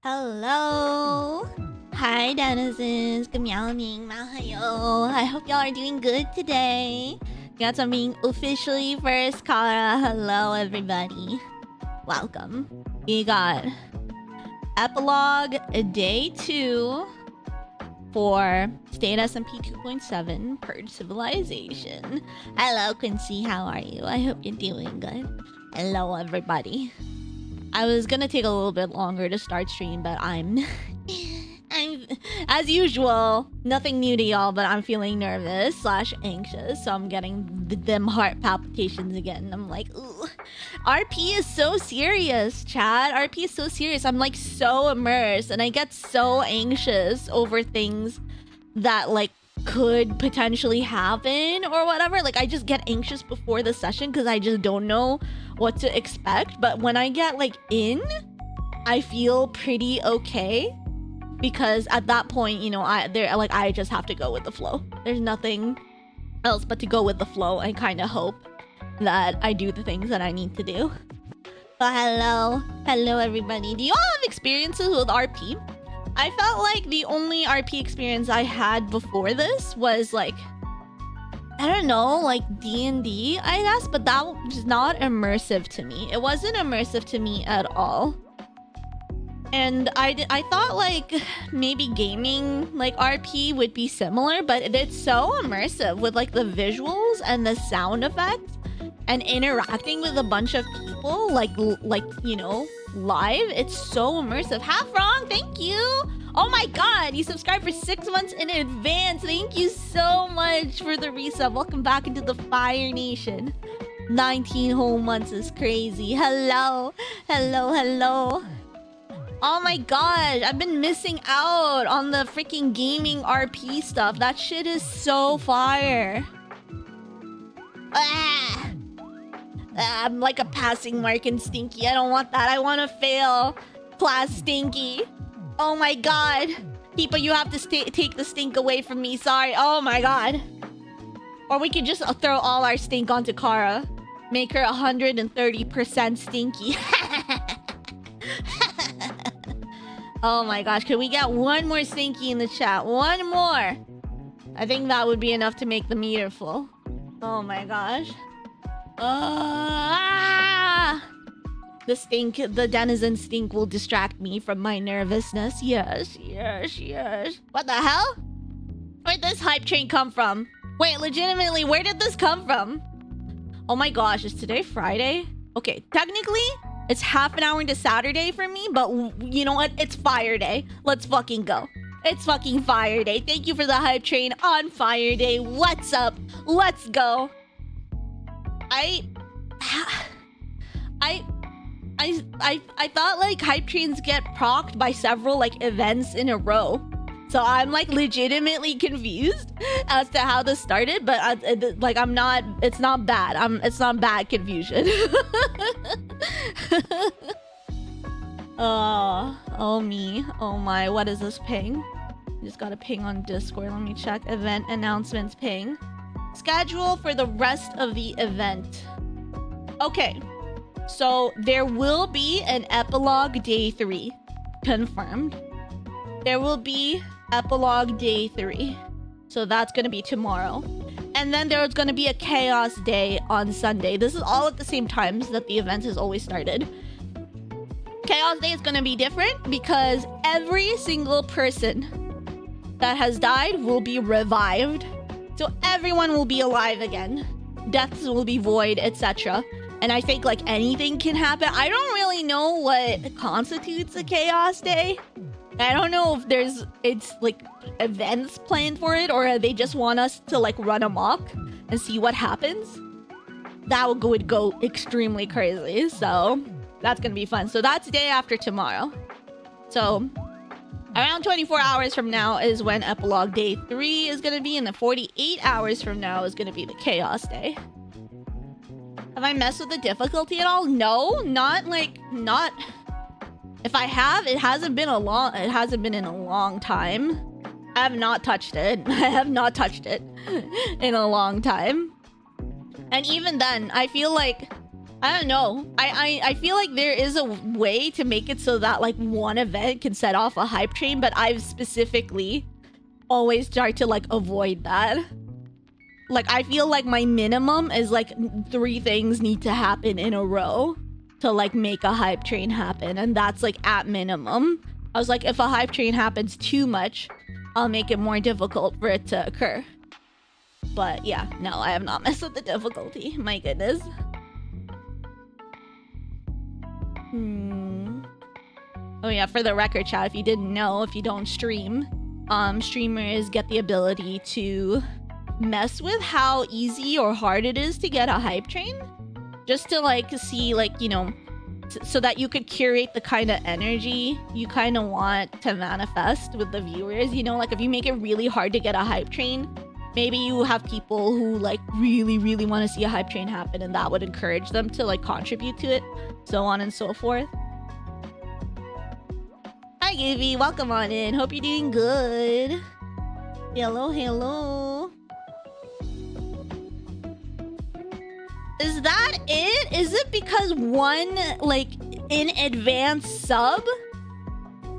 Hello! Hi, denizens. Good morning, mahayo. I hope y'all are doing good today. Got something officially first, Kara. Hello, everybody. Welcome. We got Epilogue Day 2 for statesmp 2.7 Purge Civilization. Hello, Quincy. How are you? I hope you're doing good. Hello, everybody. I was gonna take a little bit longer to start stream, but I'm as usual, nothing new to y'all, but I'm feeling nervous / anxious, so I'm getting them heart palpitations again. I'm like, ooh, RP is so serious, chat. RP is so serious. I'm like so immersed, and I get so anxious over things that like could potentially happen or whatever. Like, I just get anxious before the session because I just don't know what to expect. But when I get like in, I feel pretty okay, because at that point, you know, I just have to go with the flow. There's nothing else but to go with the flow and kind of hope that I do the things that I need to do. But hello everybody. Do you all have experiences with RP? I felt like the only RP experience I had before this was like, I don't know, like D&D, I guess, but that was not immersive to me. It wasn't immersive to me at all. And I thought like maybe gaming like RP would be similar, but it's so immersive with like the visuals and the sound effects and interacting with a bunch of people like you know, live. It's so immersive. Half wrong, thank you. Oh my god, you subscribed for 6 months in advance. Thank you so much for the resub. Welcome back into the Fyre Nation. 19 whole months is crazy. Hello. Oh my god, I've been missing out on the freaking gaming RP stuff. That shit is so fire. I'm like a passing mark in Stinky. I don't want that. I want to fail class Stinky. Oh my god. People, you have to take the stink away from me. Sorry. Oh my god. Or we could just throw all our stink onto Kara. Make her 130% stinky. Oh my gosh. Could we get one more stinky in the chat? One more. I think that would be enough to make the meter full. Oh my gosh. The denizen stink will distract me from my nervousness. Yes. What the hell? Where'd this hype train come from? Wait, legitimately, where did this come from? Oh my gosh, is today Friday? Okay, technically, it's half an hour into Saturday for me, but you know what? It's Fyre Day. Let's fucking go. It's fucking Fyre Day. Thank you for the hype train on Fyre Day. What's up? Let's go. I thought like hype trains get procced by several like events in a row. So I'm like legitimately confused as to how this started, but like I'm not, it's not bad. It's not bad confusion. Oh me. Oh my, what is this ping? Just got a ping on Discord. Let me check. Event announcements ping. Schedule for the rest of the event. Okay. So there will be an epilogue day 3. Confirmed. There will be epilogue day 3. So that's going to be tomorrow. And then there's going to be a chaos day on Sunday. This is all at the same times that the event has always started. Chaos day is going to be different because every single person that has died will be revived. So everyone will be alive again. Deaths will be void, etc. And I think like anything can happen. I don't really know what constitutes a chaos day. I don't know if it's like events planned for it, or they just want us to like run amok and see what happens. That would go extremely crazy. So that's gonna be fun. So that's day after tomorrow. So around 24 hours from now is when epilogue day 3 is gonna be, and then 48 hours from now is gonna be the chaos day. Have I messed with the difficulty at all? No, not. If I have, it hasn't been in a long time. I have not touched it. I have not touched it in a long time. And even then, I feel like, I don't know. I feel like there is a way to make it so that like one event can set off a hype train, but I've specifically always tried to like avoid that. Like, I feel like my minimum is like 3 things need to happen in a row to like make a hype train happen, and that's like at minimum. I was like, if a hype train happens too much, I'll make it more difficult for it to occur. But yeah, no, I have not messed with the difficulty. My goodness. Oh yeah, for the record, chat, if you didn't know, if you don't stream, streamers get the ability to mess with how easy or hard it is to get a hype train, just to like see like, you know, so that you could curate the kind of energy you kind of want to manifest with the viewers. You know, like if you make it really hard to get a hype train, maybe you have people who like really want to see a hype train happen, and that would encourage them to like contribute to it, so on and so forth. Hi Gavy, welcome on in. Hope you're doing good. Hello. Is that it? Is it because one like in advance sub?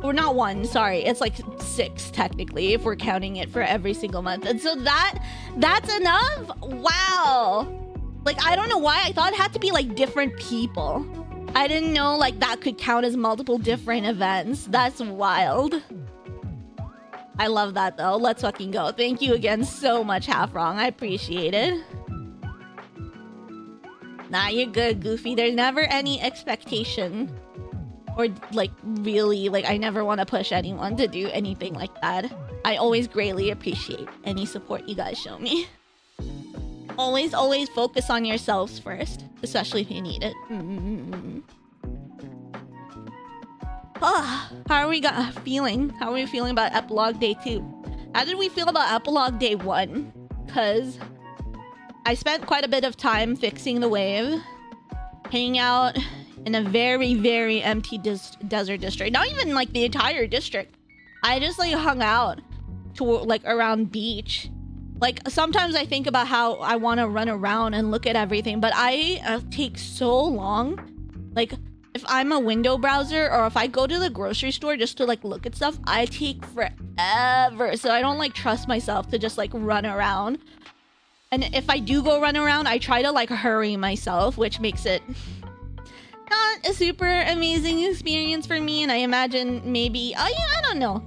Or not one, sorry. It's like 6 technically if we're counting it for every single month. And so that's enough? Wow. Like I don't know why I thought it had to be like different people. I didn't know like that could count as multiple different events. That's wild. I love that though. Let's fucking go. Thank you again so much, Half Wrong. I appreciate it. Nah, you're good, Goofy. There's never any expectation. Or, like, really, like, I never want to push anyone to do anything like that. I always greatly appreciate any support you guys show me. Always focus on yourselves first. Especially if you need it. How are we feeling? How are we feeling about Epilogue Day 2? How did we feel about Epilogue Day 1? Because I spent quite a bit of time fixing the wave, hanging out in a very empty desert district. Not even like the entire district. I just like hung out to like around beach. Like sometimes I think about how I want to run around and look at everything, but I take so long. Like if I'm a window browser or if I go to the grocery store just to like look at stuff, I take forever. So I don't like trust myself to just like run around. And if I do go run around, I try to like hurry myself, which makes it not a super amazing experience for me. And I imagine maybe, oh yeah, I don't know.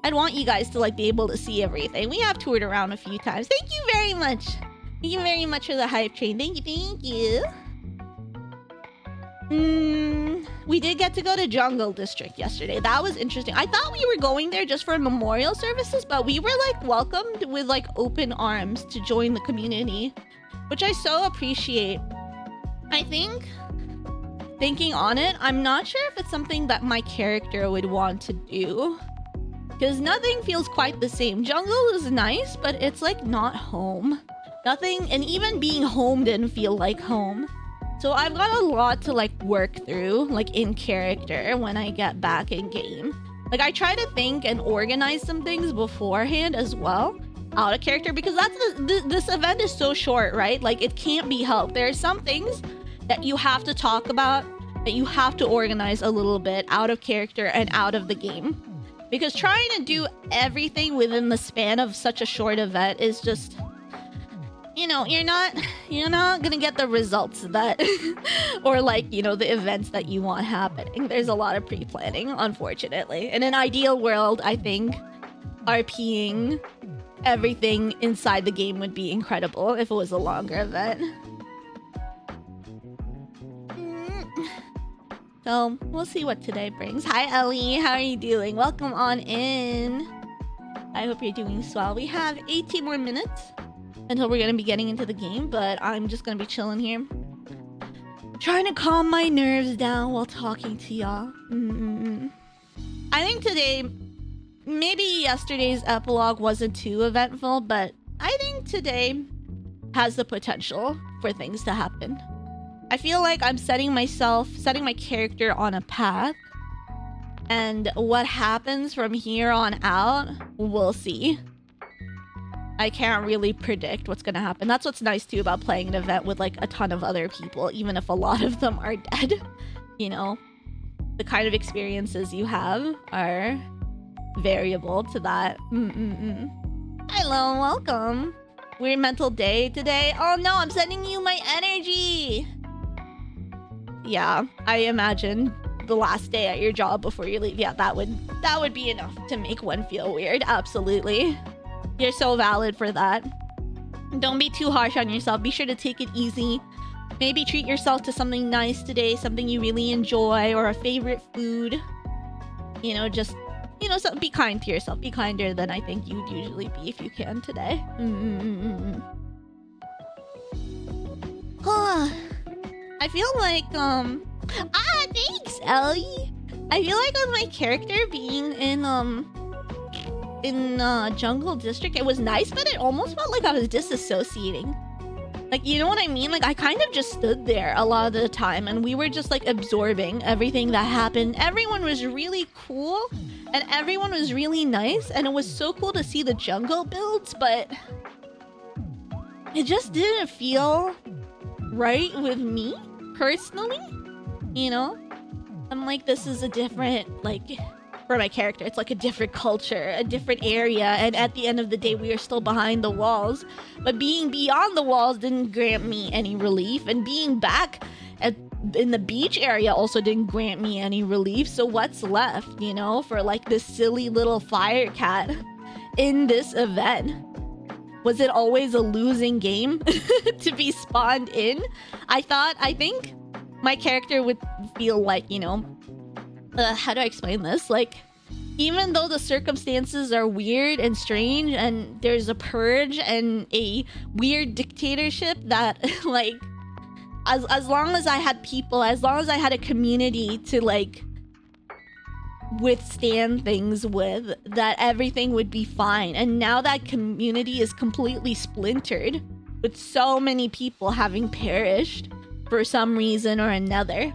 I'd want you guys to like be able to see everything. We have toured around a few times. Thank you very much. Thank you very much for the hype train. Thank you. We did get to go to Jungle District yesterday. That was interesting. I thought we were going there just for memorial services, but we were like welcomed with like open arms to join the community, which I so appreciate. I think, thinking on it, I'm not sure if it's something that my character would want to do, because nothing feels quite the same. Jungle is nice, but it's like not home. Nothing, and even being home didn't feel like home. So I've got a lot to like work through, like in character when I get back in game. Like I try to think and organize some things beforehand as well, out of character, because that's this event is so short, right? Like it can't be helped. There are some things that you have to talk about, that you have to organize a little bit out of character and out of the game. Because trying to do everything within the span of such a short event is just, you know, you're not gonna get the results that or like, you know, the events that you want happening. There's a lot of pre-planning, unfortunately. In an ideal world, I think RPing everything inside the game would be incredible if it was a longer event. So we'll see what today brings. Hi Ellie, how are you doing? Welcome on in. I hope you're doing swell. We have 18 more minutes until we're gonna be getting into the game, but I'm just gonna be chilling here, trying to calm my nerves down while talking to y'all. I think today, maybe yesterday's epilogue wasn't too eventful, but I think today has the potential for things to happen. I feel like I'm setting my character on a path, and what happens from here on out, we'll see. I can't really predict what's gonna happen. That's what's nice too about playing an event with like a ton of other people, even if a lot of them are dead. You know, the kind of experiences you have are variable to that. Hello, welcome. Weird mental day today. Oh no, I'm sending you my energy. Yeah, I imagine the last day at your job before you leave. Yeah, that would be enough to make one feel weird. Absolutely. You're so valid for that. Don't be too harsh on yourself. Be sure to take it easy. Maybe treat yourself to something nice today, something you really enjoy, or a favorite food. You know, just, you know, so be kind to yourself. Be kinder than I think you'd usually be if you can today. I feel like Ah, thanks, Ellie. I feel like with my character being in Jungle District, it was nice, but it almost felt like I was disassociating. Like, you know what I mean? Like, I kind of just stood there a lot of the time, and we were just like absorbing everything that happened. Everyone was really cool, and everyone was really nice, and it was so cool to see the jungle builds, but it just didn't feel right with me personally, you know? I'm like, this is a different, like, for my character, it's like a different culture, a different area, and at the end of the day, we are still behind the walls. But being beyond the walls didn't grant me any relief, and being back in the beach area also didn't grant me any relief. So what's left, you know, for like this silly little fire cat in this event? Was it always a losing game to be spawned in? I think my character would feel like, you know, how do I explain this? Like, even though the circumstances are weird and strange, and there's a purge and a weird dictatorship that, like, as long as I had people, as long as I had a community to, like, withstand things with, that everything would be fine. And now that community is completely splintered, with so many people having perished for some reason or another.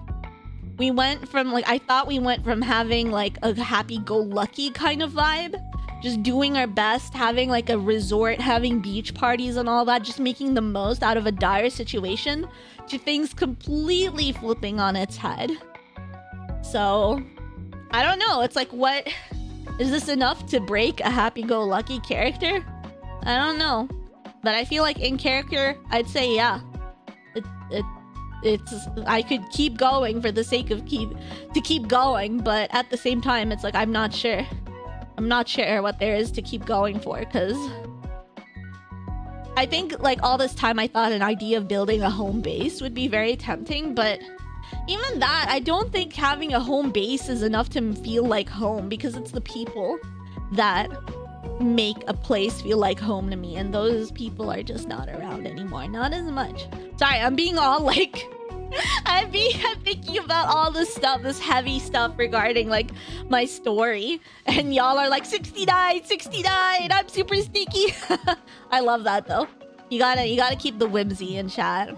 We went from, like, I thought we went from having like a happy-go-lucky kind of vibe, just doing our best, having like a resort, having beach parties and all that, just making the most out of a dire situation, to things completely flipping on its head. So, I don't know. It's like, what is this enough to break a happy-go-lucky character? I don't know, but I feel like in character, I'd say yeah. It's I could keep going for the sake of keep going, but at the same time, it's like I'm not sure what there is to keep going for, because I think like all this time I thought an idea of building a home base would be very tempting, but even that, I don't think having a home base is enough to feel like home, because it's the people that make a place feel like home to me, and those people are just not around anymore, not as much. Sorry, I'm being all like I'm thinking about all this stuff, this heavy stuff regarding like my story, and y'all are like 69, I'm super sneaky. I love that though. You gotta keep the whimsy in chat.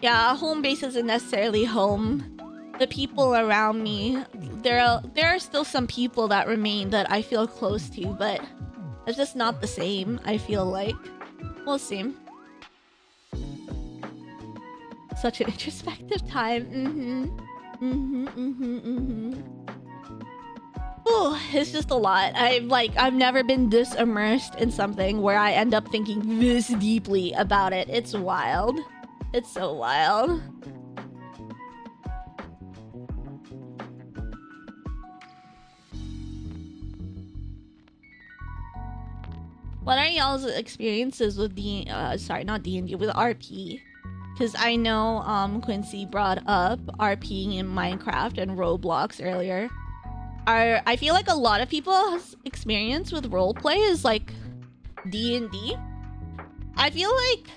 Yeah, home base isn't necessarily home. The people around me, there are still some people that remain that I feel close to, but it's just not the same, I feel like. We'll see. Such an introspective time. Ooh, it's just a lot. I've never been this immersed in something where I end up thinking this deeply about it. It's wild. It's so wild. What are y'all's experiences with sorry, not D&D, with RP? Because I know Quincy brought up RPing in Minecraft and Roblox earlier. I feel like a lot of people's experience with roleplay is like D&D. I feel like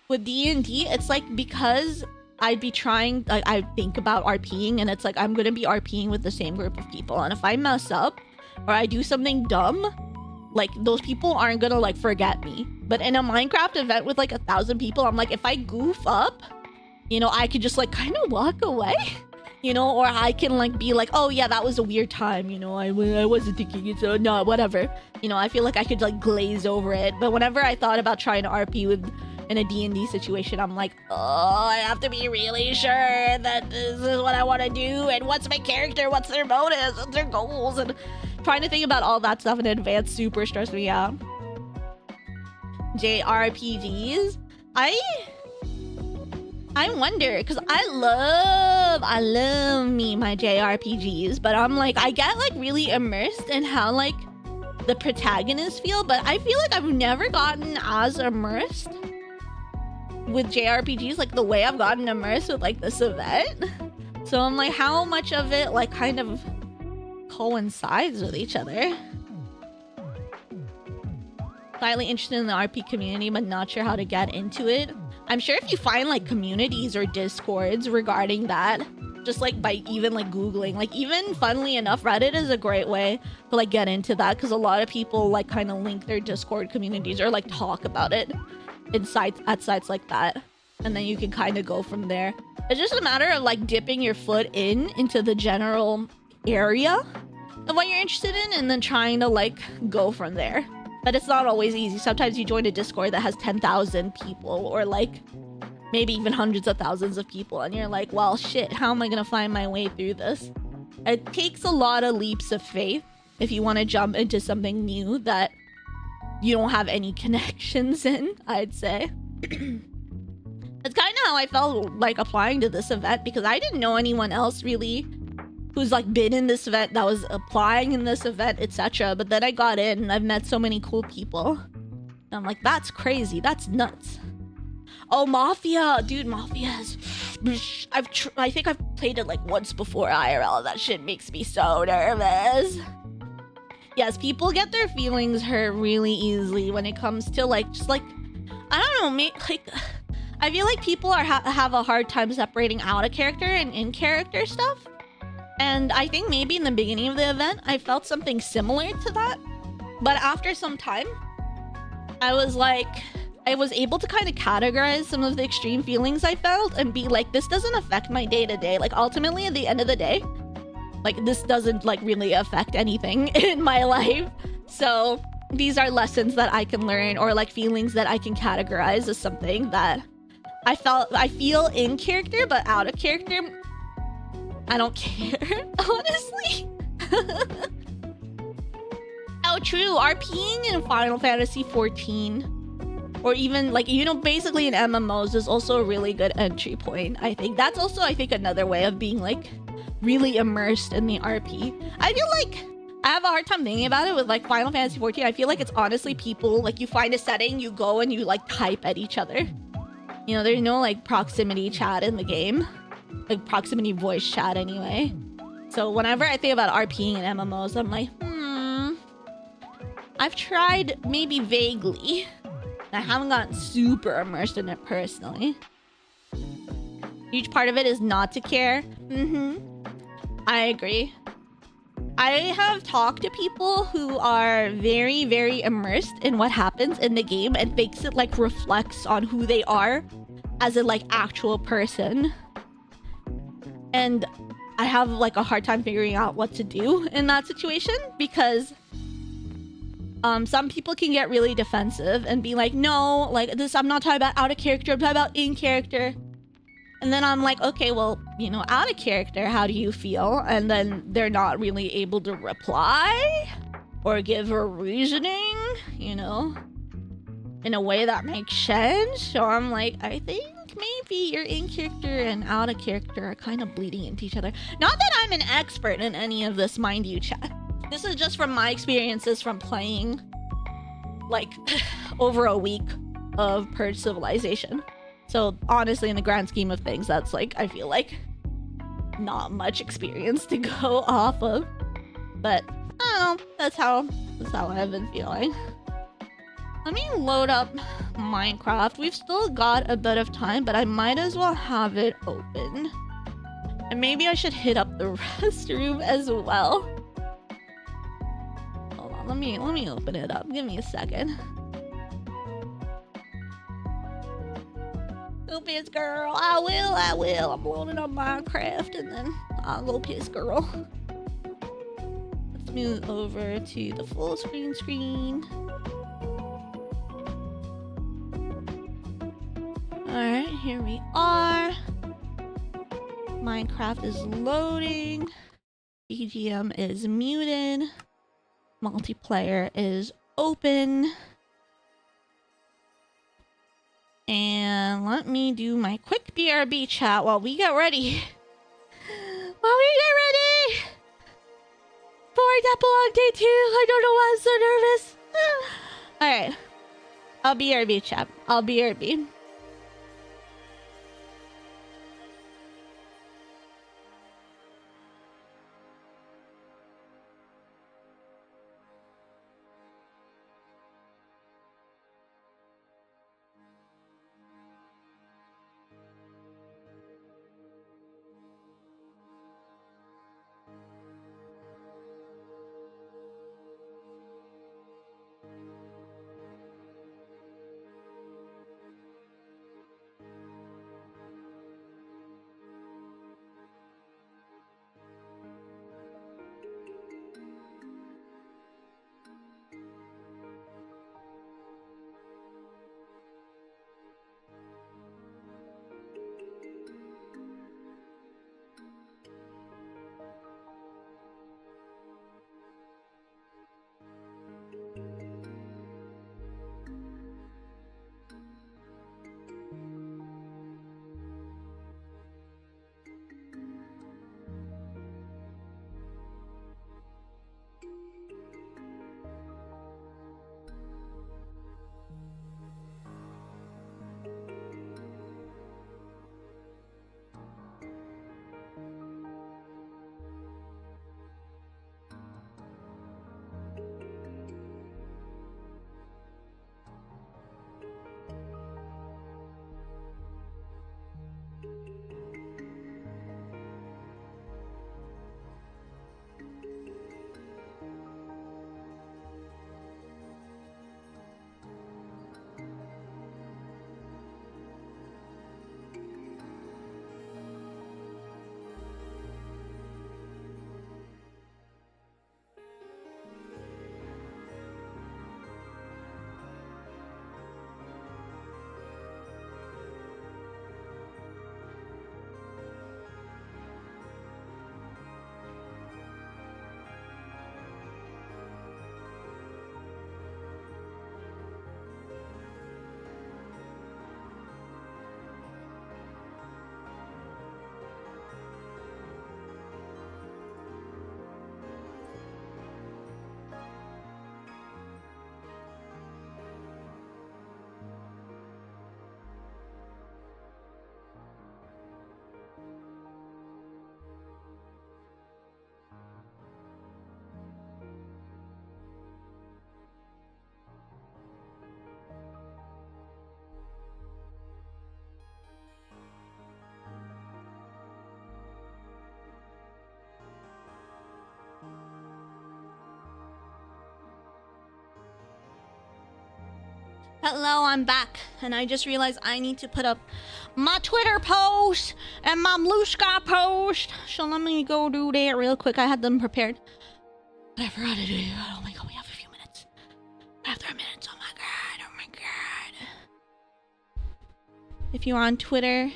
with D&D, it's like, because I'd be trying, like, I think about RPing, and it's like I'm gonna be RPing with the same group of people, and if I mess up or I do something dumb, like, those people aren't gonna like forget me. But in a Minecraft event with like 1,000 people, I'm like, if I goof up, you know, I could just like kind of walk away, you know, or I can like be like, oh yeah, that was a weird time, you know, I wasn't thinking it, so no, whatever. You know, I feel like I could like glaze over it. But whenever I thought about trying to RP in a D&D situation, I'm like, oh, I have to be really sure that this is what I want to do, and what's my character, what's their motives, what's their goals, and trying to think about all that stuff in advance super stressed me out. JRPGs? I wonder, because I love me my JRPGs, but I'm like, I get like really immersed in how like the protagonists feel, but I feel like I've never gotten as immersed with JRPGs like the way I've gotten immersed with like this event. So I'm like, how much of it like kind of coincides with each other? Slightly interested in the RP community, but not sure how to get into it. I'm sure if you find like communities or discords regarding that, just like by even like Googling, like even funnily enough, Reddit is a great way to like get into that, because a lot of people like kind of link their Discord communities or like talk about it in sites like that, and then you can kind of go from there. It's just a matter of like dipping your foot into the general area of what you're interested in and then trying to like go from there. But it's not always easy. Sometimes you join a Discord that has 10,000 people or like maybe even hundreds of thousands of people, and you're like, well, shit, how am I gonna find my way through this? It takes a lot of leaps of faith if you want to jump into something new that you don't have any connections in, I'd say. It's kind of how I felt like applying to this event, because I didn't know anyone else really who's like been in this event that was applying in this event, etc. But then I got in and I've met so many cool people. And I'm like, that's crazy. That's nuts. Oh, Mafia. Dude, Mafia is... I think I've played it like once before IRL. That shit makes me so nervous. Yes, people get their feelings hurt really easily when it comes to like, just like, I don't know, like, I feel like people have a hard time separating out of character and in character stuff. And I think maybe in the beginning of the event, I felt something similar to that. But after some time, I was like, I was able to kind of categorize some of the extreme feelings I felt and be like, this doesn't affect my day-to-day. Like, ultimately, at the end of the day, like, this doesn't, like, really affect anything in my life. So these are lessons that I can learn, or, like, feelings that I can categorize as something that I feel in character, but out of character, I don't care, honestly. Oh, true. RPing in Final Fantasy 14, or even like, you know, basically in MMOs is also a really good entry point. I think that's also, I think, another way of being like really immersed in the RP. I feel like I have a hard time thinking about it with like Final Fantasy 14. I feel like it's honestly people, like you find a setting, you go and you like type at each other. You know, there's no like proximity chat in the game. Like proximity voice chat anyway. So whenever I think about RPing and MMOs, I'm like, I've tried maybe vaguely. I haven't gotten super immersed in it personally. Huge part of it is not to care. I agree. I have talked to people who are very, very immersed in what happens in the game and thinks it like reflects on who they are as a like actual person. And I have like a hard time figuring out what to do in that situation, because some people can get really defensive and be like, no, like this, I'm not talking about out of character, I'm talking about in character. And then I'm like, okay, well, you know, out of character, how do you feel? And then they're not really able to reply or give a reasoning, you know, in a way that makes sense. So I'm like, I think maybe your in character and out of character are kind of bleeding into each other. Not that I'm an expert in any of this, mind you, chat. This is just from my experiences from playing like over a week of Purge Civilization. So honestly, in the grand scheme of things, that's like, I feel like not much experience to go off of. But I don't know, that's how I've been feeling. Let me load up Minecraft. We've still got a bit of time, but I might as well have it open. And maybe I should hit up the restroom as well. Hold on, let me open it up. Give me a second. Go piss girl. I will. I'm loading up Minecraft and then I'll go piss girl. Let's move over to the full screen. Alright, here we are. Minecraft is loading. BGM is muted. Multiplayer is open. And let me do my quick BRB chat while we get ready. For Epilogue Day 2. I don't know why I'm so nervous. Alright. I'll BRB chat. I'll BRB. Hello, I'm back, and I just realized I need to put up my Twitter post and my Blue Sky post. So let me go do that real quick. I had them prepared, but I forgot to do it. Oh my god, we have a few minutes. We have 3 minutes. Oh my god. Oh my god. If you're on Twitter,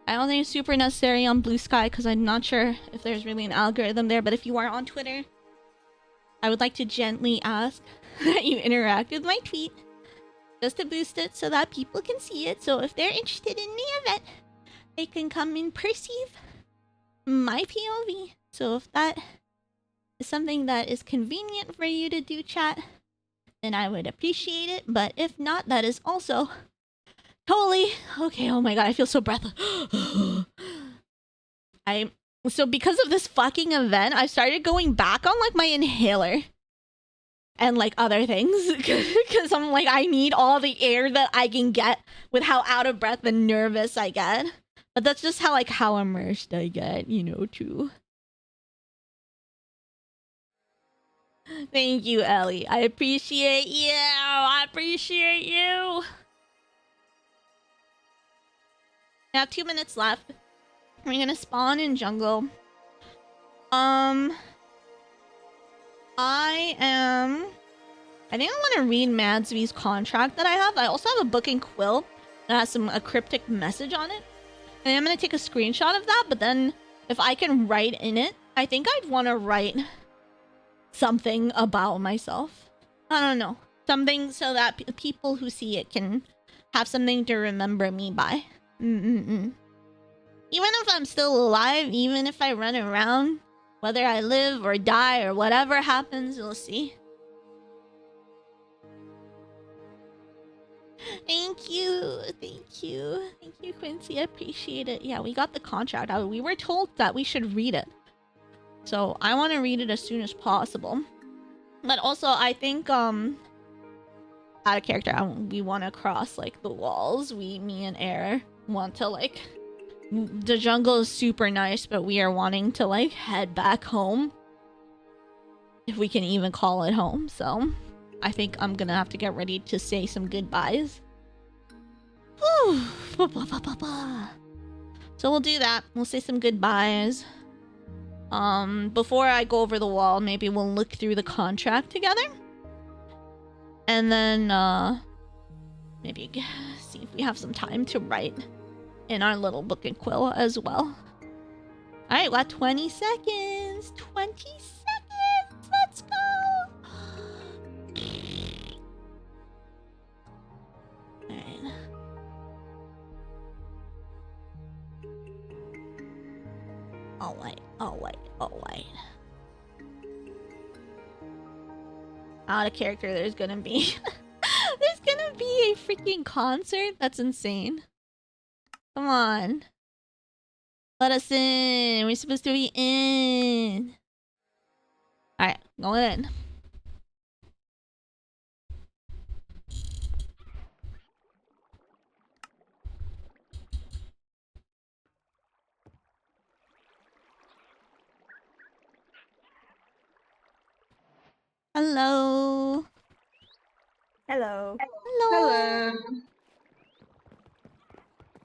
I don't think it's super necessary on Blue Sky because I'm not sure if there's really an algorithm there. But if you are on Twitter, I would like to gently ask that you interact with my tweet, just to boost it so that people can see it. So if they're interested in the event, they can come and perceive my POV. So if that is something that is convenient for you to do, chat, then I would appreciate it. But if not, that is also totally okay. Oh my god, I feel so breathless. So because of this fucking event, I started going back on like my inhaler and like other things because I'm like, I need all the air that I can get with how out of breath and nervous I get. But that's just how immersed I get, you know, too. Thank you, Ellie. I appreciate you. I appreciate you. We have 2 minutes left. We're gonna spawn in jungle. I think I want to read Madsby's contract that I have. I also have a book and quill that has a cryptic message on it. And I'm going to take a screenshot of that, but then if I can write in it, I think I'd want to write something about myself. I don't know. Something so that people who see it can have something to remember me by. Even if I'm still alive, even if I run around, whether I live or die or whatever happens, you'll see. Thank you. Thank you. Thank you, Quincy. I appreciate it. Yeah, we got the contract. We were told that we should read it. So I want to read it as soon as possible. But also, I think, out of character, we want to cross, like, the walls. Me and Air want to, like... The jungle is super nice, but we are wanting to, like, head back home. If we can even call it home, so... I think I'm gonna have to get ready to say some goodbyes. Whew. So we'll do that. We'll say some goodbyes. Before I go over the wall, maybe we'll look through the contract together. And then, maybe see if we have some time to write in our little book and quill as well. Alright, we got 20 seconds. 20 seconds! Let's go! Alright. Oh wait. Out of character, there's gonna be... there's gonna be a freaking concert? That's insane. Come on. Let us in. We're supposed to be in. Alright, go in. Hello. Hello. Hello.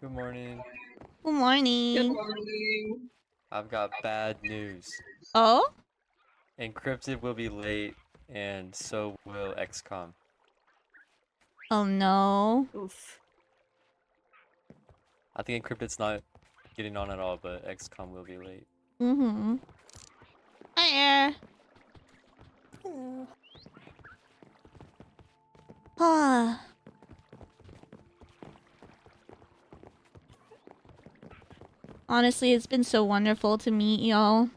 Good morning. Good morning. Good morning. I've got bad news. Oh? Encrypted will be late, and so will XCOM. Oh no. Oof. I think Encrypted's not getting on at all, but XCOM will be late. Hi, Air. Hello. Ah. Honestly, it's been so wonderful to meet y'all.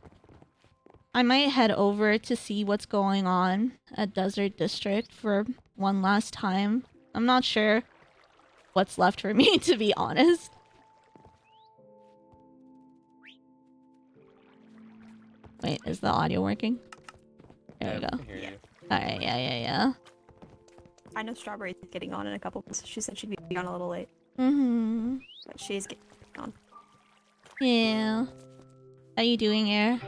I might head over to see what's going on at Desert District for one last time. I'm not sure what's left for me, to be honest. Wait, is the audio working? There we go. Hear you. Alright, yeah. I know Strawberry's getting on in a couple minutes. She said she'd be on a little late. But she's getting on. Yeah. How you doing, Air?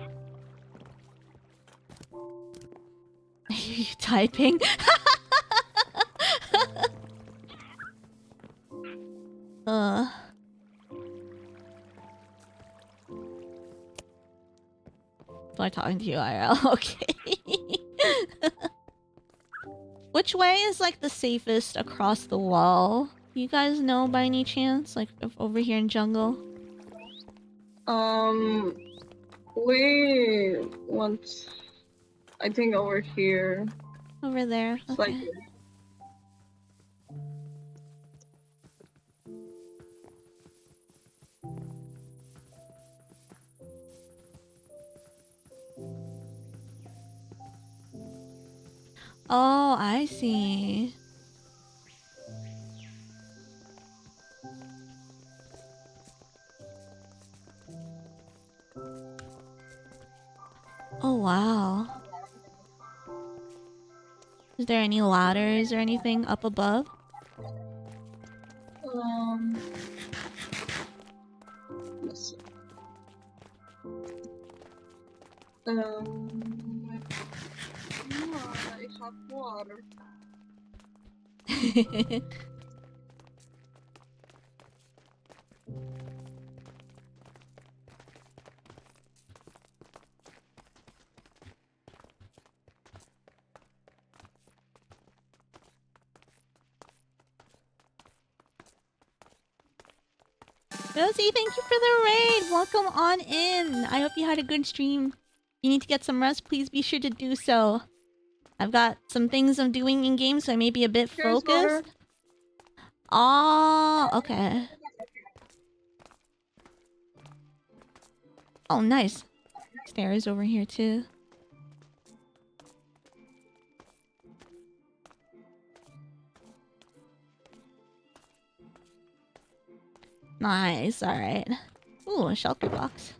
Are you typing? are talking to you, IRL. Okay. Which way is like the safest across the wall? You guys know by any chance? Like over here in jungle? We want, I think, over here. Over there. It's Okay. like, Oh, I see. Oh, wow. Is there any ladders or anything up above? let's see. I have water. Rosie, thank you for the raid. Welcome on in. I hope you had a good stream. If you need to get some rest, please be sure to do so. I've got some things I'm doing in game, so I may be a bit Here's water. focused. Oh, okay. Oh, nice. Stairs over here too. Nice, alright. Ooh, a shelter box.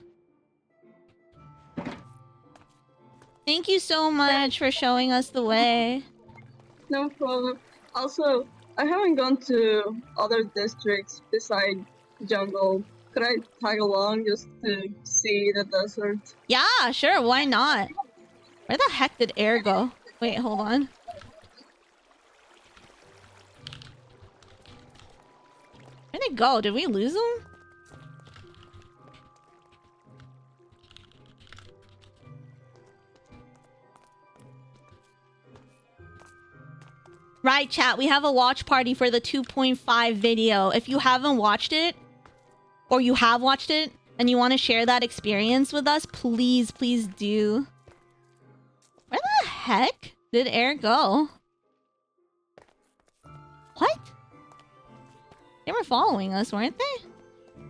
Thank you so much for showing us the way. No problem. Also, I haven't gone to other districts beside jungle. Could I tag along just to see the desert? Yeah, sure, why not? Where the heck did air go? Wait, hold on. Where'd it go? Did we lose him? Right, chat, we have a watch party for the 2.5 video. If you haven't watched it, or you have watched it, and you want to share that experience with us, please, please do. Where the heck did air go? What? They were following us, weren't they?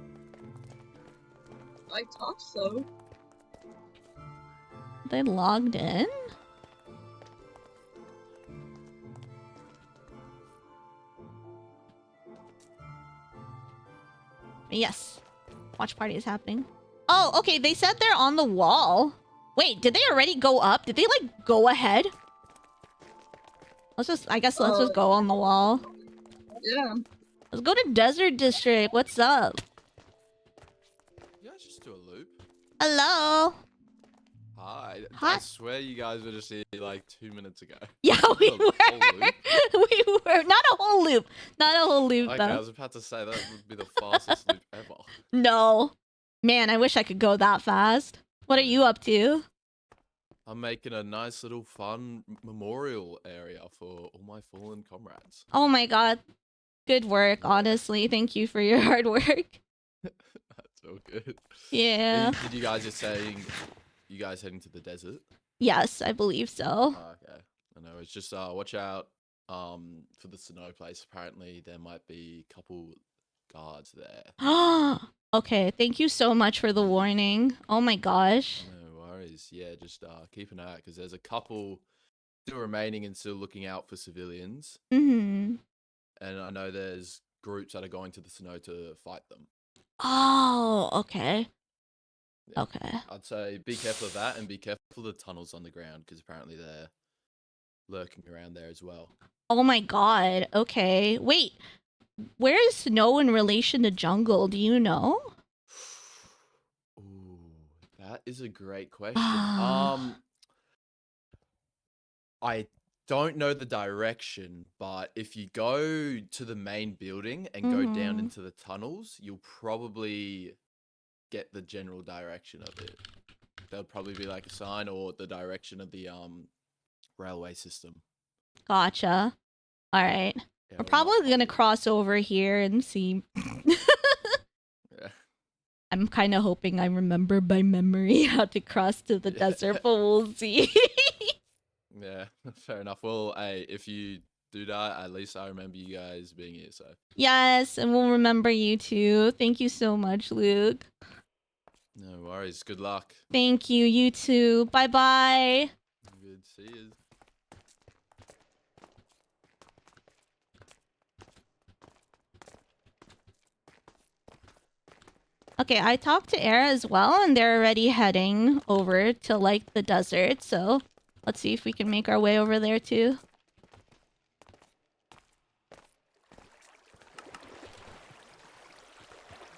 I thought so. They logged in? Yes. Watch party is happening. Oh, okay. They said they're on the wall. Wait, did they already go up? Did they, like, go ahead? Let's just... I guess let's just go on the wall. Yeah. Let's go to Desert District. What's up? You guys just do a loop? Hello? Hi. Hi. I swear you guys were just here like 2 minutes ago. Yeah, we A were. whole loop? We were. Not a whole loop. Not a whole loop, Okay, though. I was about to say that would be the fastest loop ever. No. Man, I wish I could go that fast. What are you up to? I'm making a nice little fun memorial area for all my fallen comrades. Oh my god. Good work, honestly. Thank you for your hard work. That's all good. Yeah. Did you guys just saying you guys heading to the desert? Yes, I believe so. Oh, okay. I know. It's just watch out for the snow place. Apparently there might be a couple guards there. Okay, thank you so much for the warning. Oh my gosh. No worries. Yeah, just keep an eye out because there's a couple still remaining and still looking out for civilians. Mm-hmm. And I know there's groups that are going to the snow to fight them. Oh, okay. Yeah. Okay. I'd say be careful of that and be careful of the tunnels on the ground because apparently they're lurking around there as well. Oh my god. Okay. Wait. Where is snow in relation to jungle? Do you know? Ooh, that is a great question. I don't know the direction, but if you go to the main building and go down into the tunnels, you'll probably get the general direction of it. there'll probably be like a sign or the direction of the railway system. Gotcha. All right. Yeah, We're we might probably find gonna it. cross over here and see. Yeah. I'm kind of hoping I remember by memory how to cross to the Yeah. desert, but we'll see. Yeah, fair enough. Well, hey, if you do that, at least I remember you guys being here. So Yes, and we'll remember you too. Thank you so much, Luke. no worries. Good luck. Thank you. You too. Bye bye. Good. See you. Okay, I talked to Era as well, and they're already heading over to like the desert. So let's see if we can make our way over there too.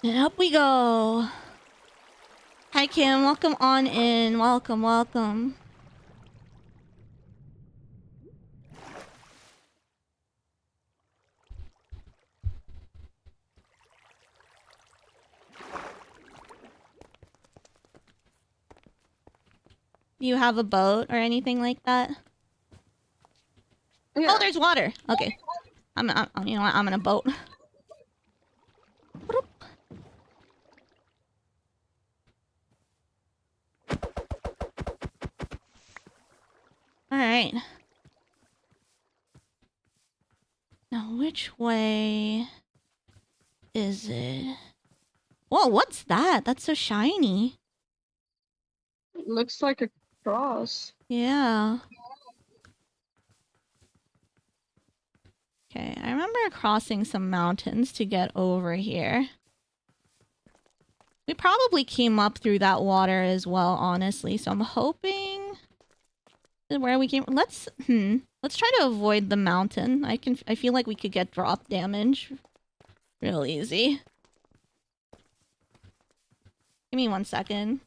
And up we go. Hi Kim, welcome on in. Welcome, welcome. Do you have a boat or anything like that? Yeah. Oh, there's water. Okay. I'm you know what? I'm in a boat. All right. Now, which way is it? Whoa, what's that? That's so shiny. It looks like a cross. Yeah. Okay, I remember crossing some mountains to get over here. We probably came up through that water as well, honestly, so I'm hoping where we came. Let's try to avoid the mountain. I feel like we could get drop damage real easy. Give me 1 second.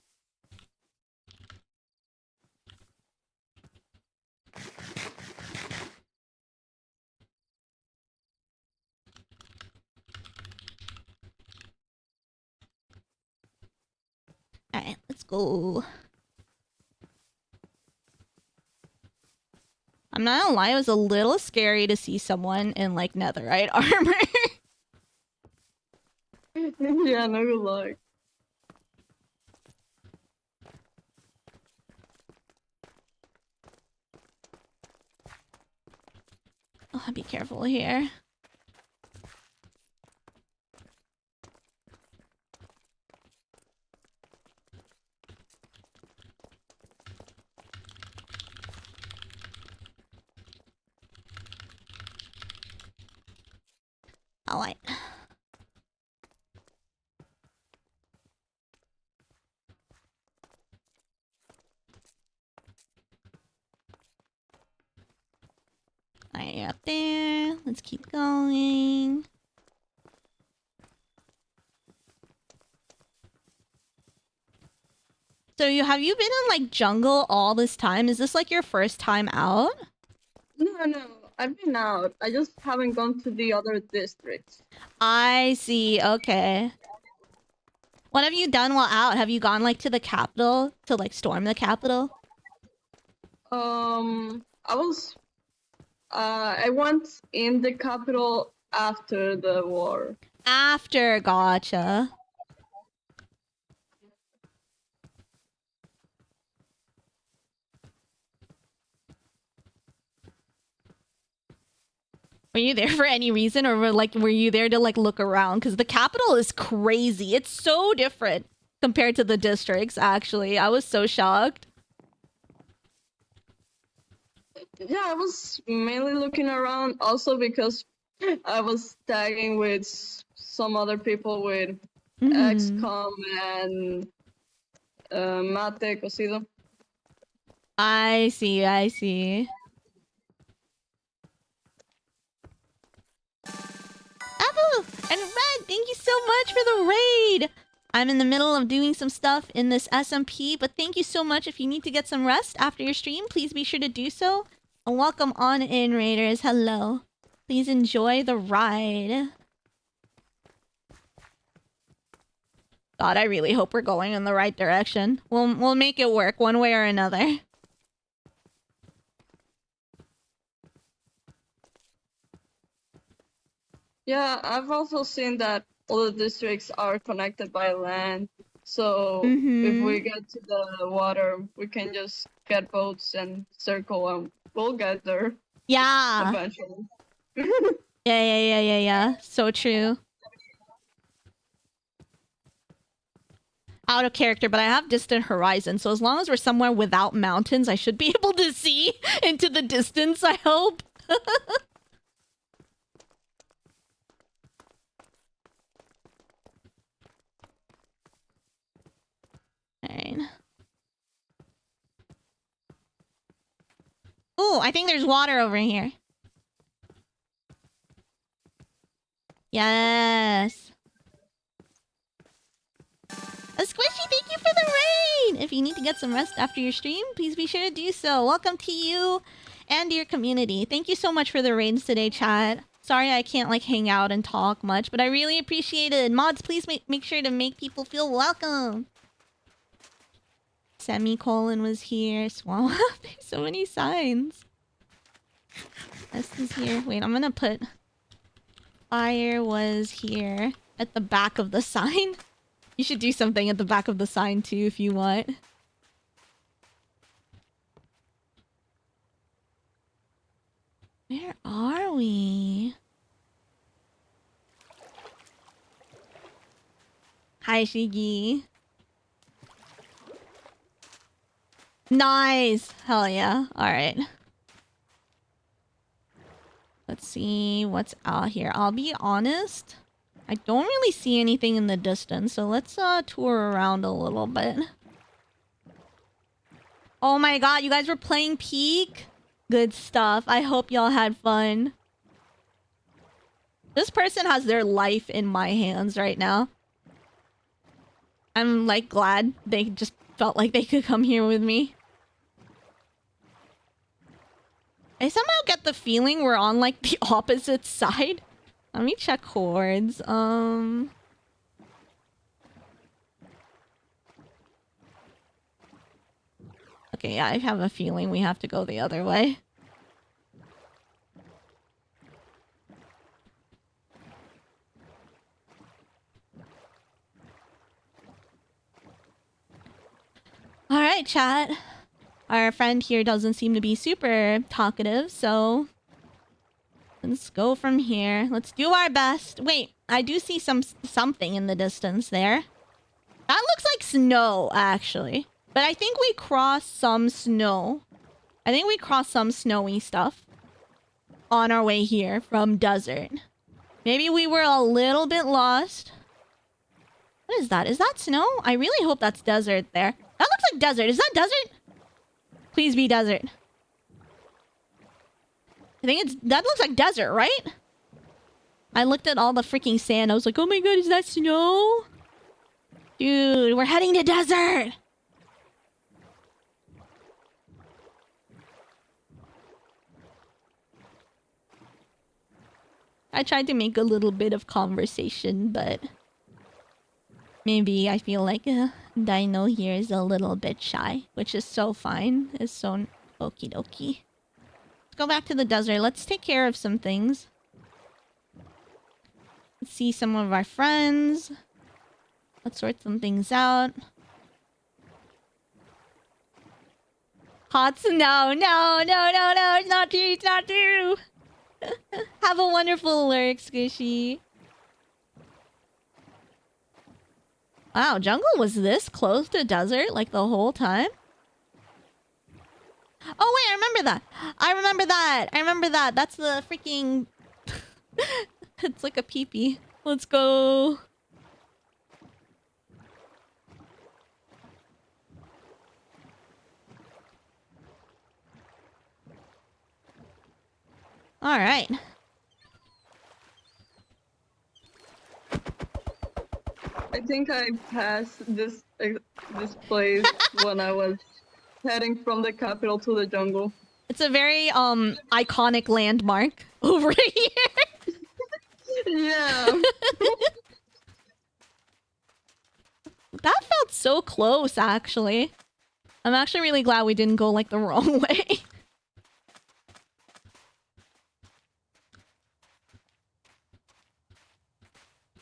Alright, let's go. I'm not gonna lie, it was a little scary to see someone in like netherite armor. Yeah, no good luck. Oh, be careful here. Alright. Alright, you're up there. Let's keep going. So have you been in like jungle all this time? Is this like your first time out? No, I've been out. I just haven't gone to the other districts. I see. Okay. What have you done while out? Have you gone like to the capital to like storm the capital? I went in the capital after the war. After, gotcha. Were you there for any reason, or were you there to like look around? Because the capital is crazy. It's so different compared to the districts. Actually, I was so shocked. Yeah, I was mainly looking around, also because I was tagging with some other people with XCOM and Mate Cocido. I see. I see. Abu and Red, thank you so much for the raid. I'm in the middle of doing some stuff in this SMP, but thank you so much. If you need to get some rest after your stream, please be sure to do so. And welcome on in, Raiders. Hello. Please enjoy the ride. God, I really hope we're going in the right direction. We'll make it work one way or another. Yeah, I've also seen that all the districts are connected by land. So if we get to the water, we can just get boats and circle and we'll get there Yeah. eventually. Yeah. So true. Out of character, but I have distant horizon, so as long as we're somewhere without mountains, I should be able to see into the distance, I hope. Alright. Ooh, I think there's water over here. Yes. A Squishy, thank you for the raid! If you need to get some rest after your stream, please be sure to do so. Welcome to you and your community. Thank you so much for the raids today, chat. Sorry I can't, like, hang out and talk much, but I really appreciate it. Mods, please make sure to make people feel welcome. Semicolon was here. Swallow. There's so many signs. This is here. Wait, I'm gonna put... Fyre was here at the back of the sign. You should do something at the back of the sign too if you want. Where are we? Hi, Shigi. Nice! Hell yeah. Alright. Let's see what's out here. I'll be honest. I don't really see anything in the distance, so let's tour around a little bit. Oh my god, you guys were playing Peak? Good stuff. I hope y'all had fun. This person has their life in my hands right now. I'm like glad they just felt like they could come here with me. I somehow get the feeling we're on like the opposite side. Let me check hordes. Okay, yeah, I have a feeling we have to go the other way. Alright, chat. Our friend here doesn't seem to be super talkative, so... let's go from here. Let's do our best. Wait, I do see something in the distance there. That looks like snow, actually. But I think we crossed some snow. I think we crossed some snowy stuff on our way here from desert. Maybe we were a little bit lost. What is that? Is that snow? I really hope that's desert there. That looks like desert. Is that desert? Please be desert. I think it's... that looks like desert, right? I looked at all the freaking sand. I was like, oh my god, is that snow? Dude, we're heading to desert! I tried to make a little bit of conversation, but... maybe I feel like Dino here is a little bit shy, which is so fine. It's so okie dokie. Let's go back to the desert. Let's take care of some things. Let's see some of our friends. Let's sort some things out. Hot snow. No, it's not true. It's not true. Have a wonderful lurk, Squishy. Wow, jungle was this close to desert like the whole time? Oh wait, I remember that. I remember that. That's the freaking... it's like a peepee. Let's go. All right. I think I passed this place when I was heading from the capital to the jungle. It's a very iconic landmark over here. Yeah. That felt so close, actually. I'm actually really glad we didn't go, like, the wrong way.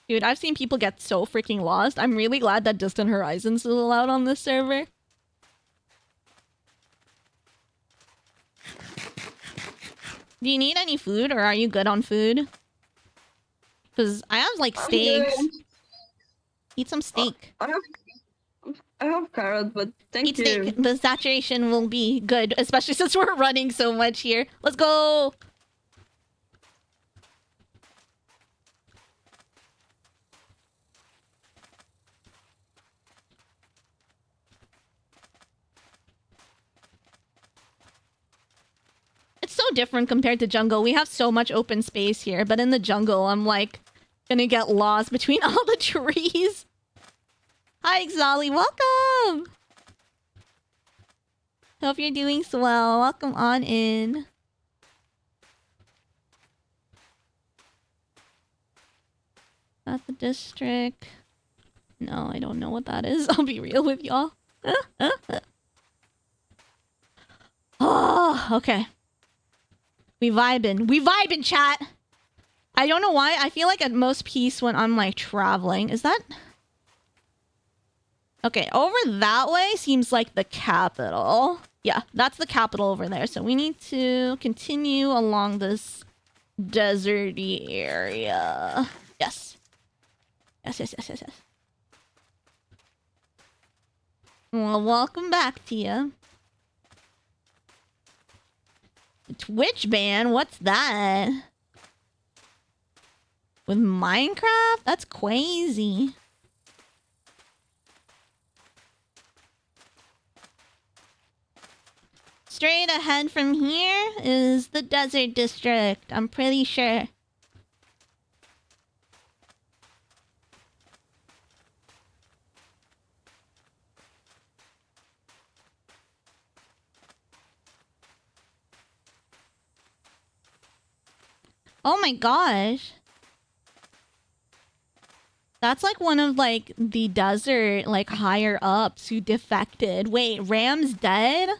Dude, I've seen people get so freaking lost. I'm really glad that Distant Horizons is allowed on this server. Do you need any food, or are you good on food? Because I have, like, steaks. Eat some steak. I have carrot, but thank Eat you. steak. The saturation will be good, especially since we're running so much here. Let's go! It's so different compared to jungle. We have so much open space here, but in the jungle, I'm like gonna get lost between all the trees. Hi, Xali. Welcome! Hope you're doing swell. Welcome on in. At the district. No, I don't know what that is. I'll be real with y'all. Oh, okay. We vibing. We vibing, chat! I don't know why. I feel like at most peace when I'm, like, traveling. Is that... Okay, over that way seems like the capital. Yeah, that's the capital over there. So we need to continue along this deserty area. Yes. Yes. Well, welcome back, Tia. Twitch ban? What's that? With Minecraft? That's crazy. Straight ahead from here is the desert district, I'm pretty sure. Oh my gosh. That's like one of like the desert like higher ups who defected. Wait, Ram's dead?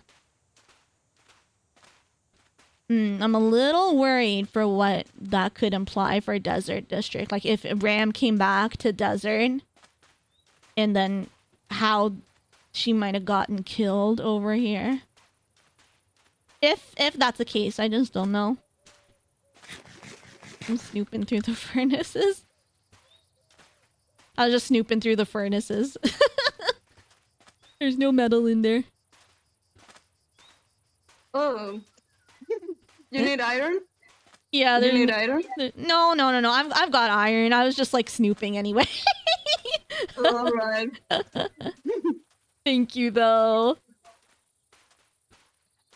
I'm a little worried for what that could imply for Desert District. Like if Ram came back to Desert and then how she might have gotten killed over here. If that's the case, I just don't know. I'm snooping through the furnaces. I was just snooping through the furnaces. There's no metal in there. Oh. You need iron? Yeah, you need iron? No. I've got iron. I was just like snooping anyway. All right. Thank you, though.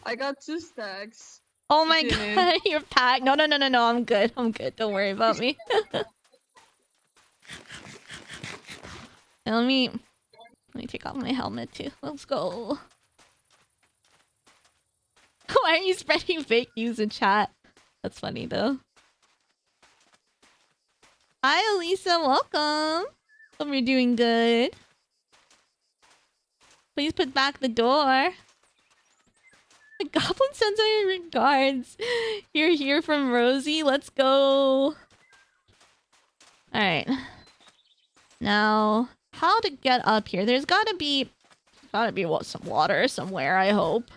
I got 2 stacks. Oh my god, you're packed. No. I'm good. Don't worry about me. Now, let me take off my helmet too. Let's go. Why are you spreading fake news in chat? That's funny though. Hi, Elisa. Welcome. Hope you're doing good. Please put back the door. The goblin sends out regards. You're here from Rosie. Let's go. Alright. Now, how to get up here? There's gotta be some water somewhere, I hope.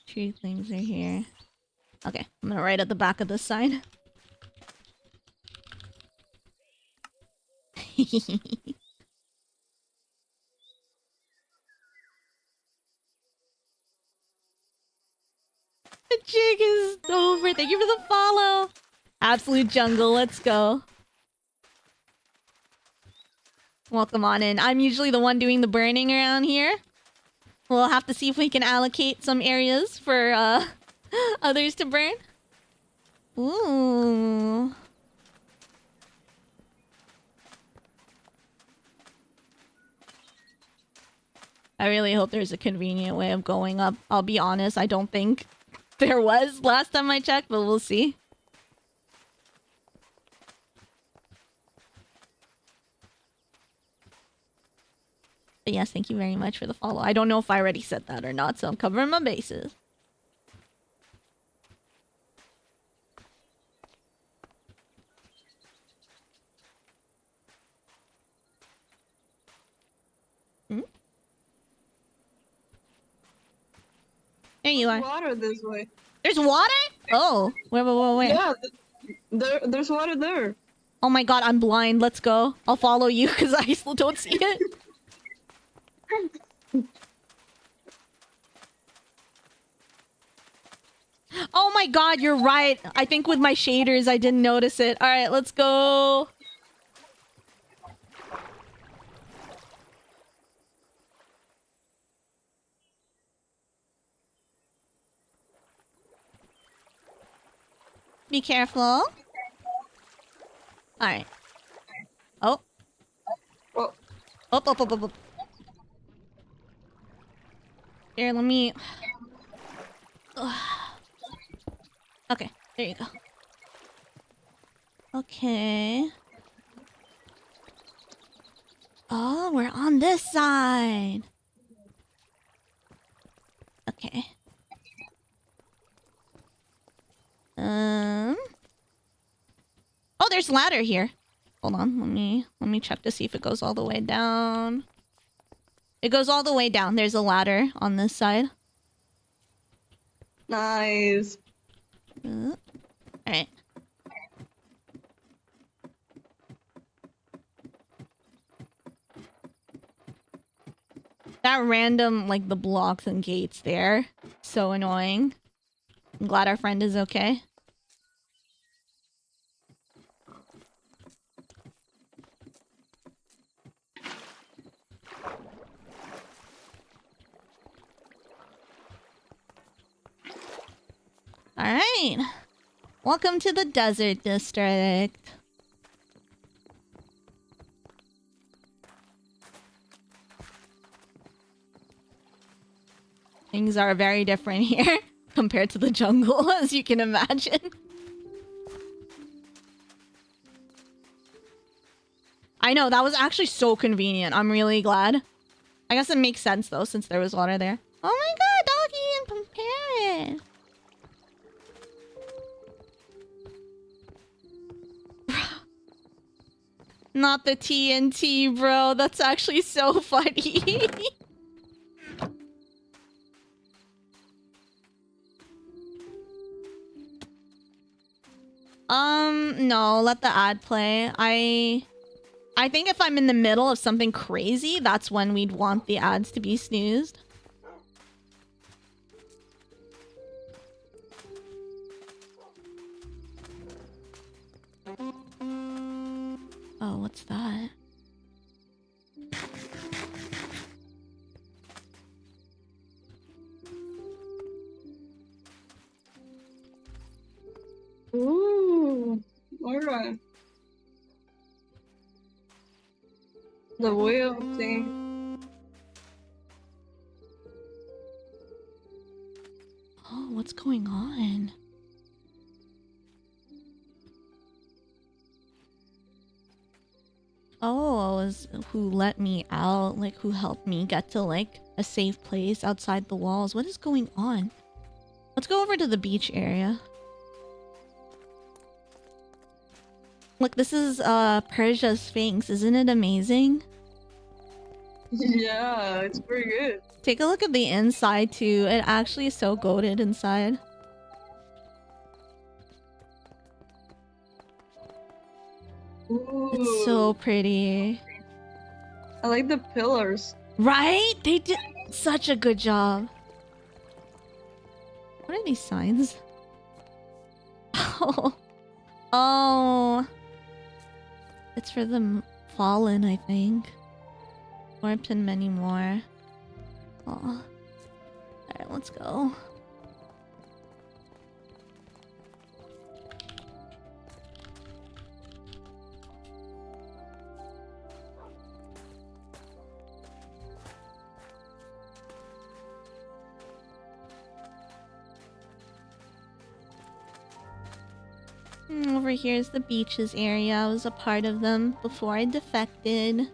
Two things are here. Okay, I'm gonna write at the back of this sign. The jig is over. Thank you for the follow. Absolute jungle, let's go. Welcome on in. I'm usually the one doing the burning around here. We'll have to see if we can allocate some areas for others to burn. Ooh. I really hope there's a convenient way of going up. I'll be honest, I don't think there was last time I checked, but we'll see. But yes, thank you very much for the follow. I don't know if I already said that or not, so I'm covering my bases. Hmm? There you are. There's water this way. There's water? Oh, wait. Yeah, there's water there. Oh my god, I'm blind. Let's go. I'll follow you because I still don't see it. Oh my god, you're right. I think with my shaders, I didn't notice it. Alright, let's go. Be careful. Alright. Oh. Well, Up. Here, let me... Okay, there you go. Okay. Oh, we're on this side. Okay. Oh, there's ladder here. Hold on, let me check to see if it goes all the way down. It goes all the way down. There's a ladder on this side. nice. Alright. That random, like, the blocks and gates there. So annoying. I'm glad our friend is okay. Alright. Welcome to the Desert District. Things are very different here compared to the jungle, as you can imagine. I know, that was actually so convenient. I'm really glad. I guess it makes sense, though, since there was water there. Oh my god, Doggy and Parrot! Not the TNT, bro. That's actually so funny. No, let the ad play. I think if I'm in the middle of something crazy, that's when we'd want the ads to be snoozed. Oh, what's that? Ooh, alright. The wheel thing. Oh, what's going on? Oh, it was who let me out, like who helped me get to like a safe place outside the walls. What is going on? Let's go over to the beach area. Look, this is Persia's Sphinx. Isn't it amazing? Yeah, it's pretty good. Take a look at the inside too. It actually is so goated inside. Ooh. It's so pretty. I like the pillars. Right? They did such a good job. What are these signs? Oh. Oh. It's for the fallen, I think. Warped and many more. Oh. Alright, let's go. Over here is the beaches area. I was a part of them before I defected.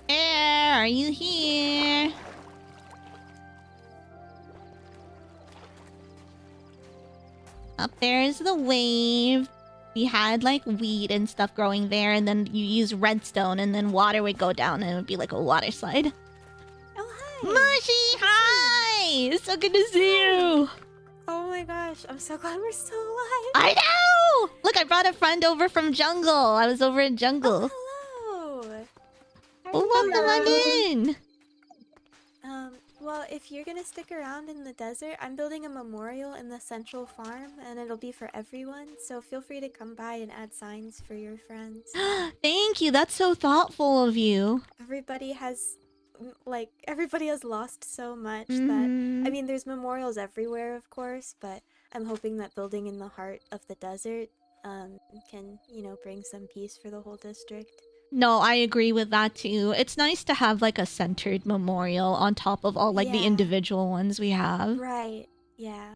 Are you here? Up there is the wave. We had like weed and stuff growing there, and then you use redstone, and then water would go down, and it would be like a water slide. Oh, hi! Mushy, hi! It's so good to see you! Oh my gosh, I'm so glad we're still alive! I know! Look, I brought a friend over from Jungle. I was over in Jungle. Oh, hello! Oh, welcome on in! Well, if you're gonna stick around in the desert, I'm building a memorial in the central farm, and it'll be for everyone, so feel free to come by and add signs for your friends. Thank you, that's so thoughtful of you. Everybody has lost so much that, Mm-hmm. I mean, there's memorials everywhere, of course, but I'm hoping that building in the heart of the desert, can, you know, bring some peace for the whole district. No, I agree with that too. It's nice to have like a centered memorial on top of all like the Yeah. individual ones we have. Right, yeah.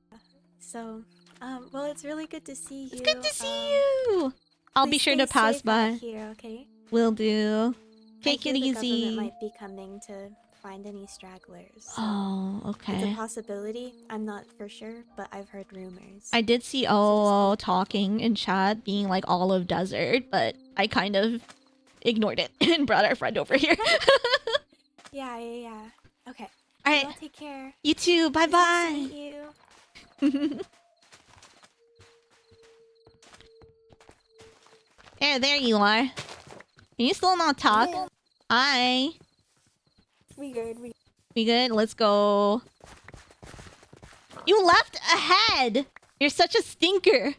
So, well, it's really good to see you. It's good to see you! I'll be Please sure to stay pass safe by. out here, okay? Will do. Take I it hear the easy. government might be coming to find any stragglers. So Oh, it's okay. a possibility. I'm not for sure, but I've heard rumors. I did see OO talking in chat being like olive desert, but I kind of ignored it and brought our friend over here. Yeah. Okay. Alright, Well, take care. you too. Bye Nice to bye. meet you. There you are. Can you still not talk? Yeah. Hi. We good. We good? Let's go. You left ahead! You're such a stinker.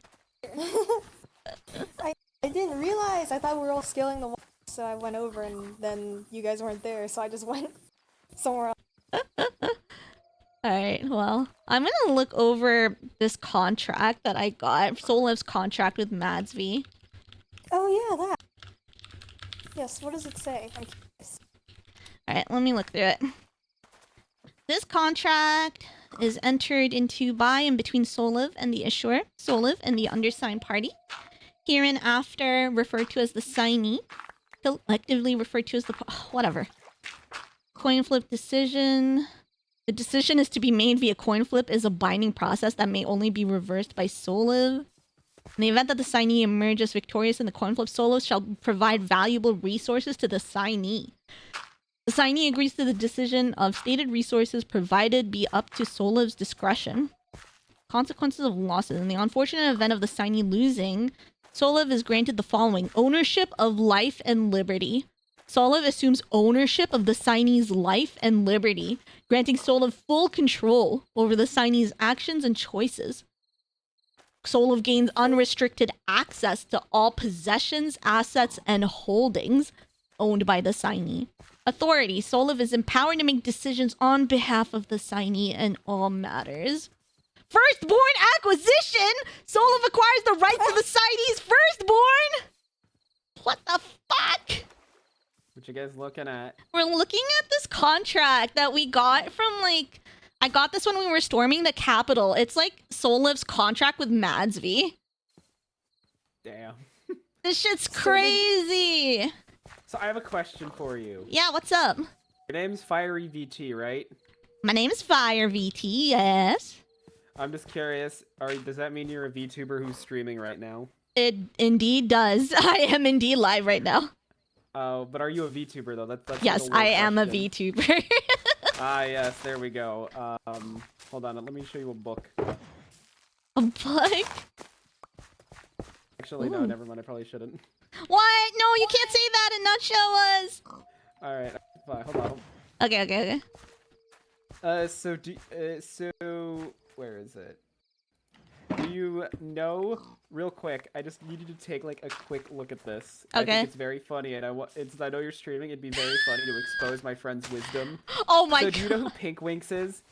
I didn't realize. I thought we were all scaling the wall, so I went over, and then you guys weren't there, so I just went somewhere else. Alright, well, I'm gonna look over this contract that I got. Soliv's contract with Madsv. Oh yeah, that. Yes. What does it say? I'm curious. Alright, let me look through it. This contract is entered into by and between Soliv and the issuer, Soliv and the undersigned party. Hereinafter referred to as the signee, collectively referred to as the... whatever. Coin flip decision. The decision is to be made via coin flip is a binding process that may only be reversed by Soliv. In the event that the signee emerges victorious in the coin flip, Soliv shall provide valuable resources to the signee. The signee agrees to the decision of stated resources provided be up to Soliv's discretion. Consequences of losses. In the unfortunate event of the signee losing, Soliv is granted the following: ownership of life and liberty. Soliv assumes ownership of the signee's life and liberty, granting Soliv full control over the signee's actions and choices. Soliv gains unrestricted access to all possessions, assets, and holdings owned by the signee. Authority. Soliv is empowered to make decisions on behalf of the signee in all matters. Firstborn acquisition! Soliv acquires the rights of the signee's firstborn! What the fuck? What you guys looking at? We're looking at this contract that we got from, like... I got this when we were storming the capital. It's like Soliv's contract with Madsv. Damn. This shit's crazy! So I have a question for you. Yeah, what's up? Your name's Fiery VT, right? My name is Fyre VT, yes. I'm just curious, does that mean you're a VTuber who's streaming right now? It indeed does. I am indeed live right now. Oh, but are you a VTuber though? That's like Yes, a I weird am a question. VTuber. Ah, yes, there we go. Hold on, let me show you a book. A book? Actually, no, Ooh. never mind, I probably shouldn't. What? No, you can't say that and not show us. Alright, fine, hold on. Okay. So, where is it? Do you know, real quick, I just need you to take like a quick look at this. I Okay. think it's very funny, and since I know you're streaming, it'd be very funny to expose my friend's wisdom. Oh my So do you know god. who Pink Winks is?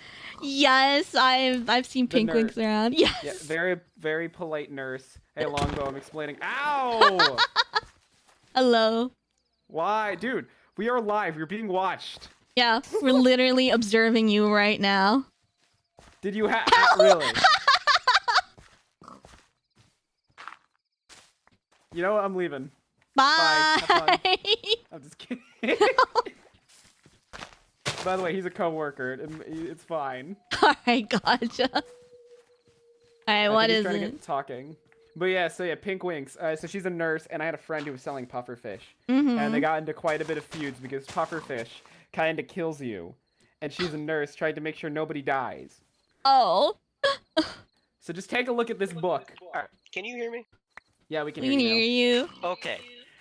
Yes, I've seen The Pink nurse. Winks around. Yes. Yeah, very polite nurse. Hey, Longbow, I'm explaining. Ow! Hello. Why? Dude, we are live. We're being watched. Yeah, we're literally observing you right now. Did you really? You know what? I'm leaving. Bye. Have fun. I'm just kidding. By the way, he's a coworker. It's fine. Alright, gotcha. Alright, what is trying to it? get talking. But yeah, so yeah, Pink Winks. So she's a nurse, and I had a friend who was selling pufferfish. Mm-hmm. And they got into quite a bit of feuds because pufferfish kind of kills you. And she's a nurse, trying to make sure nobody dies. Oh. So just take a look at this book. Can you hear me? Yeah, we can We hear can you now. hear you. Okay.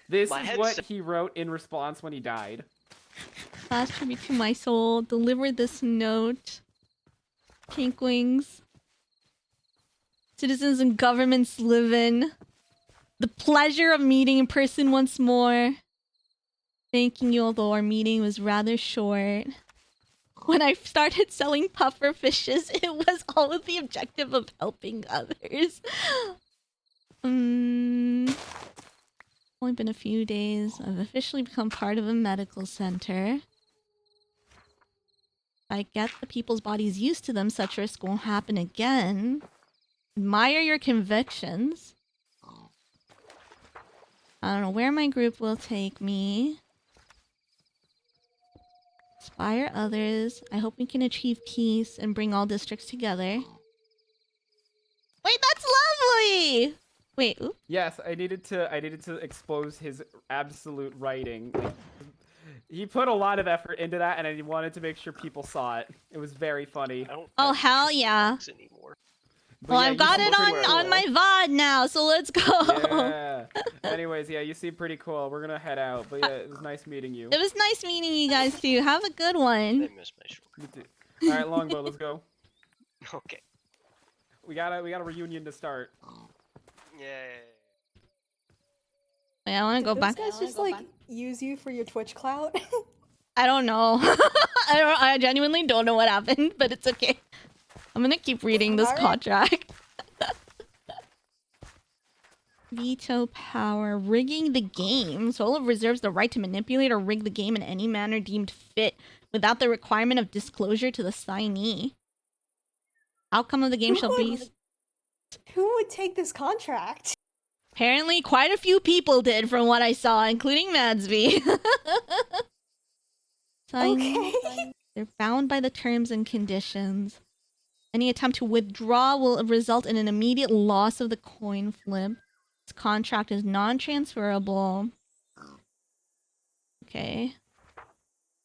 This My is headset- what he wrote in response when he died. Last tribute to my soul. Deliver this note. Pink Wings. Citizens and governments live in. The pleasure of meeting in person once more. Thanking you, although our meeting was rather short. When I started selling puffer fishes, it was all with the objective of helping others. Only been a few days. I've officially become part of a medical center. I get the people's bodies used to them, such risk won't happen again. Admire your convictions. I don't know where my group will take me. Inspire others. I hope we can achieve peace and bring all districts together. Wait, that's lovely! Wait, ooh. Yes, I needed to expose his absolute writing. Like, he put a lot of effort into that, and I wanted to make sure people saw it. It was very funny. Oh, hell yeah. Anymore. But Well, yeah, I've you got seem it pretty on cool. my VOD now, so let's go. Yeah. Anyways, yeah, you seem pretty cool. We're gonna head out, but yeah, it was nice meeting you. It was nice meeting you guys too. Have a good one. I miss my short. You too. All right, Longbow, let's go. Okay. We got a reunion to start. Yay. Wait, I want to go Those back. guys just like use you for your Twitch clout. I don't know. I genuinely don't know what happened, but it's okay. I'm gonna keep reading this Alright. contract. Veto power. Rigging the game. Solo reserves the right to manipulate or rig the game in any manner deemed fit without the requirement of disclosure to the signee. Outcome of the game shall be... Who would take this contract? Apparently, quite a few people did from what I saw, including Madsby. Okay. They're bound by the terms and conditions. Any attempt to withdraw will result in an immediate loss of the coin flip. This contract is non-transferable. Okay.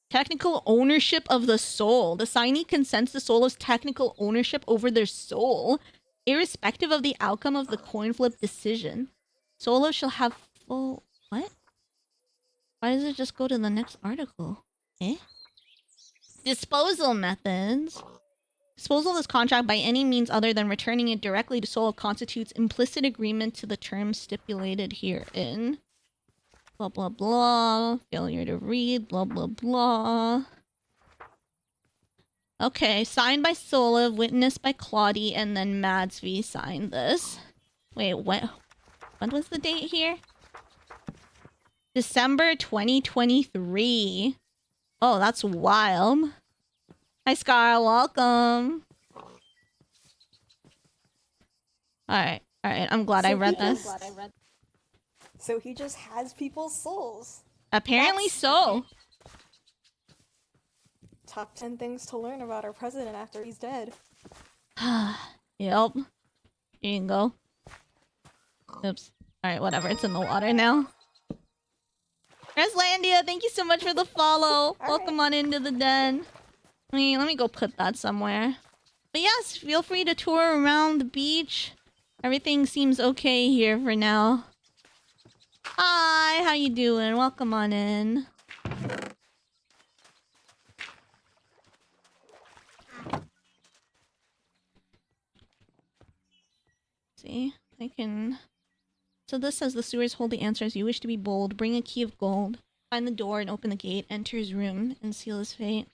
Technical ownership of the soul. The signee consents to Solo's technical ownership over their soul, irrespective of the outcome of the coin flip decision. Solo shall have full... What? Why does it just go to the next article? Eh? Disposal methods. Disposal of this contract by any means other than returning it directly to Solo constitutes implicit agreement to the terms stipulated herein. Blah, blah, blah. Failure to read. Blah, blah, blah. Okay, signed by Solo, witnessed by Claudie, and then Madsby signed this. Wait, what was the date here? December 2023. Oh, that's wild. Hi, Scar. Welcome. Alright, I'm glad I read this. So he just has people's souls. Apparently so. Top 10 things to learn about our president after he's dead. Yep. Here you go. Oops. Alright, whatever. It's in the water now. Reslandia, thank you so much for the follow. Welcome on into the den. Let me go put that somewhere. But yes, feel free to tour around the beach. Everything seems okay here for now. Hi, how you doing? Welcome on in. See, I can... So this says the sewers hold the answers. You wish to be bold. Bring a key of gold. Find the door and open the gate. Enter his room and seal his fate.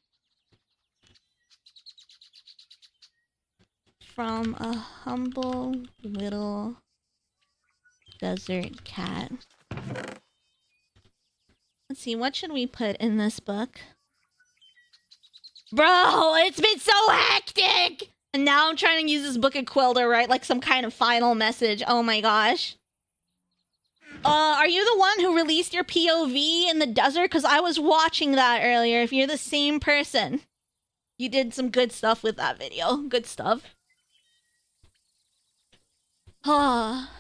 From a humble little desert cat. Let's see, what should we put in this book? Bro, it's been so hectic! And now I'm trying to use this book of Quill to write like some kind of final message. Oh my gosh. Are you the one who released your POV in the desert? Because I was watching that earlier. If you're the same person, you did some good stuff with that video. Good stuff. Ah.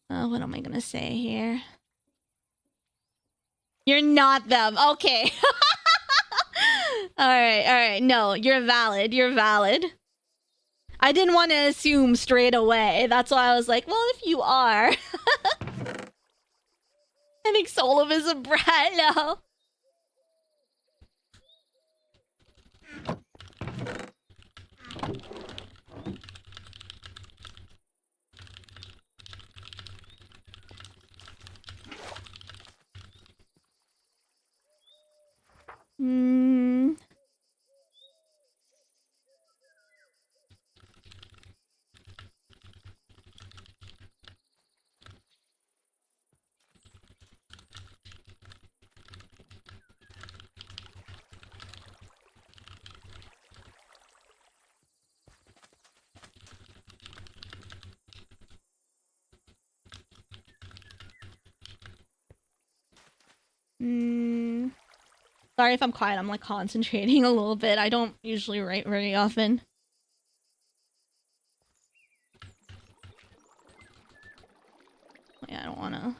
What am I gonna say here? You're not them. Okay. Alright. No, you're valid. You're valid. I didn't want to assume straight away. That's why I was like, well, if you are. I think Solov is a brat now. Sorry if I'm quiet. I'm like concentrating a little bit. I don't usually write very often. Yeah, I don't wanna.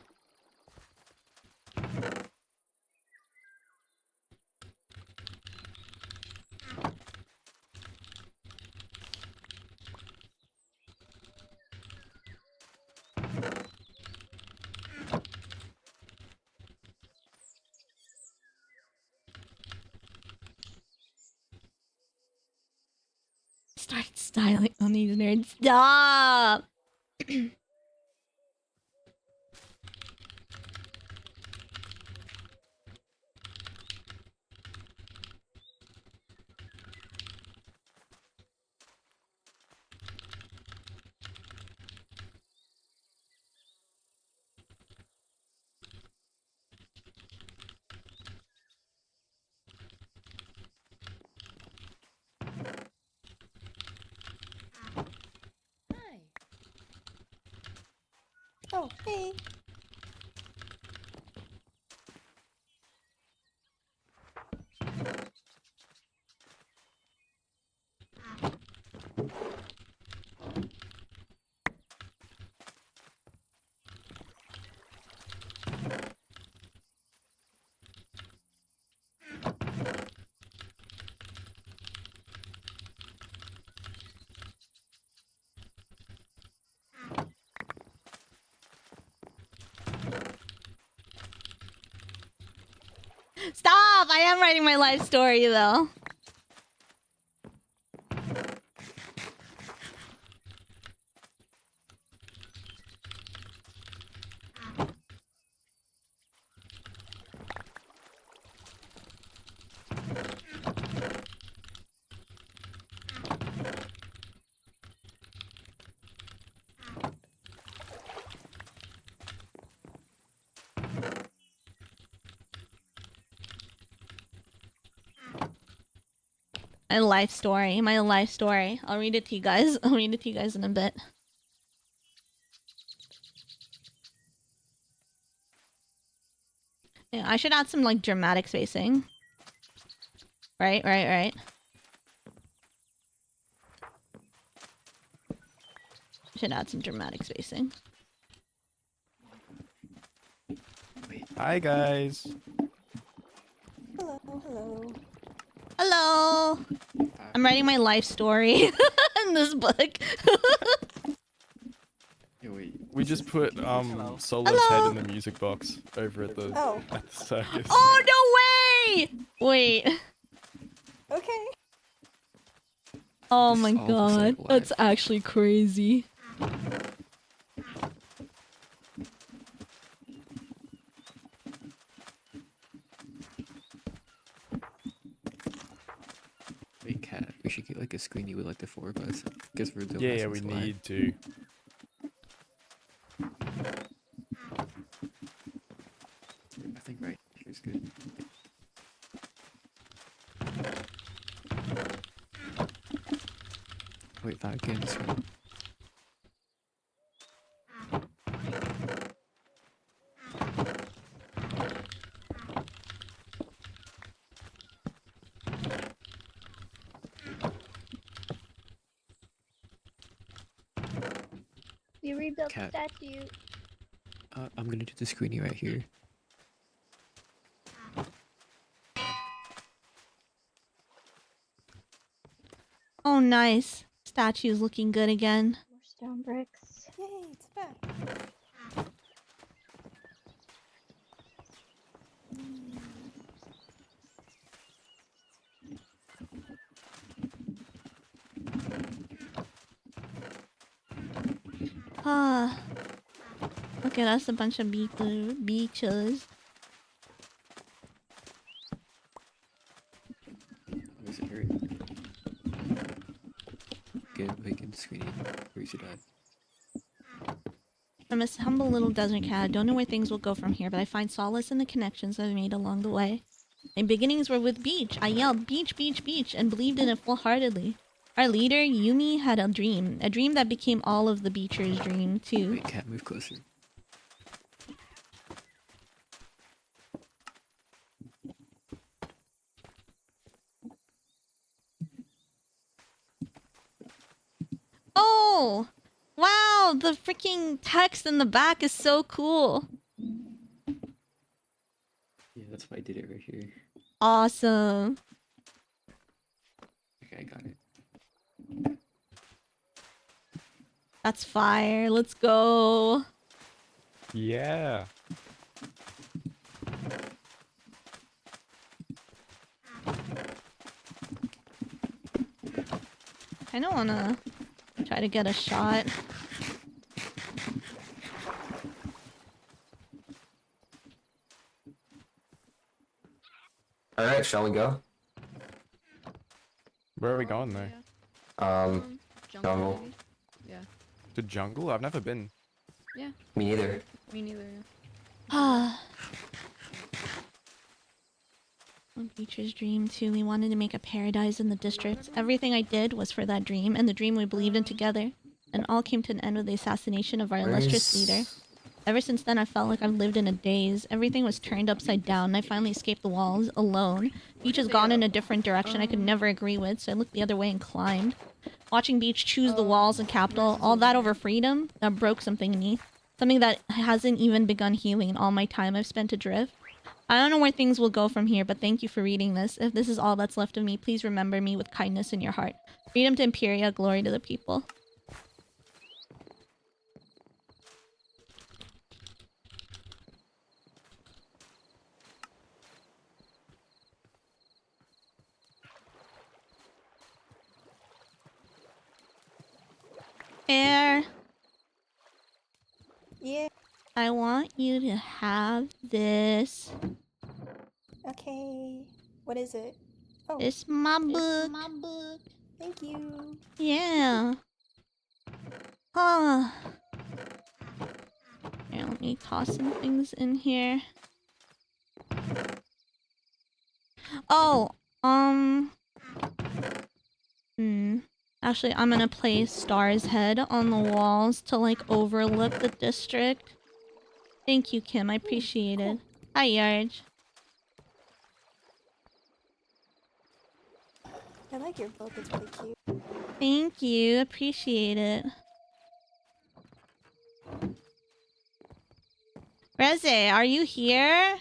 Start styling on these nerds. Stop! Oh, hey. Stop! I am writing my life story though. My life story. My life story. I'll read it to you guys. I'll read it to you guys in a bit. Yeah, I should add some like dramatic spacing. Right. Should add some dramatic spacing. Hi guys. Hello. Hello. I'm writing my life story in this book. We just put Solo's head in the music box over at the circus. Oh no way! Wait. Okay. Oh my god, that's actually crazy. Wait, Cat, we should get like a screeny with like the four of us. Guess we're Yeah, we need to. I think right here's good. Wait, that again. Sorry. You rebuilt the Cat. statue. I'm gonna do the screeny right here. Oh, nice. Statue's looking good again. More stone bricks. Yay, it's back. Ah. Look at us, a bunch of beaches. Where's it hurt? Get the screeny. Where's it at? I'm a humble little desert cat. Don't know where things will go from here, but I find solace in the connections I've made along the way. My beginnings were with beach. I yelled, beach, beach, beach, and believed in it full-heartedly. Our leader, Yumi, had a dream that became all of the beachers' dream, too. Wait, cat, move closer. Oh! Wow, the freaking text in the back is so cool. Yeah, that's why I did it right here. Awesome. Okay, I got it. That's fire. Let's go. Yeah. I don't wanna try to get a shot. Alright, shall we go? Where are we going though? Jungle. Maybe? Yeah. To jungle? I've never been. Yeah. Me neither. Me neither. Ah. A beacher's dream too. We wanted to make a paradise in the district. Everything I did was for that dream, and the dream we believed in together. And all came to an end with the assassination of our illustrious leader. Ever since then, I felt like I've lived in a daze. Everything was turned upside down, and I finally escaped the walls alone. Beach has gone in a different direction I could never agree with, so I looked the other way and climbed. Watching Beach choose the walls and capital, all that over freedom, that broke something in me. Something that hasn't even begun healing in all my time I've spent adrift. I don't know where things will go from here, but thank you for reading this. If this is all that's left of me, please remember me with kindness in your heart. Freedom to Imperia, glory to the people. Air. Yeah. I want you to have this. Okay. What is it? Oh. It's my book. It's my book. Thank you. Yeah. Huh. Here, let me toss some things in here. Oh, actually, I'm gonna place Star's head on the walls to, like, overlook the district. Thank you, Kim. I appreciate it. Hi, Yarj. I like your book. It's pretty cute. Thank you. Appreciate it. Reze, are you here?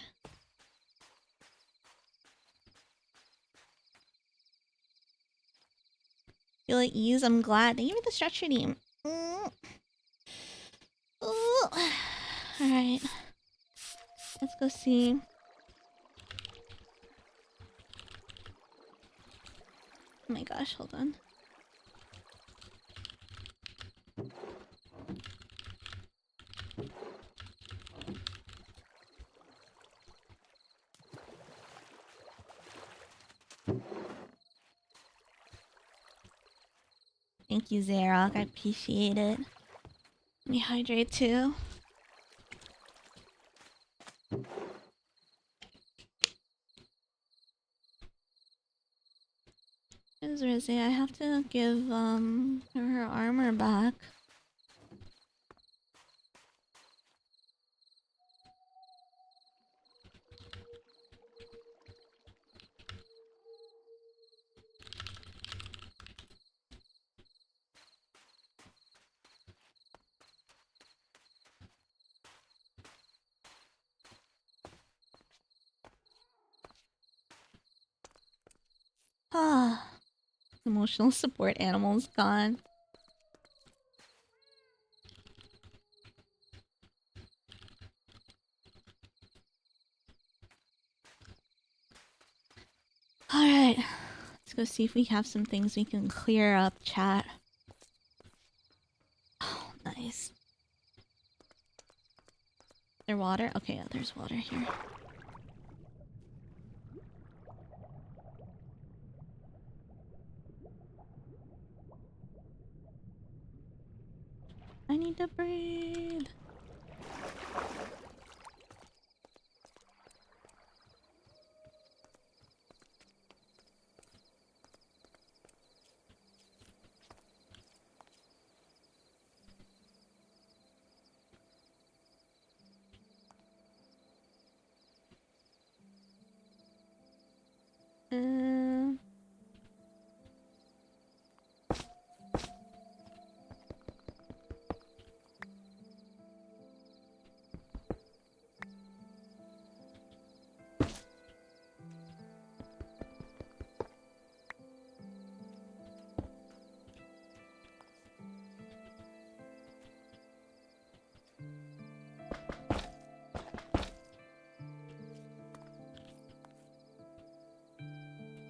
Feel at ease. I'm glad. Thank you for the stretcher team. Alright. Let's go see. Oh my gosh, hold on. Thank you, Xerox. I appreciate it. Let me hydrate too. Where's Rizzy? I have to give her armor back. Ah, emotional support animal's gone. Alright, let's go see if we have some things we can clear up, chat. Oh, nice. There water? Okay, yeah, there's water here. I need to breathe.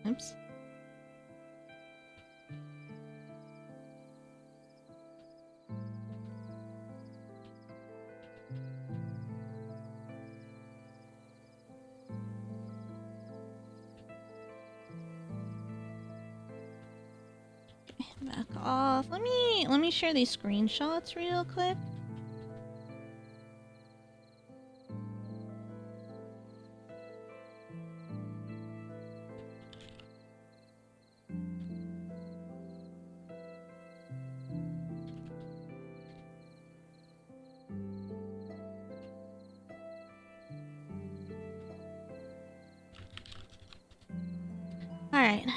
Oops. Back off. Let me share these screenshots real quick. Alright.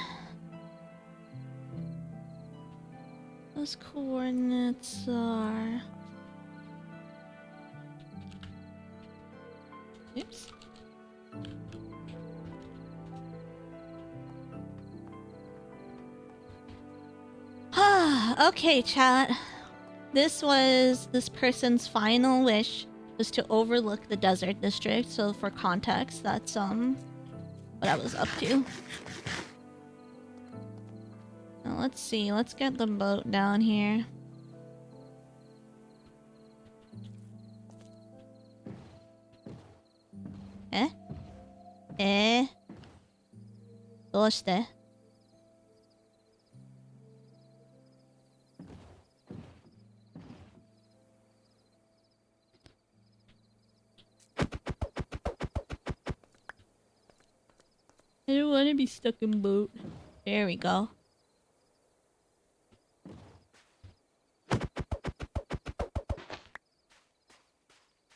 Those coordinates are... Oops. Okay, chat. This was this person's final wish, was to overlook the desert district. So for context, that's what I was up to. Now let's see. Let's get the boat down here. Eh? どうして? I don't want to be stuck in boat. There we go.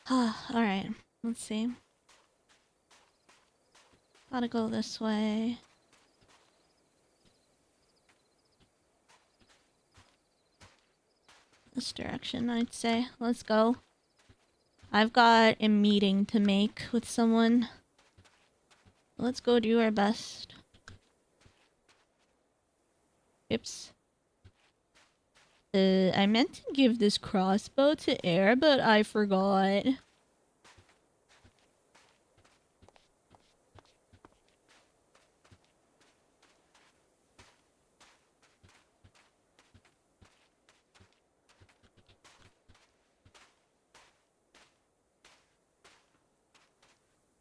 Alright, let's see. Gotta go this way. This direction, I'd say. Let's go. I've got a meeting to make with someone. Let's go do our best. Oops. I meant to give this crossbow to Air, but I forgot.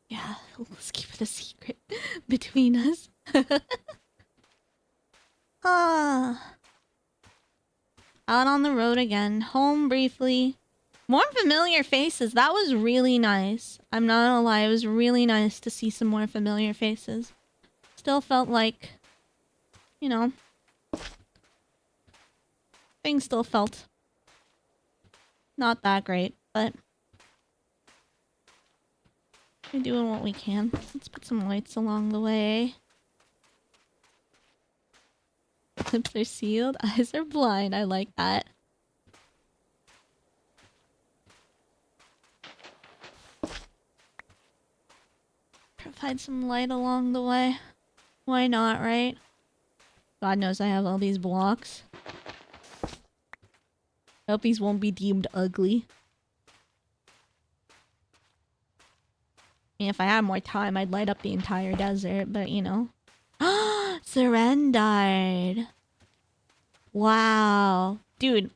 Yeah, let's keep it a secret between us. Out on the road again. Home briefly. More familiar faces. That was really nice. I'm not gonna lie, it was really nice to see some more familiar faces. Still felt like, you know, things still felt not that great, but we're doing what we can. Let's put some lights along the way. Lips are sealed, eyes are blind. I like that. Provide some light along the way. Why not, right? God knows I have all these blocks. Hope these won't be deemed ugly. I mean, if I had more time, I'd light up the entire desert, but you know. Surrendered. Wow. Dude,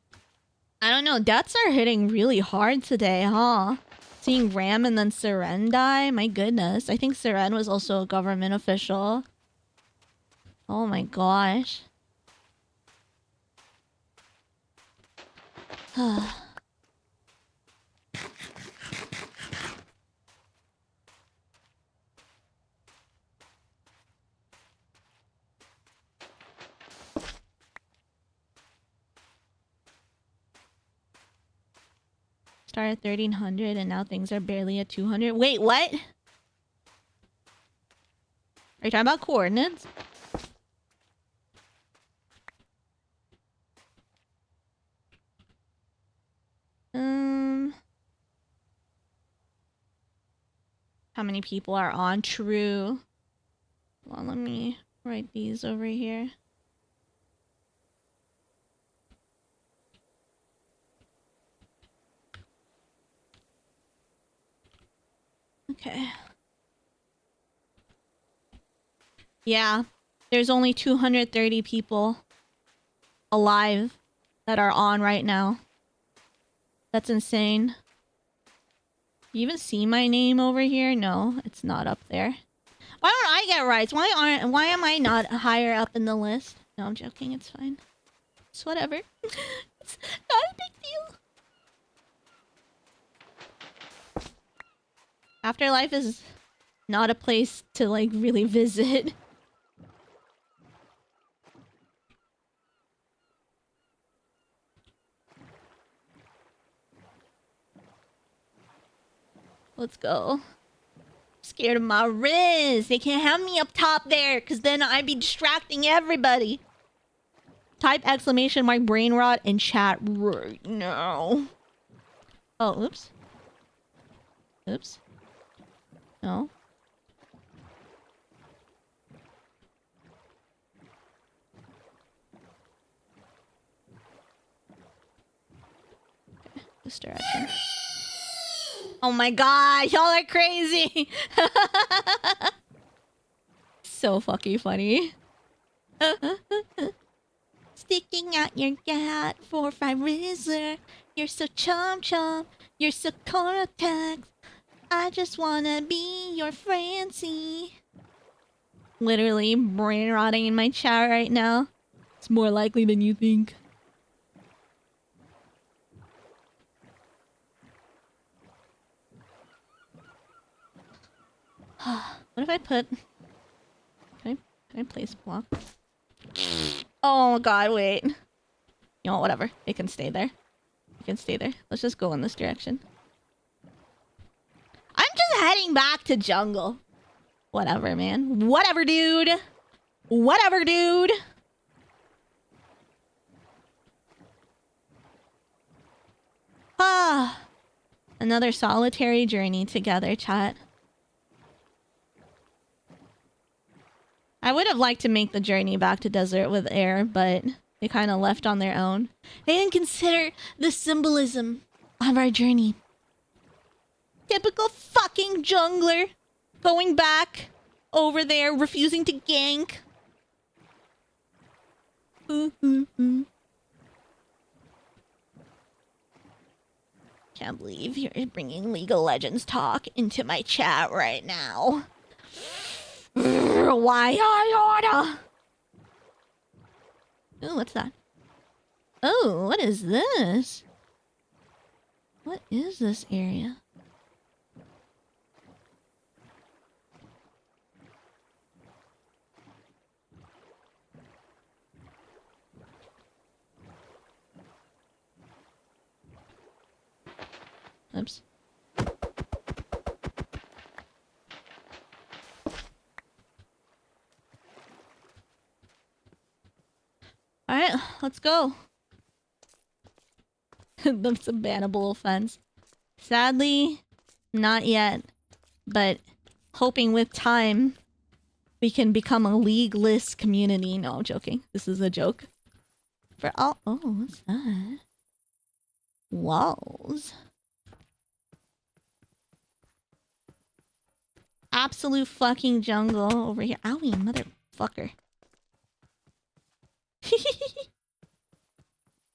I don't know. Deaths are hitting really hard today, huh? Seeing Ram and then Surrender. My goodness. I think Seren was also a government official. Oh my gosh. Start at 1300 and now things are barely at 200. Wait, what? Are you talking about coordinates? How many people are on? True. Well, let me write these over here. Okay. Yeah. There's only 230 people alive that are on right now. That's insane. You even see my name over here? No, it's not up there. Why don't I get rights? Why am I not higher up in the list? No, I'm joking. It's fine. It's whatever. It's not a big deal. Afterlife is not a place to like really visit. Let's go. Scared of my wrist. They can't have me up top there, because then I'd be distracting everybody. Type exclamation mark brain rot in chat right now. Oh, oops. Oops. No. Okay, this direction. Oh my god, y'all are crazy! So fucking funny. Sticking out your gut for Fyre. You're so chum. You're so cortex. I just wanna be your Francie. Literally brain rotting in my chat right now. It's more likely than you think. What if I put... Can I place a block? Oh god, wait. You know what, whatever. It can stay there. It can stay there. Let's just go in this direction. I'm just heading back to jungle. Whatever, man. Whatever, dude. Whatever, dude. Ah. Another solitary journey together, chat. I would have liked to make the journey back to desert with air, but they kind of left on their own. They didn't consider the symbolism of our journey. Typical fucking jungler. Going back over there, refusing to gank. Can't believe you're bringing League of Legends talk into my chat right now. Why I order? Ooh, what's that? Oh, what is this? What is this area? Alright, let's go. That's a bannable offense. Sadly, not yet. But hoping with time we can become a leagueless community. No, I'm joking. This is a joke. For all— oh, what's that? Walls. Absolute fucking jungle over here. Owie, motherfucker.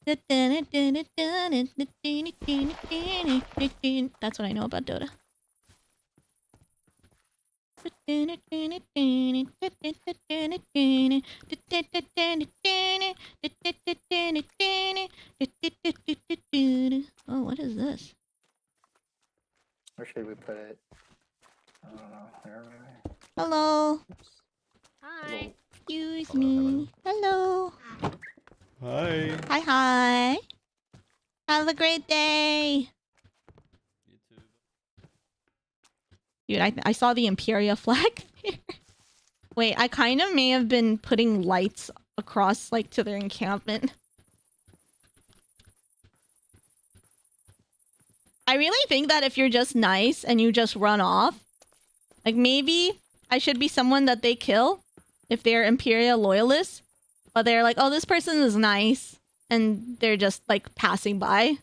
That's what I know about Dota. Oh, what is this? Where should we put it? I don't know. There, maybe. Hello. Hi. Excuse me. Hello. Hi. Hi, hi. Have a great day. You too. Dude, I saw the Imperia flag there. Wait, I kind of may have been putting lights across, like, to their encampment. I really think that if you're just nice and you just run off, like, maybe I should be someone that they kill if they're Imperia loyalists, but they're like, oh, this person is nice, and they're just, like, passing by.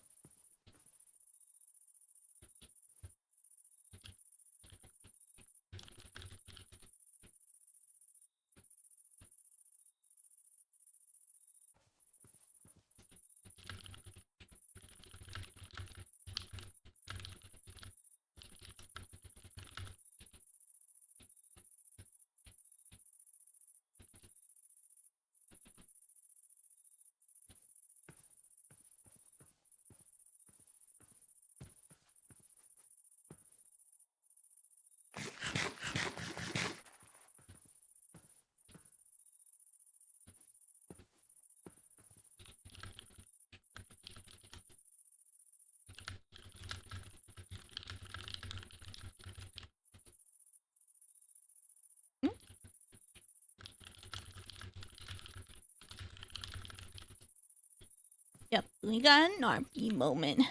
Yep, we got an RP moment.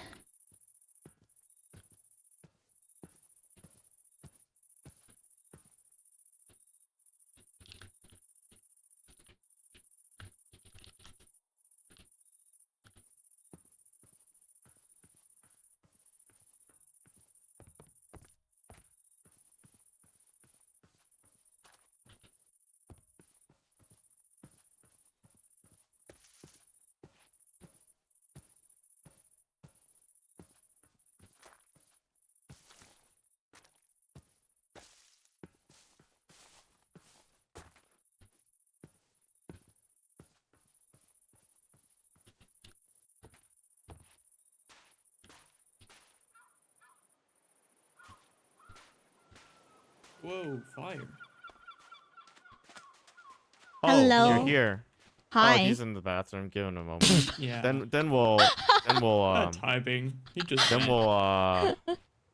Whoa, Fyre. Oh, Hello. you're here. Hi. Oh, he's in the bathroom. Give him a moment. Yeah. Then we'll Not typing. He just. then we'll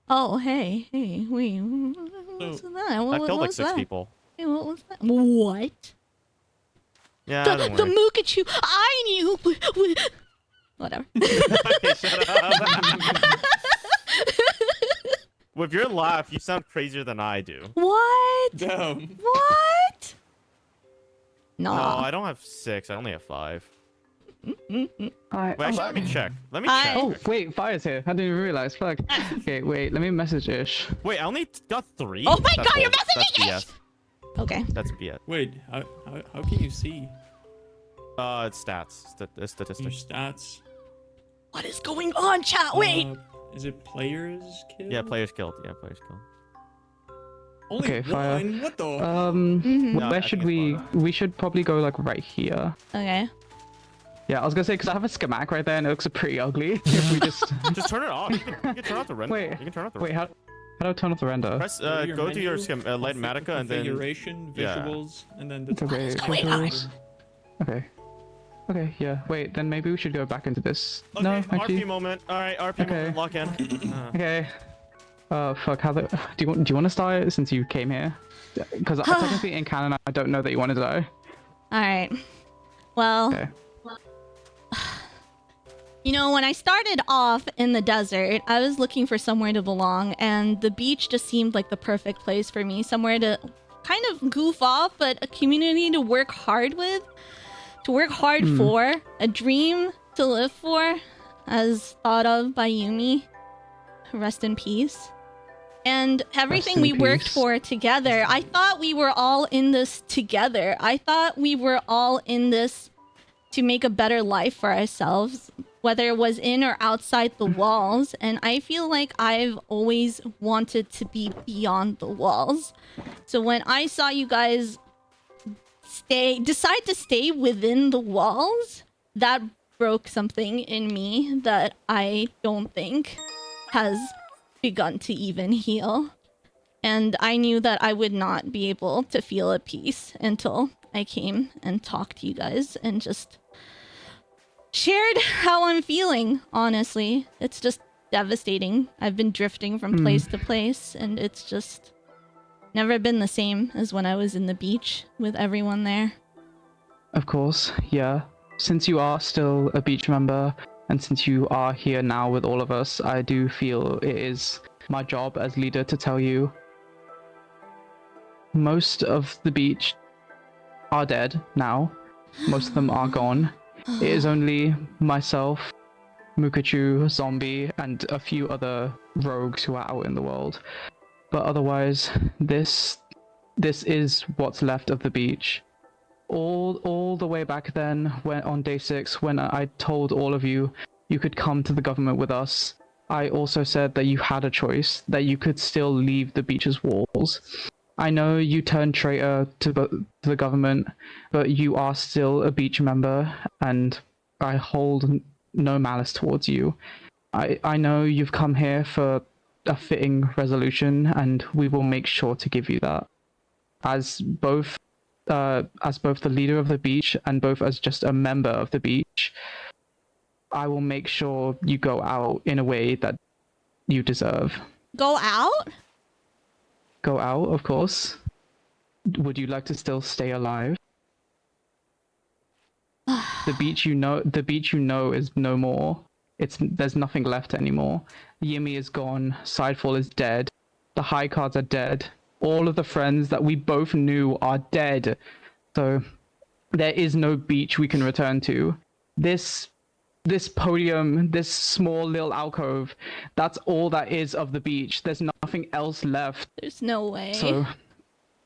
Oh, hey, wait. What's that? I killed like was 6 that? people. Hey, what was that? What? Yeah, The don't worry. Mookachu! I knew! Whatever. Okay, shut up. With your laugh, you sound crazier than I do. What? Damn. What? No, Nah. I don't have 6. I only have 5. Hi. Wait, actually, let me check. Let me check. Oh, wait, Fire's here. I didn't even realize. Fuck. Okay, wait, let me message Ish. Wait, I only got 3? Oh my That's god, you're bull- messaging That's BS. Okay. That's BS. Wait, how can you see? It's stats. It's Your statistics. stats. What is going on, chat? Wait! Is it players killed? Yeah, players killed. Yeah, players killed. Only Okay, Fire. one? What the? No, I where think should it's we? fine. We should probably go like right here. Okay. Yeah, I was gonna say because I have a schematic right there and it looks pretty ugly. If we just Just turn it off. You can turn off the render. Wait, You can turn off the wait, how do I turn off the render? Press, Go to your go to your menu, Lightmatica and then configuration, yeah. visuals, and then the Okay, visuals. Okay. Okay, yeah. Wait, then maybe we should go back into this. Okay, No, RP actually. moment. All right, RP Okay. moment. Lock in. Okay. Fuck. How the? Do you want to start it since you came here? Because technically in canon, I don't know that you want to die. Alright. Well, Okay. You know, when I started off in the desert, I was looking for somewhere to belong, and the beach just seemed like the perfect place for me. Somewhere to kind of goof off, but a community to work hard with, to work hard for, a dream to live for, as thought of by Yumi. Rest in peace. And everything we worked for together, I thought we were all in this together. I thought we were all in this to make a better life for ourselves, whether it was in or outside the walls. And I feel like I've always wanted to be beyond the walls. So when I saw you guys decide to stay within the walls, that broke something in me that I don't think has begun to even heal. And I knew that I would not be able to feel at peace until I came and talked to you guys and just shared how I'm feeling, honestly. It's just devastating. I've been drifting from place to place, and it's just never been the same as when I was in the beach with everyone there. Of course, yeah. Since you are still a beach member, and since you are here now with all of us, I do feel it is my job as leader to tell you most of the beach are dead now. Most of them are gone. It is only myself, Mukachu, Zombie, and a few other rogues who are out in the world. But otherwise, this is what's left of the beach. All the way back then, when on day 6, when I told all of you you could come to the government with us, I also said that you had a choice, that you could still leave the beach's walls. I know you turned traitor to the government, but you are still a beach member, and I hold no malice towards you. I know you've come here for a fitting resolution, and we will make sure to give you that. As both the leader of the beach and both as just a member of the beach, I will make sure you go out in a way that you deserve. Go out? Go out, of course. Would you like to still stay alive? The beach you know is no more. There's nothing left anymore. Yimi is gone, Sidefall is dead, the high cards are dead. All of the friends that we both knew are dead. So there is no beach we can return to. This podium, this small little alcove, that's all that is of the beach. There's nothing else left. There's no way. So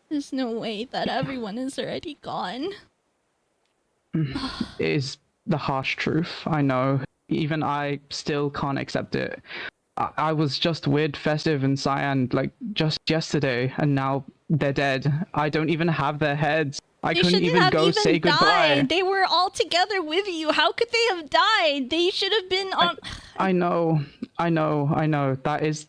there's no way that everyone is already gone. it is the harsh truth, I know. Even I still can't accept it. I was just with Festive and Cyan like just yesterday, and now they're dead. I don't even have their heads. I couldn't even go say goodbye. They were all together with you. How could they have died? They should have been on. I know. That is.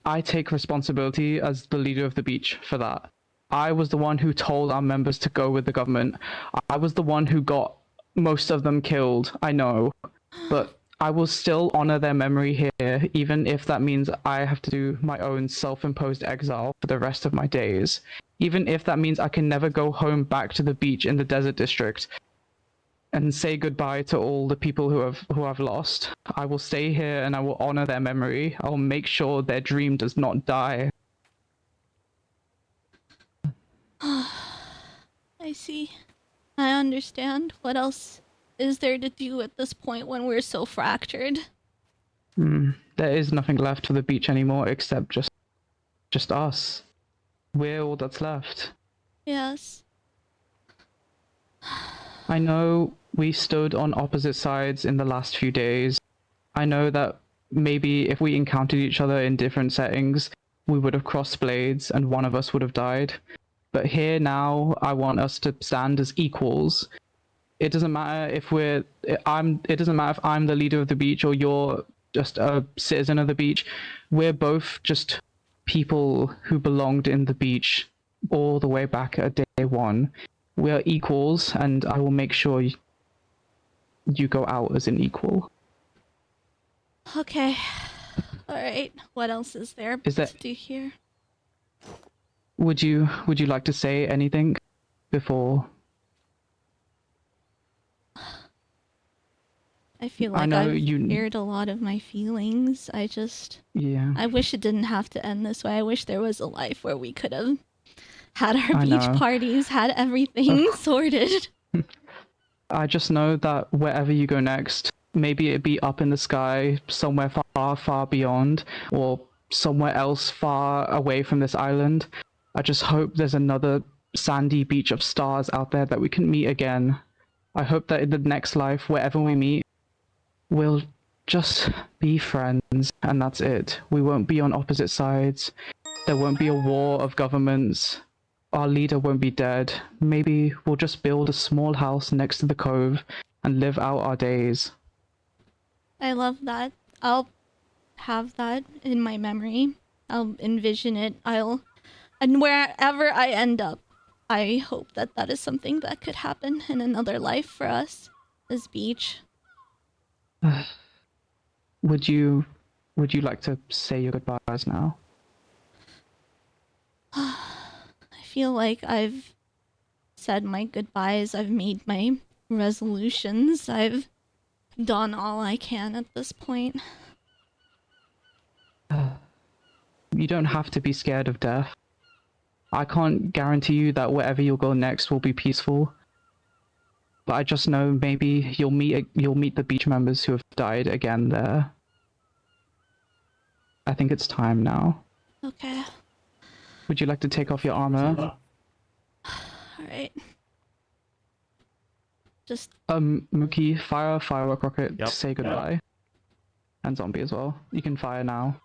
I take responsibility as the leader of the beach for that. I was the one who told our members to go with the government. I was the one who got most of them killed. I know, but I will still honor their memory here, even if that means I have to do my own self-imposed exile for the rest of my days. Even if that means I can never go home back to the beach in the desert district and say goodbye to all the people who I've lost. I will stay here and I will honor their memory. I will make sure their dream does not die. I see. I understand. What else is there to do at this point when we're so fractured? There is nothing left for the beach anymore except just us. We're all that's left. Yes. I know we stood on opposite sides in the last few days. I know that maybe if we encountered each other in different settings, we would have crossed blades and one of us would have died. But here now, I want us to stand as equals. It doesn't matter if it doesn't matter if I'm the leader of the beach or you're just a citizen of the beach. We're both just people who belonged in the beach all the way back at day 1. We are equals, and I will make sure you go out as an equal. Okay. Alright. What else is there to do here? Would you like to say anything before? I feel I like know I've you- aired a lot of my feelings. Yeah. I wish it didn't have to end this way. I wish there was a life where we could have had our I beach know. parties, had everything sorted. I just know that wherever you go next, maybe it be up in the sky, somewhere far, far beyond, or somewhere else far away from this island. I just hope there's another sandy beach of stars out there that we can meet again. I hope that in the next life, wherever we meet, we'll just be friends, and that's it. We won't be on opposite sides. There won't be a war of governments. Our leader won't be dead. Maybe we'll just build a small house next to the cove and live out our days. I love that. I'll have that in my memory. I'll envision it. And wherever I end up, I hope that that is something that could happen in another life for us. This beach. Would you like to say your goodbyes now? I feel like I've said my goodbyes. I've made my resolutions. I've done all I can at this point. You don't have to be scared of death. I can't guarantee you that wherever you'll go next will be peaceful. But I just know maybe you'll meet the beach members who have died again there. I think it's time now. Okay. Would you like to take off your armor? Alright. Just Mookie, fire a firework rocket to say goodbye. And zombie as well. You can fire now.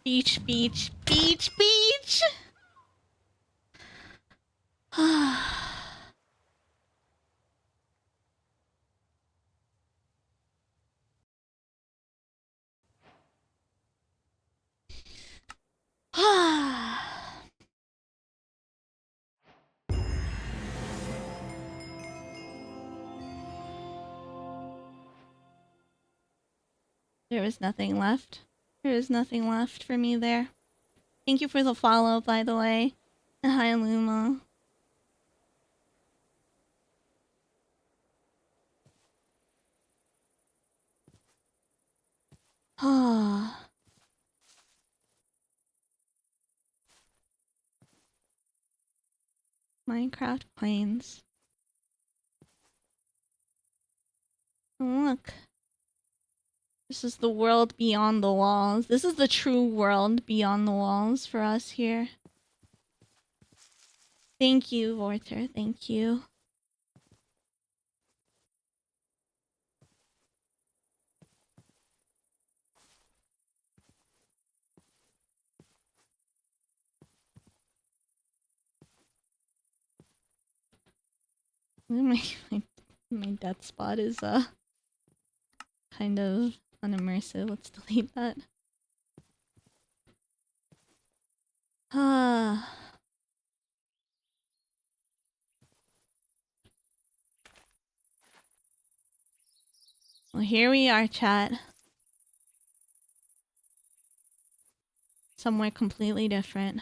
beach, beach, beach, beach! There was nothing left. There is nothing left for me there. Thank you for the follow, by the way. And hi, Luma. Minecraft planes. Look. This is the world beyond the walls. This is the true world beyond the walls for us here. Thank you, Vorter. Thank you. My death spot is kind of unimmersive. Let's delete that. Well, here we are, chat. Somewhere completely different.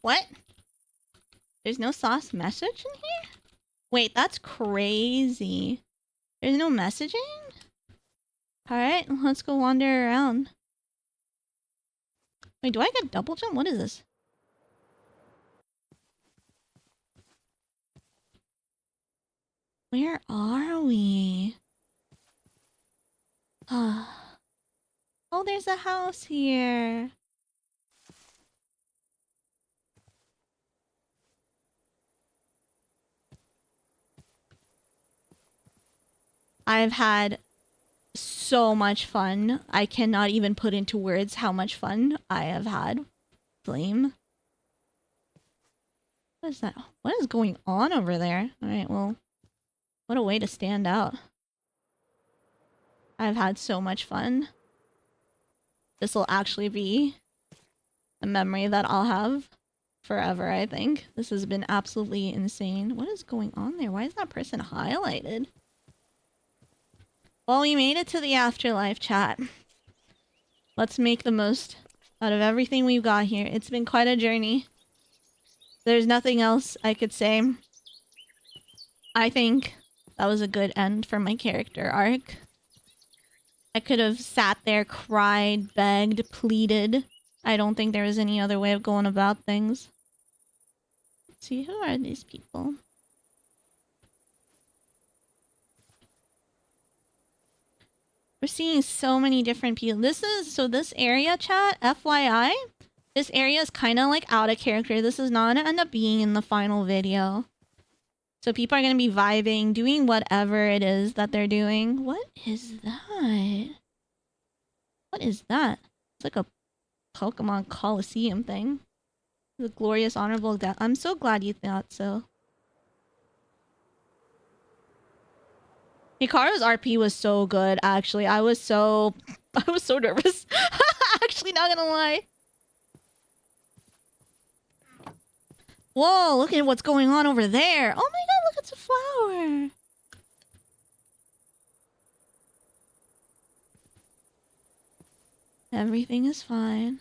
What? There's no sauce message in here? Wait, that's crazy. There's no messaging? Alright, let's go wander around. Wait, do I get double jump? What is this? Where are we? Oh, there's a house here. I've had so much fun. I cannot even put into words how much fun I have had. Flame. What is that? What is going on over there? Alright, well, what a way to stand out. I've had so much fun. This will actually be a memory that I'll have forever, I think. This has been absolutely insane. What is going on there? Why is that person highlighted? Well, we made it to the afterlife, chat. Let's make the most out of everything we've got here. It's been quite a journey. There's nothing else I could say. I think that was a good end for my character arc. I could have sat there, cried, begged, pleaded. I don't think there was any other way of going about things. Let's see, who are these people? We're seeing so many different people. This area, chat, FYI, this area is kind of like out of character. This is not gonna end up being in the final video. So people are gonna be vibing, doing whatever it is that they're doing. What is that? What is that? It's like a Pokemon Coliseum thing. The glorious honorable death. I'm so glad you thought so. Hikaru's RP was so good, actually. I was so nervous. Actually, not gonna lie. Whoa, look at what's going on over there. Oh my god, look, it's a flower. Everything is fine.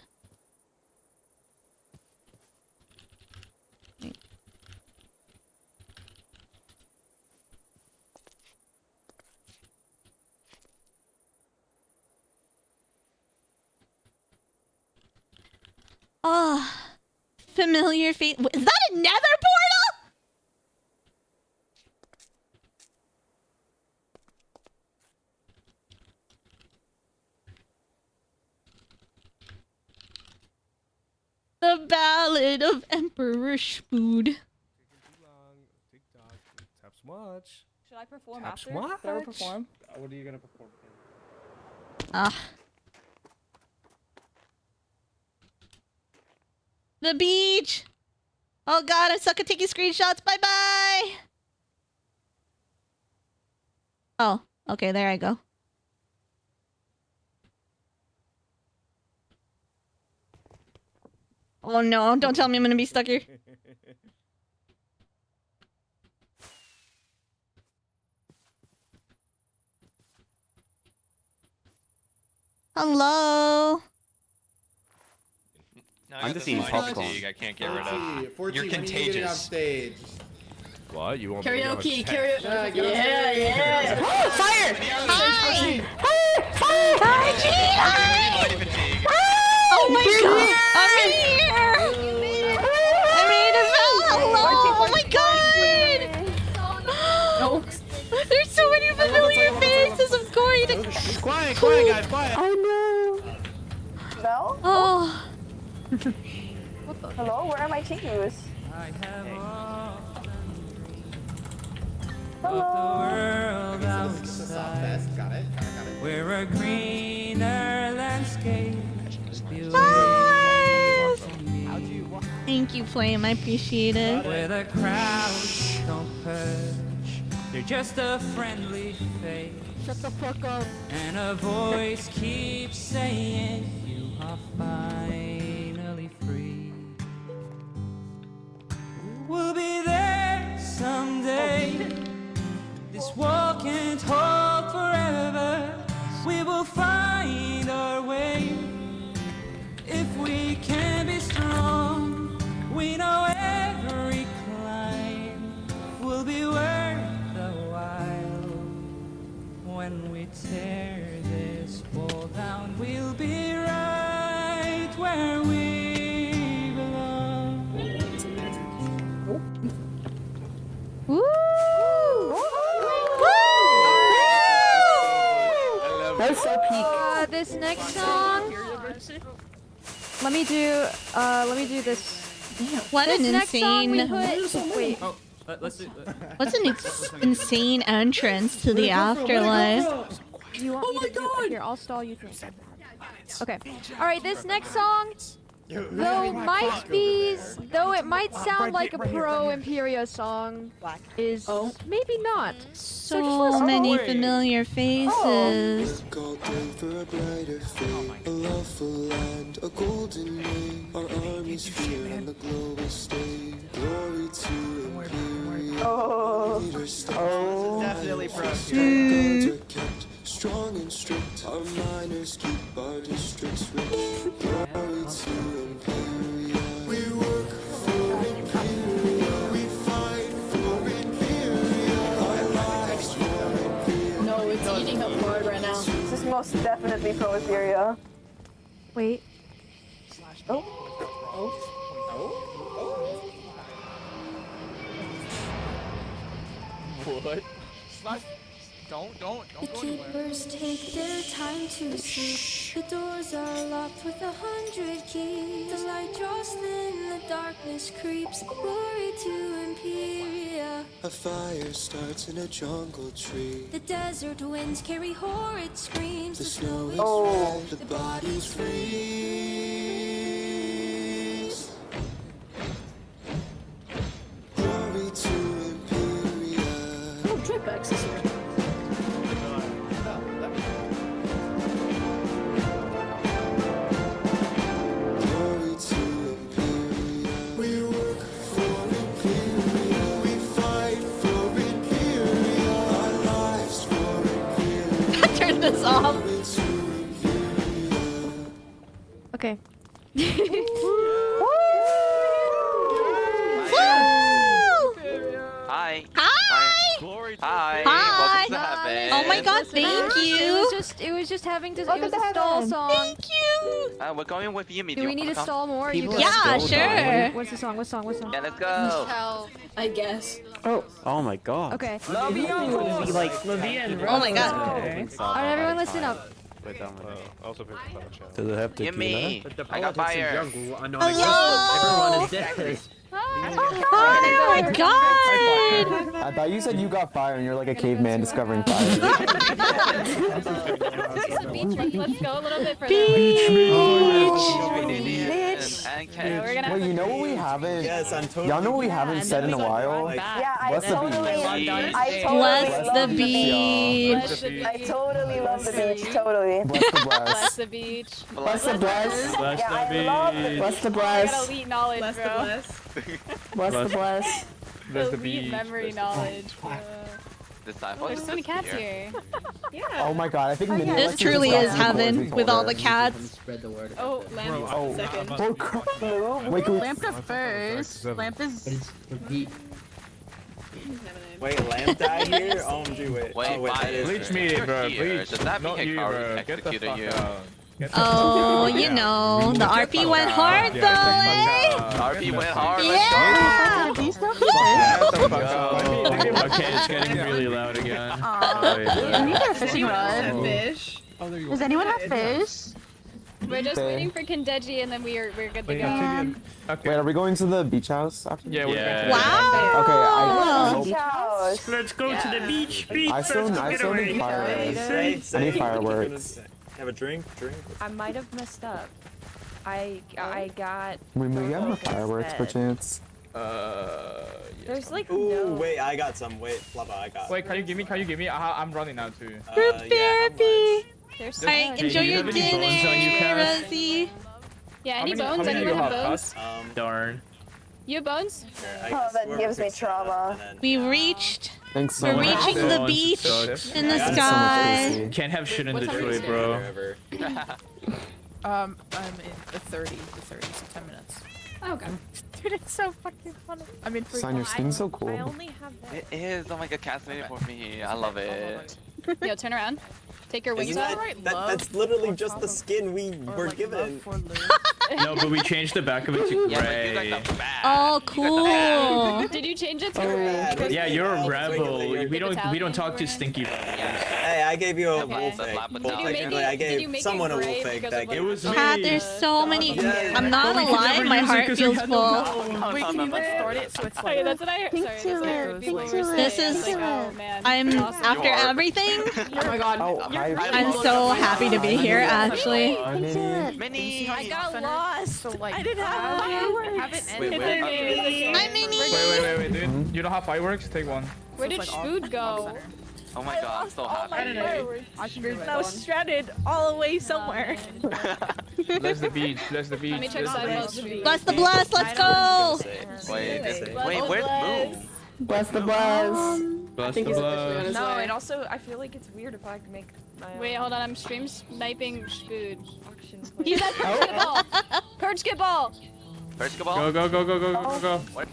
Oh, familiar face. Is that a nether portal? The Ballad of Emperor Spood. Taps watch. Should I perform Taps after? watch. Should I perform? What are you gonna perform? The beach. Oh god, I suck at taking screenshots. Bye bye. Oh, okay, there I go. Oh no, don't tell me I'm gonna be stuck here. Hello. I'm just eating popcorn. I can't get rid of. You're contagious. Stage. What? You want Karaoke, karaoke. Yeah. Fire! Hi! Hi! Oh my god! I'm here! I made it! Hello! Oh my god! No. There's so many familiar faces. I'm going to. Quiet, guys, quiet. Oh no. No? Oh. Hello, where are my tinkus? Hello. Got it. We're a greener landscape. Hi! Thank you, Flame. I appreciate it. Where the crowds don't purge. They're just a friendly face. Shut the fuck up. And a voice keeps saying you are finally free. We'll be there someday. This war can't hold forever. We will find our way. If we can be strong, we know every climb will be worth the while. When we tear this wall down, we'll be right where we belong. Woo! That was so peak. This next song. Let me do this. What This an next song we insane. put. Wait. Let's do. What's an insane entrance to the afterlife? Do you want me to here? I'll stall you through. Okay. All right. This next song, though it might sound like a pro Imperia song, is maybe not. So just So listen. many familiar faces. A lawful land, a golden name. Our army hemisphere on the global stage. Glory to Imperial. Oh. Definitely pro. Gods are kept strong and strict. Our miners keep our districts rich. Glory to Imperial. We work for Imperial. We fight for Imperial. Our lives for Imperial. No, it's eating up hard right now. This is most definitely pro Etheria. Wait. Oh. What? Don't The go anywhere. keepers take their time to sleep. The doors are locked with 100 keys. The light draws thin, the darkness creeps. Glory to Imperia. A fire starts in a jungle tree. The desert winds carry horrid screams. The snow is red, the bodies freeze. Glory to Imperia. Oh, Tripex is here. Glory to Imperia. We work for Imperia. We fight for Imperia. Our lives for Imperia. Turn this off. Glory to Imperia. Okay. Hi. Hi. Glory Hi. Hi. Welcome to heaven. Oh my god, thank you. It was just having to. Welcome It was to a stall heaven. song. Thank you. We're going with Yumi. Do we need to stall more? Or you People guys- Yeah, still sure. dying? What's the song? What song? What song? Yeah, let's go. Hell, I guess. Oh my god. Okay. Love you. Like Lavia and Oh my god. Alright, everyone, listen up. Also, people have a channel. Does it have tequila? Yumi. I got fire. Hello. Everyone is dead. Oh my god. I thought you said you got fire and you're like a caveman discovering fire. Let's go a little bit further. Wait, you know what we haven't? Yes, I'm totally. Y'all know what we haven't said in a while? Yeah, I Bless the totally, beach. I totally Bless the love beach. I totally love the beach. Totally. Bless the bless. Bless the beach. Bless the bless. Bless Yeah, I the love the beach. Bless the I bless. got elite knowledge, Bless the bro. bless. Bless the bless. Bless the Elite beach. memory knowledge. There's so many cats here. Oh my god, I think Minnie This Alexis truly got is some heaven boys we with told all her. the cats. Spread the word. Oh, lamb. Oh, second. oh crap. Wait, can we... Lamp up first. Lamp is. But it's repeat. Wait, Lamp died here? OMG, wait. Wait, oh, wait, that is Bleach right. me, bro. Here. Bleach. Does that Not mean you, Hikaru bro. Get the executed fuck you? out. Oh, you know, the RP went hard though, eh? RP went hard. Yeah. Get the fuck out. Okay, it's getting really loud again. You need a fishing rod. Fish. Does anyone have fish? We're just waiting for Kendeji and then we're good to go. Wait, are we going to the beach house after? Yeah, we're going to Wow. Okay, I Beach house. Let's go to the beach. I still need fireworks. I need fireworks. Have a drink? I might have messed up. I got. We have the fireworks per chance. There's like Ooh, no. wait, I got some. Wait, Flubba, I got. Wait, can you give me? I'm running now too. Group therapy. There's Alright, enjoy your dinner, Rosie. Yeah, any bones? Anyone have bones? Darn. You have bones? Oh, that gives me trauma. We reached. Thanks so We're much. reaching the beach in the sky. Can't have shit in What time Detroit, is it? bro. I'm in the 30, so 10 minutes. Oh, okay. Dude, it's so fucking funny. I mean, for Son, your skin's so cool. I only have that. It is. Oh my god, cats made it for me. I love it. Yo, turn around. Take your wings Isn't off. that's literally just the skin we were given. No, but we changed the back of it to gray. Oh, cool. Did you change it to Yeah, you're a rebel. You're We don't talk to stinky. Hey, I gave you a wolf egg. Did Well, you make technically, it- I did you gave make it someone a gray wolf egg. because That of gave what- was Cat, there's so many. I'm not gonna lie, my heart feels full. Wait, can you like start it so it's like. Hey, that's what I heard. Pink Sorry, that's what I heard people were saying. This I was is. like, oh man. I'm after everything. Oh my god. Oh, hi. I'm so happy to be here, actually. Minnie. I got lost. So like. I didn't have fireworks. Wait, Hi, Minnie. Wait, dude. You don't have fireworks? Take one. Where did like food go? Oh my god, I'm so happy. I don't know. I should move I was stranded all the way somewhere. Bless the beach. Bless the beach. Let me check sidewalks. Bless the bless. Let's go. Wait, where's Move? Bless the bless. Bless the bless. No, and also I feel like it's weird if I make my own. Wait, hold on. I'm stream sniping food. Auction. Use that purge skip ball. Purge skip ball. Purge skip ball? Go, go, go, go, go, go, go. What?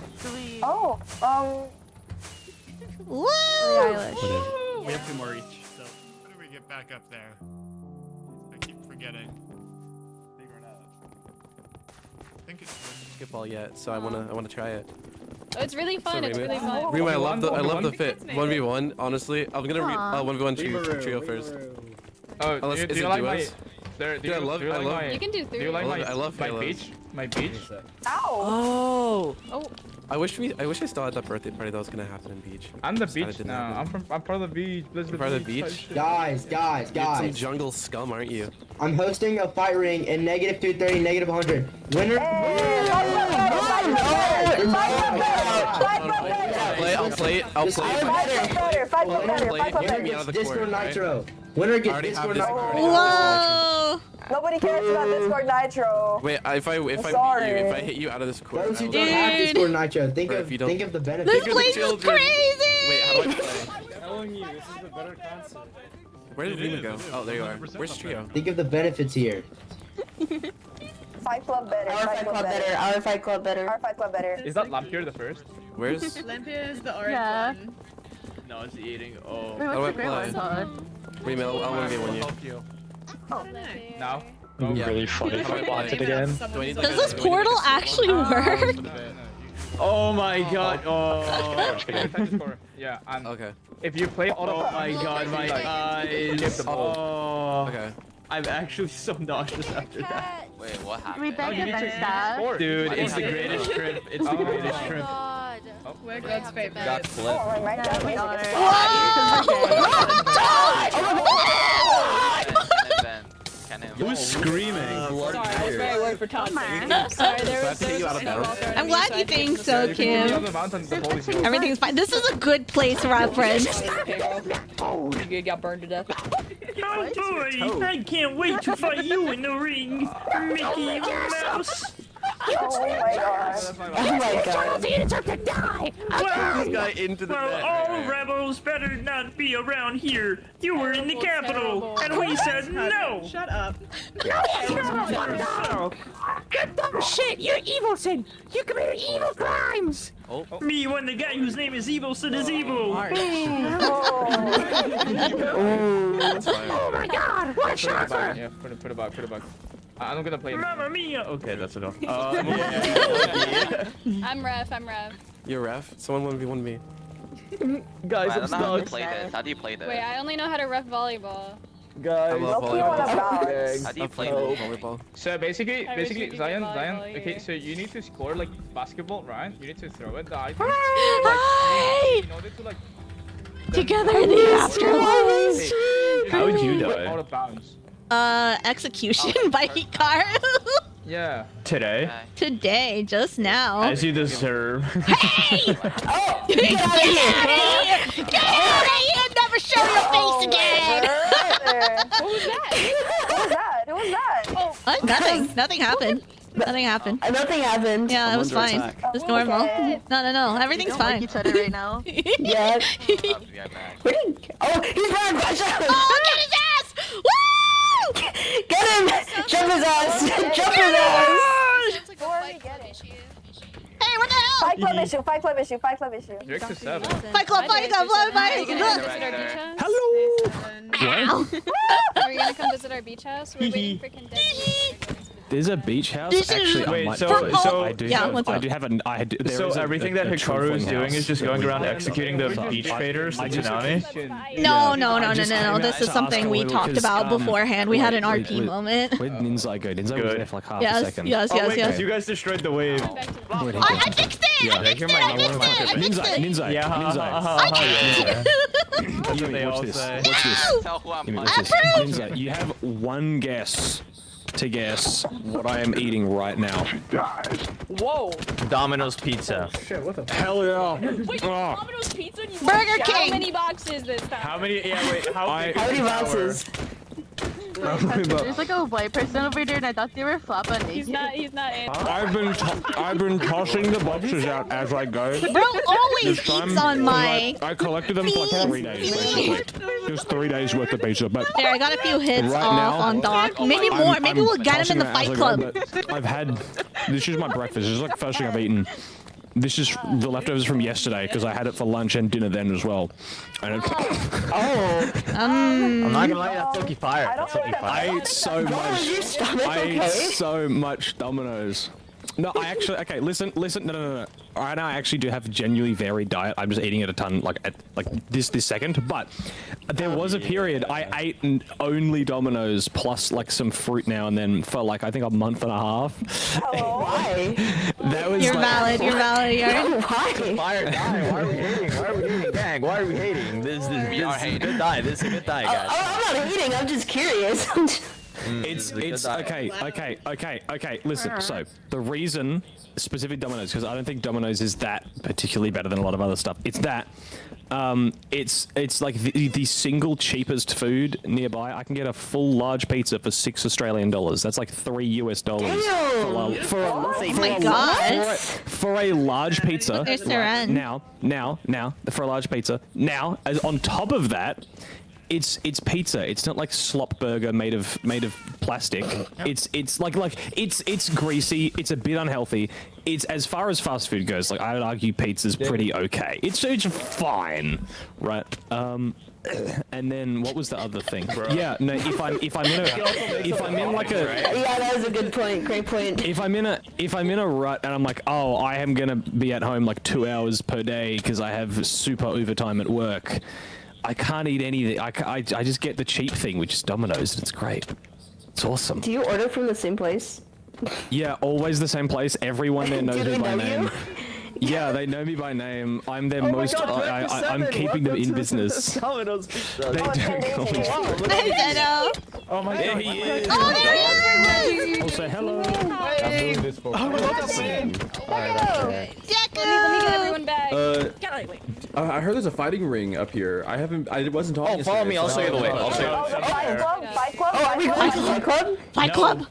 Oh, Woo! We have 2 more each, so how do we get back up there? I keep forgetting. Figure it out. I think it's Skip ball yet, so I wanna try it. Oh, it's really fun. It's really fun. Rima, I love the fit. 1v1, honestly. I'm gonna 1v1 trio first. Oh, unless do is you it like duos? my? I love. You can do 3. Do you like I love my Halos. beach? My beach? Oh. Oh. I wish I still had that birthday party that was gonna happen in beach. I'm the Just kinda beach didn't now. happen. I'm part of the beach. Bless the Part of the beach. beach? Guys, You're some jungle scum, aren't you? I'm hosting a fight ring in -230, -100. Winner. I'll play it. Get me out of the Discord court, Nitro. Winner gets already Discord have Nitro. Whoa! nobody cares about Discord Nitro. Wait, if I hit you out of this court, Those who I don't will- have Discord Nitro, think Or of if you don't- the benefits. This place is crazy! Wait, how do I play? I'm telling you, this is the better concept. Where did Rima go? Oh, there you are. Where's Trio? Think of the benefits here. Fight Club better. Our Fight Club better. Our Fight Club better. Our Fight Club better. Is that Lampure the first? Where's? Lampia is the orange one. No, it's eating. Oh. How do I play? Rima, I'll 1v1 you. Now? It'd be really funny if I watch it again. Does this portal actually work? Oh my god. Oh. Yeah, and okay. If you play auto, oh my god, my eyes. Oh. Okay. I'm actually so nauseous after that. Wait, what happened? Dude, it's the greatest trip. It's the greatest trip. We're God's favorite. Got flipped. Who's screaming? Sorry, I was very worried for Todd. Sorry, there was I'm glad you think so, Kim. Everything's fine. This is a good place reference. You got burned to death. Oh boy, I can't wait to fight you in the ring, Mickey Mouse. Oh my god. Oh my god. This guy into the net. All rebels better not be around here. You were in the capital, and we said no. Shut up. Get dumb shit, you're evil, Sin. You commit evil crimes. Oh. Me, when the guy whose name is Evil Sin is evil. That's fine. Oh my god, what a shocker. Yeah, put it back. I'm gonna play. Mamma mia. Okay, that's enough. I'm ref. You're ref? Someone 1v1 me. Guys, I I'm don't know how to stuck. play this. How do you play this? Wait, I only know how to ref volleyball. Guys, I love volleyball. How do you play this? this? Volleyball. So basically, I wish you could Zion. play volleyball, Okay, yeah. so you need to score like basketball, right? You need to throw it. The items, Hi! in order to like. Together in the afterlife. How would you die? Out of bounds. Execution by Hikaru. Yeah. Today? Today, just now. As you deserve. Hey! Oh! Get out of here! Get out of here! Never show your face again! What was that? Who was that? Oh. What? Nothing happened. Nothing happened. Nothing happened. Yeah, it was fine. It's normal. Okay. No. Everything's fine. Like each other right now. Yeah. Oh, he's running! Watch out! Oh, get his ass! Woo! Get him! Jump his ass! Jump his ass! Hey, what the hell? Fight club issue. You're to 7. Fight club. Are you gonna come visit our beach house? Hello! Ow. Are you gonna come visit our beach house? We're waiting for Condensed. There's a beach house. This is- Actually, Wait, I might so- so so- I do yeah, have, what's I up? do have an. I do, there So is a- everything a that Hikaru is trifling doing house is just that going we around have. executing the beach faders, the tsunami. No. just came out This to is something ask a we little, talked 'cause, about beforehand. We had an wait, RP wait. moment. Where'd Ninzai go? Ninzai was there for like half a Yes, second. yes. You guys destroyed the wave. I fixed it! Yeah, I fixed it! Ninzai. Yeah, Ninzai. That's what they all Watch this. say. Watch this. Tell who I'm Give me playing. this. Ninzai, you have one guess to guess what I am eating right now. Whoa. Domino's Pizza. Shit, what the hell yeah. Wait, Domino's Pizza? And you Burger watched King. How many boxes this time? How many? Yeah, wait. How many boxes? There's like a white person over there, and I thought they were floppa naked. He's not in. I've been tossing the boxes out as I go. Bro always This time, eats on my. I collected them for like 3 days, basically. Just 3 days worth of pizza, but There, I got a few hits right off now, on Doc. Maybe I'm- more. Maybe I'm we'll get him in the tossing Fight it as I Club. go, but I've had. This is my breakfast. This is like the first thing I've eaten. This is the leftovers from yesterday because I had it for lunch and dinner then as well. And I'm not gonna lie, that's Silky Fire. That's Silky Fire. I ate so much. I ate so much Domino's. No, I actually. Okay, listen. No. Right now, I actually do have a genuinely varied diet. I'm just eating it a ton, like at this second. But there was a period I ate only Domino's plus like some fruit now and then for like I think a month and a half. Oh, why? That was. You're like, valid. You're valid. You're. Why? Fire diet. Why are we hating? Why are we hating, gang? Why are we hating? This is a good diet. This is a good diet, guys. I'm not hating. I'm just curious. It's okay. Listen, so the reason specific Domino's because I don't think Domino's is that particularly better than a lot of other stuff. It's that it's like the single cheapest food nearby. I can get a full large pizza for $6 Australian. That's like $3 US. For a large pizza. There's Saran. Now for a large pizza. Now as on top of that. It's pizza. It's not like slop burger made of plastic. It's like it's greasy. It's a bit unhealthy. It's as far as fast food goes. Like I would argue, pizza's pretty okay. It's fine, right? And then what was the other thing? Yeah, no. If I'm in like a yeah, that was a good point. Great point. If I'm in a rut and I'm like, oh, I am gonna be at home like 2 hours per day because I have super overtime at work. I can't eat anything. I just get the cheap thing, which is Domino's, and it's great. It's awesome. Do you order from the same place? Yeah, always the same place. Everyone there knows me by name. Yeah, they know me by name. I'm their most. I'm keeping them in business. Domino's Pizza. They don't call me. Oh my god. There he is. Oh, there he is. Also, hello. I'm doing this for Let me get everyone back. I heard there's a fighting ring up here. I wasn't talking. Oh, follow me. I'll show you the way. I'll show you. Fight Club? Oh, are we going to Fight Club? Fight Club.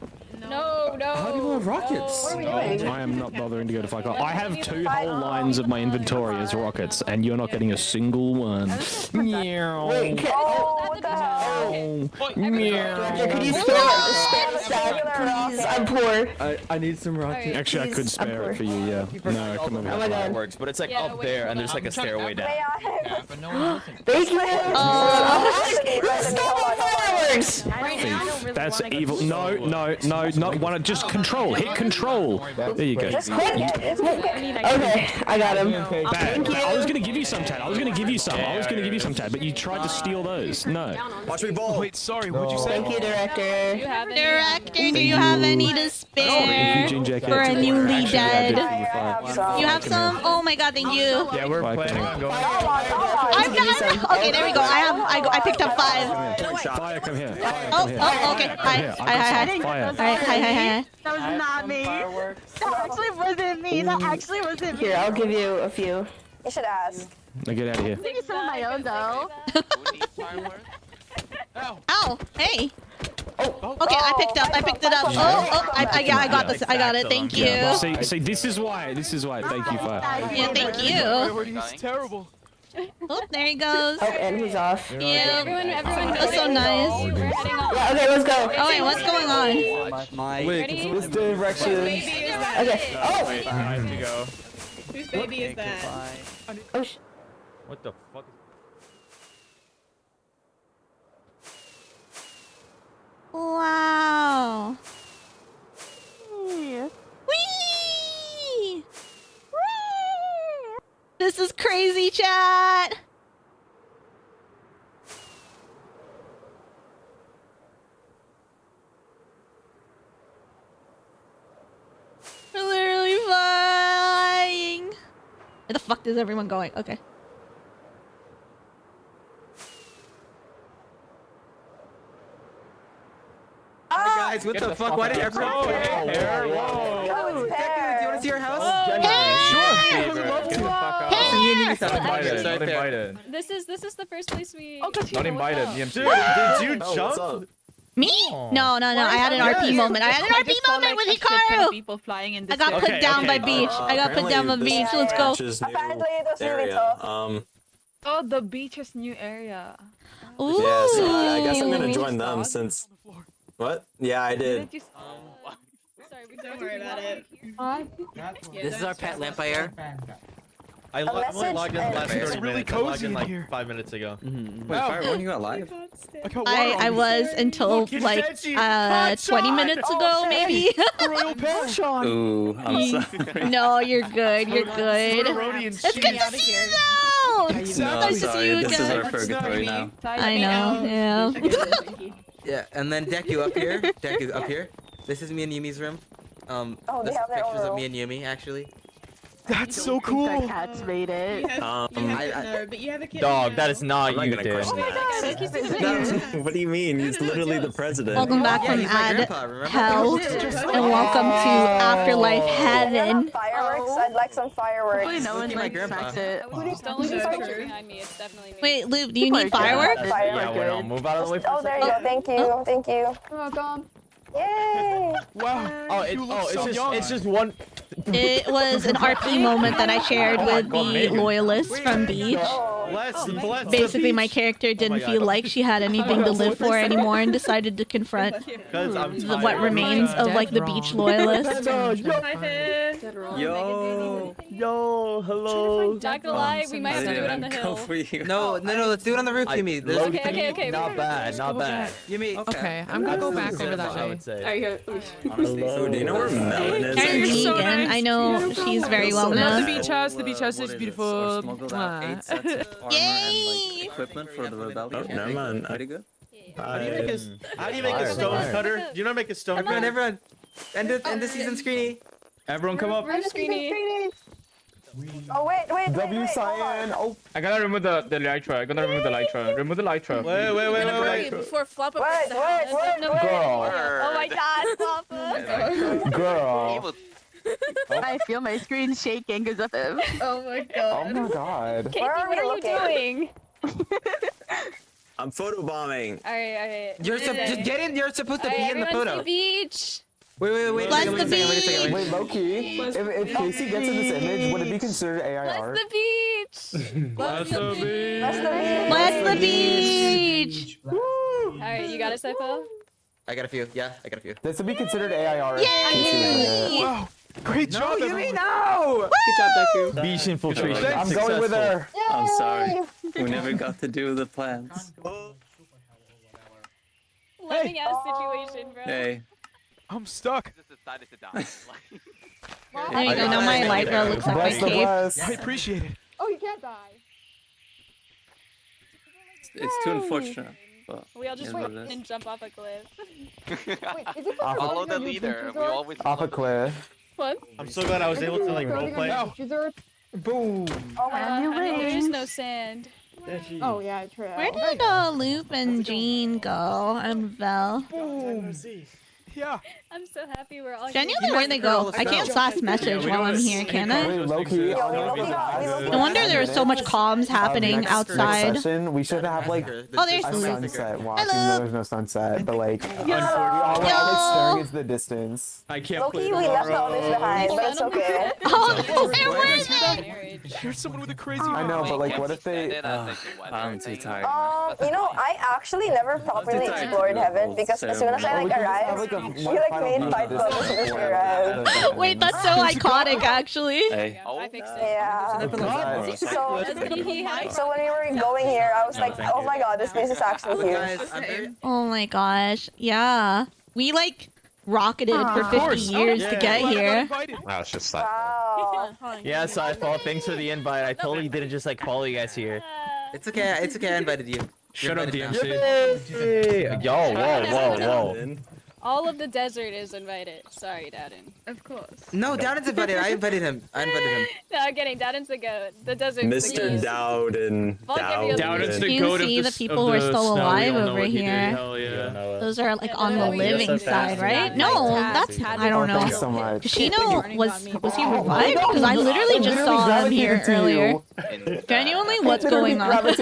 No. How do you have rockets? What are we doing? I am not bothering to go to Fight Club. I have 2 whole lines of my inventory as rockets, and you're not getting a single one. Meow. Wait, What the hell? Meow. could you spam that, please? I'm poor. I need some rockets. Actually, I could spare it for you. Yeah. No, come over Oh my here. god. It works, but it's like up there, and there's like a stairway down. Thank you. Fireworks. That's evil. No, not one. Just control. Hit control. There you go. Okay, I got him. Bad. I was gonna give you some, Tad. I was gonna give you some, Tad, but you tried to steal those. No. Watch me ball. Wait, sorry. What'd you say? Thank you, director. Director, do you have any to spare Thank you, Ginger for a newly dead? Some. You have some? Oh my god, thank you. Yeah, we're planning on going. Okay, there we go. I picked up 5. Fire, come here. Oh, okay. Hi. Fire. Hi. That was not me. That actually wasn't me. That actually wasn't me. Here, I'll give you a few. You should ask. Now get out of here. Give me some of my own though. Ow, hey. Okay, I picked it up. I got this. I got it. Thank you. Yeah, see, this is why. Thank you, Fire. Yeah, thank you. It's terrible. Oh, there he goes. Oh, and he's off. Yeah. Everyone, That's so nice. We're heading off. Yeah, okay, let's go. Oh wait, what's going on? Ready? This direction. Okay. Oh. I have to go. Whose baby is that? Oh, What the fuck? Wow. Yeah. Whee! This is crazy, chat. We're literally flying. Where the fuck is everyone going? Okay. Hi guys, what the fuck? Why did everyone? Whoa. Do you want to see our house? Sure. Not invited. This is the first place we. Not invited. Dude, did you jump? Me? No. I had an RP moment. I had an RP moment with Hikaru. People flying in this I got put down by beach. I got put down by beach. Let's go. Apparently it was really tough. Oh, the beach is new area. Ooh. Yeah, so I guess I'm gonna join them since. What? Yeah, I did. Don't worry about it. This is our pet lampire. I only logged in the last 30 minutes. I logged in like 5 minutes ago. Wait, Fyre, when you got live? I was until like 20 minutes ago, maybe. Ooh, I'm sorry. No, you're good. You're good. It's good to see you though. No, Nice to see you this is again. our purgatory now. I know. Yeah. Yeah, and then Deku up here. Deku up here. This is me and Yumi's room. This have their own pictures of room. me and Yumi actually. That's so cool. That cat's made it. No, but you have a kid. Dog, that is not you, dude. Oh my god, What do you mean? He's literally the president. Welcome back from he's my Ad grandpa, remember? Hell, and welcome to Afterlife Heaven. Fireworks? I'd like some fireworks. Hopefully no one Look at my like grandpa. smacks it. Just don't look at the picture behind me. It's definitely me. Wait, Luke, do you need fireworks? Yeah, wait, I'll move out of the way for Oh, a there second. you go. Thank you. Thank you. You're welcome. Yay! Wow. It's just one. It was an RP moment that I shared with the loyalists from Beach. Bless Basically, my character didn't feel like she had anything to live for anymore and decided to confront what remains of like the Beach loyalists. Hi, Finn. Yo, hello. Not gonna lie, we might have to do it on the hill. No, let's do it on the roof, Yumi. Okay. Not bad, not bad. Yumi. Okay, I'm gonna go back over that I way. would say. Honestly, do you know where Melon is? Karen Vegan, I know she's very well The known. beach house is beautiful. Yay! Equipment for the rebellion. Oh, never mind. Pretty good. How do you make a stone cutter? Do you know how to make a stone cutter? Everyone. End the season screeny. Everyone come up. Oh, wait. W Cyan. Oh. I gotta remove the Lytra. I gotta remove the Lytra. Remove the Lytra. Wait. Before Floppa. Wait. Girl. Oh my god, Floppa. Girl. I feel my screen shaking because of him. Oh my god. Oh my god. Katie, what are you doing? I'm photobombing. Alright. You're just get in. You're supposed to be in the photo. The beach. Wait. Bless the Wait. Wait, Loki, if Casey gets in this image, would it be considered AIR? Bless the beach. Bless the beach. Bless the beach! Alright, you got it, Saipo? I got a few. Yeah, I got a few. This would be considered AIR. Yay! Wow. Great job, Yumi, no! Good job, Deku. Beach infiltration. I'm going with her. I'm sorry. We never got to do the plans. Living out situation, bro. Hey. I'm stuck. There you go, now my Lytra looks like my Bless the cave. bless. I appreciate it. Oh, you can't die. It's too unfortunate. But We all just run and jump off a cliff. Wait, is it Follow the leader. We always Off a cliff. What? I'm so glad I was able to like roleplay. Boom. Oh my god, there's no sand. Oh yeah, true. Where did Loop and Jean go? And Vel? Yeah. I'm so happy we're all Genuinely, where'd they go? I can't slash message while I'm here, can I? Wait, Loki. No wonder there was so much comms happening outside. Session, we should have like Oh, there's a Luke. sunset watch, even though there's no sunset, but like, Yo. like staring into the distance. I can't Loki, we left all this behind, but it's okay. Here's someone with a crazy. I know, but like, what if they? I'm too tired. You know, I actually never properly explored heaven because as soon as I like arrived, he like made Fight Club as soon as we arrived. Wait, that's so iconic, actually. Hey. I fixed it. Yeah. So when we were going here, I was like, oh my god, this place is actually huge. Oh my gosh, yeah. We like rocketed for 50 years to get here. Wow, it's just like. Wow. Yeah, Sci-Fi, thanks for the invite. I totally didn't just like follow you guys here. It's okay. I invited you. Shut up, You're DMC. Yo, whoa. All of the desert is invited. Sorry, Dowden. Of course. No, Dowden's invited. I invited him. No, I'm kidding. Dowden's the goat. The desert's the Mr. goat. Dowden. Dowden's the goat of the people who are still alive over here. Those are like on the living side, right? No, that's I don't know. Thanks so much. Kashino was he revived? Because I literally just saw him here earlier. Genuinely, what's going on? I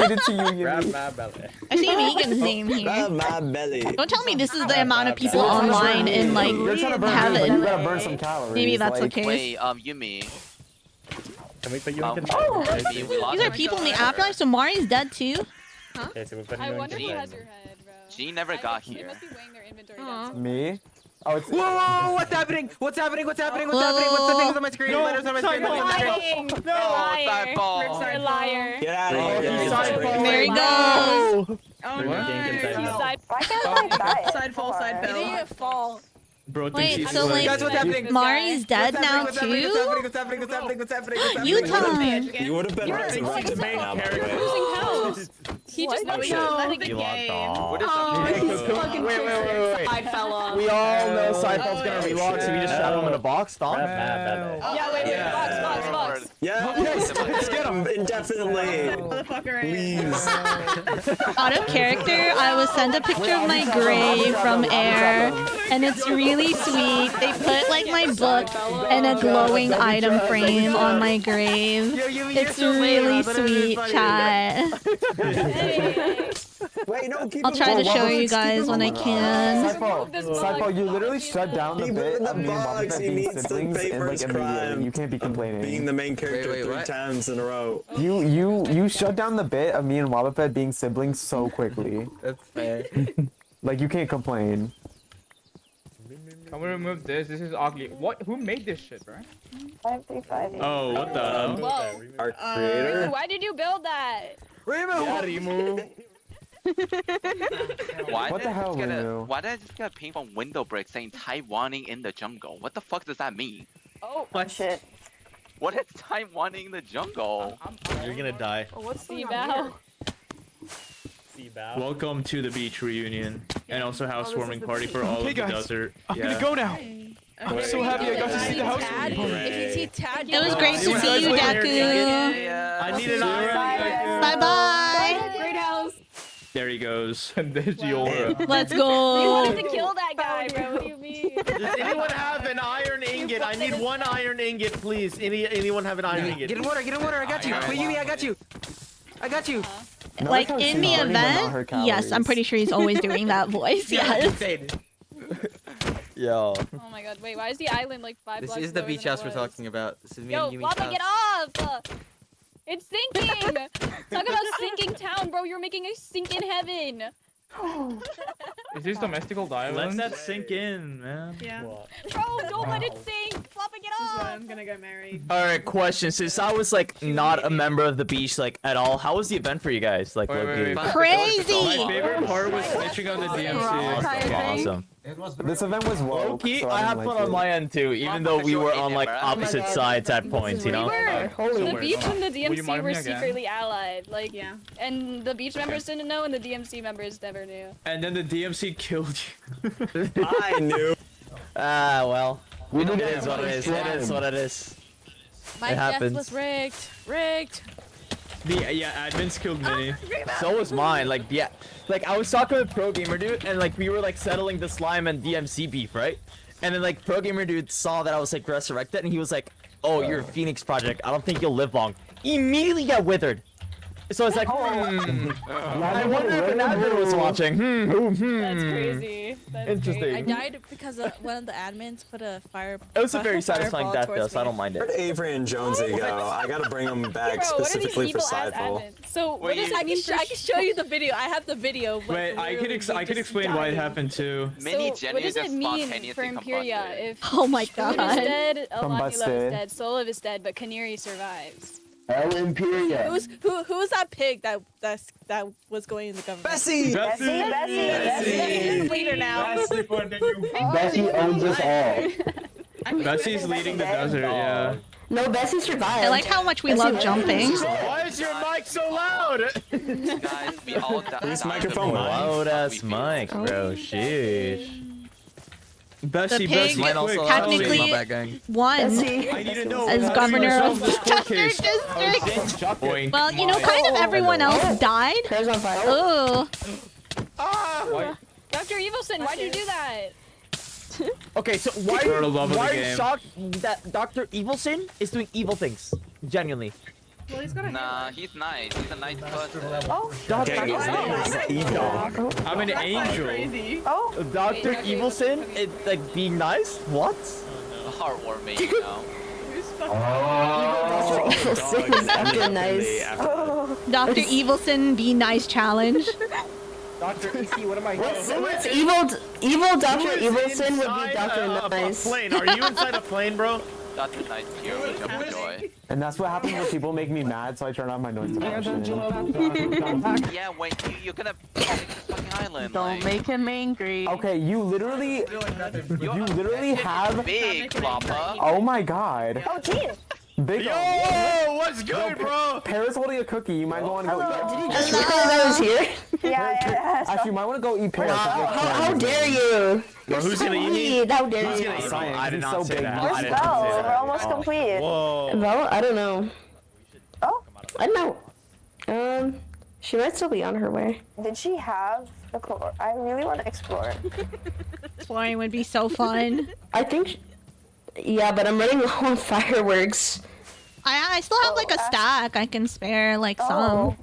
see Megan's name here. Don't tell me this is the amount of people online in like heaven. You gotta burn some calories. Maybe that's the like... case. Wait, Yumi. Can we put you in These are people in the afterlife, so Mari's dead too? Huh? Okay, so we're putting I you in wonder who container. has your head, bro. She never got here. They must be weighing their inventory down. Me? Oh, it's... Whoa, what's happening? What's happening? What's happening? What's happening? What's the things on my screen? Letters on my screen. You're lying. You're a liar. You're a liar. Get out of here. There he goes. Oh, Why can't I Side fall, side He didn't fell. Bro, Wait, so like Guys, what's happening? Mari's dead now What's too? happening? What's happening? What's happening? What's happening? What's happening? Utah. You would have been resurrected by now, by the way. He just Oh, knows shit. the You logged game. off. Oh, he's fucking Wait. Side fell off. We all know Seinfeld's gonna relog, so we just shove him in a box, Tom? Yeah, wait, box. Yeah, let's get him indefinitely. Please. Out of character, I was sent a picture of my grave from Air, and it's really sweet. They put like my book and a glowing item frame on my grave. It's really sweet, chat. Wait, no, keep I'll try to show you guys when I can. Seinfeld, you literally shut down the bit of me and box. He needs to pay for his crime. You can't be complaining. Being the main character 3 times in a row. You shut down the bit of me and Wobbuffet being siblings so quickly. That's fair. Like, you can't complain. I'm gonna remove this. This is ugly. What? Who made this shit, bro? 535. Oh, what the? Whoa. Our creator? Why did you build that? Remove. What the hell, Remu? Why did I just get a ping from window brick saying Taiwaning in the jungle? What the fuck does that mean? Oh, shit. What is Taiwaning in the jungle? You're gonna die. What's the bow? Welcome to the beach reunion, and also housewarming party for all of the desert. I'm gonna go now. I'm so happy I got to see the house. If you see Tad, It was great to see you, Deku. I need an iron. Bye bye. Great house. There he goes. And there's the aura. Let's You go. wanted to kill that guy, bro. What do you mean? Does anyone have an iron ingot? I need one iron ingot, please. Anyone have an iron ingot? Get in water. Get in water. I got you. Wait, Yumi, I got you. I got you. Like in the event, yes, I'm pretty sure he's always doing that voice. Yes. Yo. Oh my god, wait, why is the island like 5 blocks This is the lower beach than house it we're was? talking about. This is me Yo, and Yumi's Lava, house. get off! It's sinking! Talk about sinking town, bro. You're making a sink in heaven. Is this domestical Let diamond? that sink in, man. Yeah. Bro, don't let it sink! Floppa, get off! I'm gonna get married. Alright, question. Since I was like not a member of the beach like at all, how was the event for you guys? Like, Wait. Crazy! My favorite part was snitching on the DMC. Awesome. This event was woke. Low-key, so I have didn't fun like on it. my end too, even though we were on like opposite sides at points, you know? The beach and the DMC mind were me again? secretly allied. Like, yeah. And the beach members didn't know, and the DMC members never knew. And then the DMC killed you. I knew. Ah, well. We It did is what it is. It is what it is. My It death happens. was rigged. Rigged. Yeah, admins killed Minnie. So was mine. Like, yeah. Like, I was talking with Pro Gamer Dude, and like, we were like settling the slime and DMC beef, right? And then like, Pro Gamer Dude saw that I was like resurrected, and he was like, "Oh, you're a Phoenix Project. I don't think you'll live long." Immediately got withered. So it's like, I wonder if an admin was watching. That's crazy. That's Interesting. great. I died because one of the admins put a fire. It was a very satisfying fireball death, though, towards so I me. don't mind it. Where'd Avery and Jonesy go? I gotta bring them back Bro, what are these specifically for evil-ass Sideful. admins? So, what does I it mean for can show you the video. I have the video. but Wait, I could literally I could just explain why it died. happened too. Mini So, what does it mean for Imperia if Oh my Spoon is god. dead, Alanula is Combusted. dead, Solov is dead, but Canary survives? El Imperia. Who was that pig that was going in the government? Bessie! Bessie. Leader now. Bessie owns us all. Bessie's leading the desert, yeah. No, Bessie survived. I like how much we love jumping. Why is your mic so loud? Guys, we all died. Whose microphone? Loud ass mic, bro. Sheesh. Bessie, pig Bessie. also technically my bad, gang. won I need to know as how governor you of resolve this court case. district. Well, you know, kind of everyone else died. Oh. Dr. Evilson, why'd you do that? Okay, so why are you shocked that Dr. Evilson is doing evil things? Genuinely. Well, he's he's nice. He's a nice person. Oh, Dr. I'm an angel. Oh, Dr. Evilson is like being nice? What? Heartwarming, you know. Dr. Evilson is acting nice. Dr. Evilson, be nice challenge. Dr. EC, what am I? What's evil Dr. Evilson would be Dr. Nice. A plane. Are you inside a plane, bro? Dr. Nice, pure jump joy. And that's what happens when people make me mad, so I turn on my noise suppression. Yeah, wait, you're gonna this fucking island. Don't make him angry. Okay, you literally have. Big flopper. Oh my god. Oh, geez. Big. Yo, what's good, bro? Paris holding a cookie. You might go and go. Did you just realize I was here? Yeah. Actually, you might want to go eat Paris. How dare you? Bro, who's gonna eat me? How dare you? I did not say that. Where's Belle? We're almost complete. Whoa. Well, I don't know. Oh? I don't know. She might still be on her way. Did she have the core? I really want to explore. Exploring would be so fun. I think. Yeah, but I'm running low on fireworks. I still have like a stack I can spare, like some.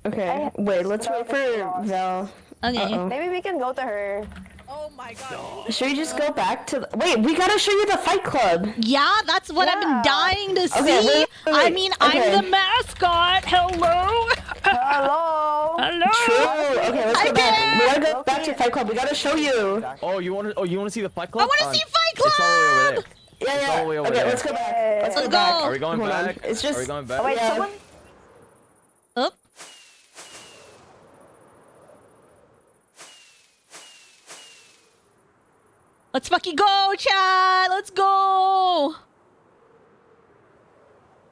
Okay, wait, let's wait for Val. Okay. Maybe we can go to her. Oh my god. Should we just go back to wait, we gotta show you the Fight Club. Yeah, that's what I've been dying to see. Okay, wait. I mean, I'm the mascot. Hello. Hello. Hello. True. Okay, let's go back. We gotta go back to Fight Club. We gotta show you. Oh, you want to see the Fight Club? I want to see Fight Club. It's all the way over there. Yeah, It's all the way over okay, there. let's go back. Let's go Let's back. go. Are we going Hold on. back? It's just. Are we going back? Oh, wait, Yeah. someone? Up. Let's fucking go, chat. Let's go.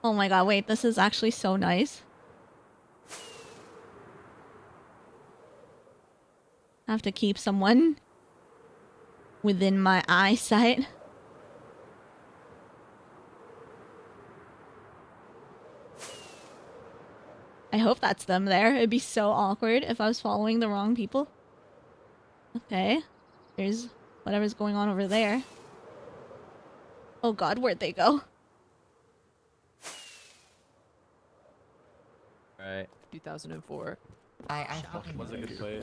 Oh my god, wait, this is actually so nice. I have to keep someone within my eyesight. I hope that's them there. It'd be so awkward if I was following the wrong people. Okay. There's whatever's going on over there. Oh god, where'd they go? Right. 2004. Was a good play.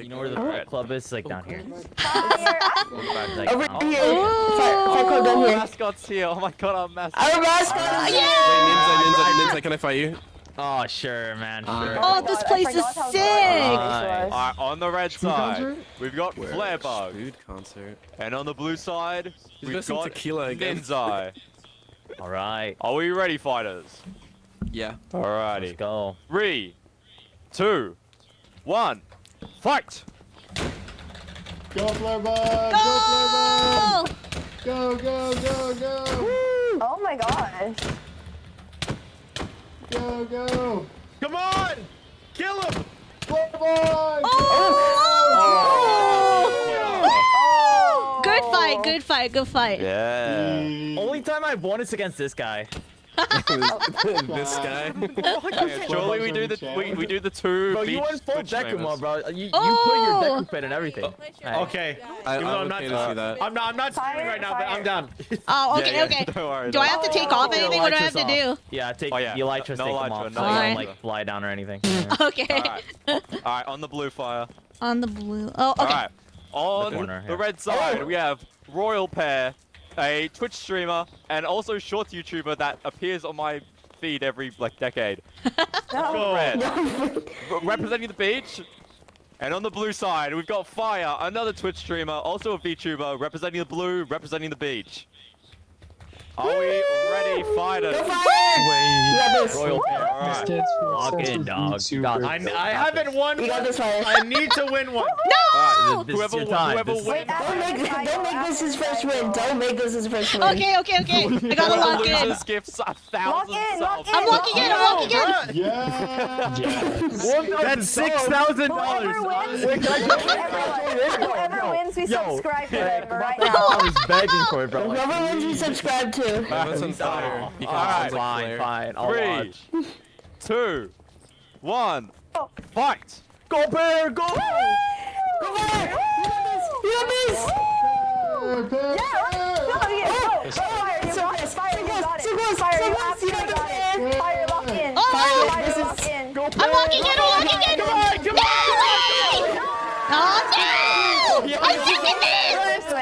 You know where the Fight Club is? Like down here. Over Like, here. Fight Club down here. Mascot's here. Oh my god, I'm mascot. Our mascot is here. Wait, Ninja, can I fight you? Oh, sure, man. Sure. Oh, this place is sick! Alright, on the red side, concert? we've got Where? Flare Bug. Food concert. And on the blue side, He's we've got some got tequila again. Ninja. Alright. Are we ready, fighters? Yeah. Alrighty. Let's go. 3, 2, 1, fight! Go, Flare Bug! Go! Go, go, go, go! Oh my gosh. Go, go! Come on! Kill him! Flare Bug! Oh! Good fight, good fight, good fight. Yeah. Only time I won is against this guy. This guy. Yeah, surely we do the two. Bro, you beach went full Twitch Dekuma, streamers. bro. You Oh! put your Deku pin and everything. Okay. Even though I'm okay to see that. not streaming right now, but I'm down. Oh, okay, Yeah, okay. don't worry, Do I don't have to take off anything? What do I have to do? Yeah, take Oh, yeah. Elytras, No take them Elytra, off. no So you Elytra. don't like fly down or anything. Okay. Alright, on the blue fire. On the blue. Oh, okay. Alright, on The corner, the yeah. red side, we have Royal Pair, a Twitch streamer, and also Shorts YouTuber that appears on my feed every like decade. No. Red. Representing the beach. And on the blue side, we've got Fyre, another Twitch streamer, also a VTuber, representing the blue, representing the beach. Are we ready, fighters? Go Fire! Royal Alright. Lock in, dog. I haven't won You got one. this, Fyre. I need to win one. No! This is your time. Whoever This is- wins. Don't make this his first win. Don't make this his first win. Okay. I gotta lock in. Losers gifts 1,000 subs. I'm walking in. Yeah. That's $6,000. Whoever wins, we subscribe to them right I now. was begging for it, bro. Like, Whoever wins, we subscribe to. That's on Fyre. He Alright, sounds like Claire. fine. I'll 3, watch. 2, 1, fight! Go Bear, go! Go Fyre! You got this! Fyre, you got it. Fyre, you absolutely got it. Fyre, lock in. Oh! Fyre, lock in. I'm walking in. Come on. Oh no! I'm taking this. Let's go.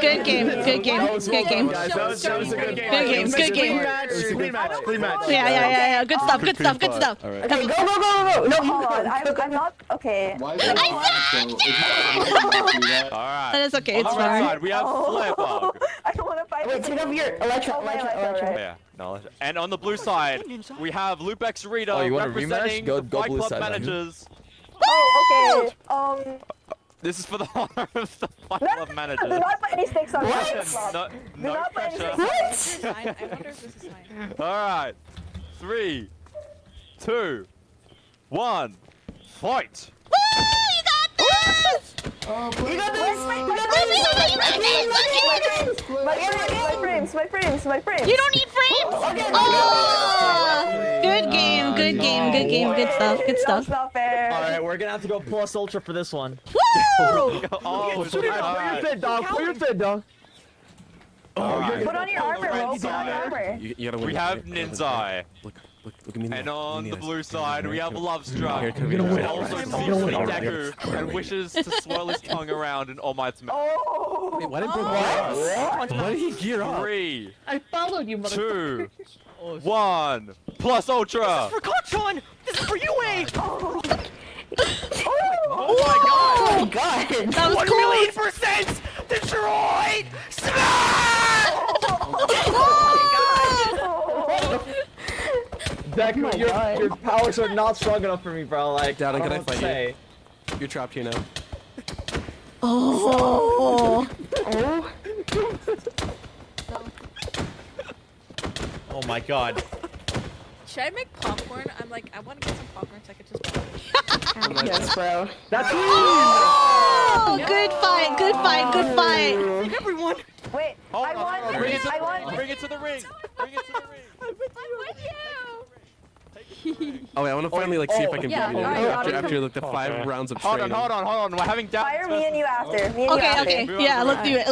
Good game. That was Good game. Guys, that was a good game. Good game. Good game. Clean match. Yeah. Good stuff. Okay, go. No, Hold on, I'm not. Okay. That is okay. It's On the right fine. side, we have Flare Bug. I don't want to fight. Wait, take off your Electra. Yeah, no. And on the blue side, we have Lupex Rita Oh, you want a rematch? representing Go the Fight blue Club side, then. managers. Oh, okay. This is for the honor of the Fight Club Do managers. not put any stakes on No, Do not put any pressure. stakes on Alright. 3, 2, 1, fight! You got this! My frames! You don't need frames. Oh, good game. Good stuff. That's not fair. Alright, we're gonna have to go plus ultra for this one. Woo! Oh, Put your fit, dog. Put on your armor, Will. Put on your armor. You gotta win. We have Ninzai. Look at me. And on the blue side, we have Love Struck. Here, come And here. also secretly Deku and wishes to swirl his tongue around in All Might's mouth. Oh! Wait, why did Why did he gear up? 3, I followed you, 2, 1, plus ultra! For Conchon! This is for you, Wade! Oh my god! That was cool. 1,000,000% destroyed! Deku, your powers are not strong enough for me, bro. Like, Dad, can I don't fight say. you? You're trapped here now. Oh. Oh my god. Should I make popcorn? I want to get some popcorn so I could just. Yes, bro. That's Oh, good fight. Everyone. Wait, I want. Bring it to the ring! Bring it to the ring! Oh wait, I want to finally like see if I can beat you alright, after like the 5 rounds of Hold training. on. We're having doubts. Fire me and you after. Me and you after. Okay. Yeah, let's do it.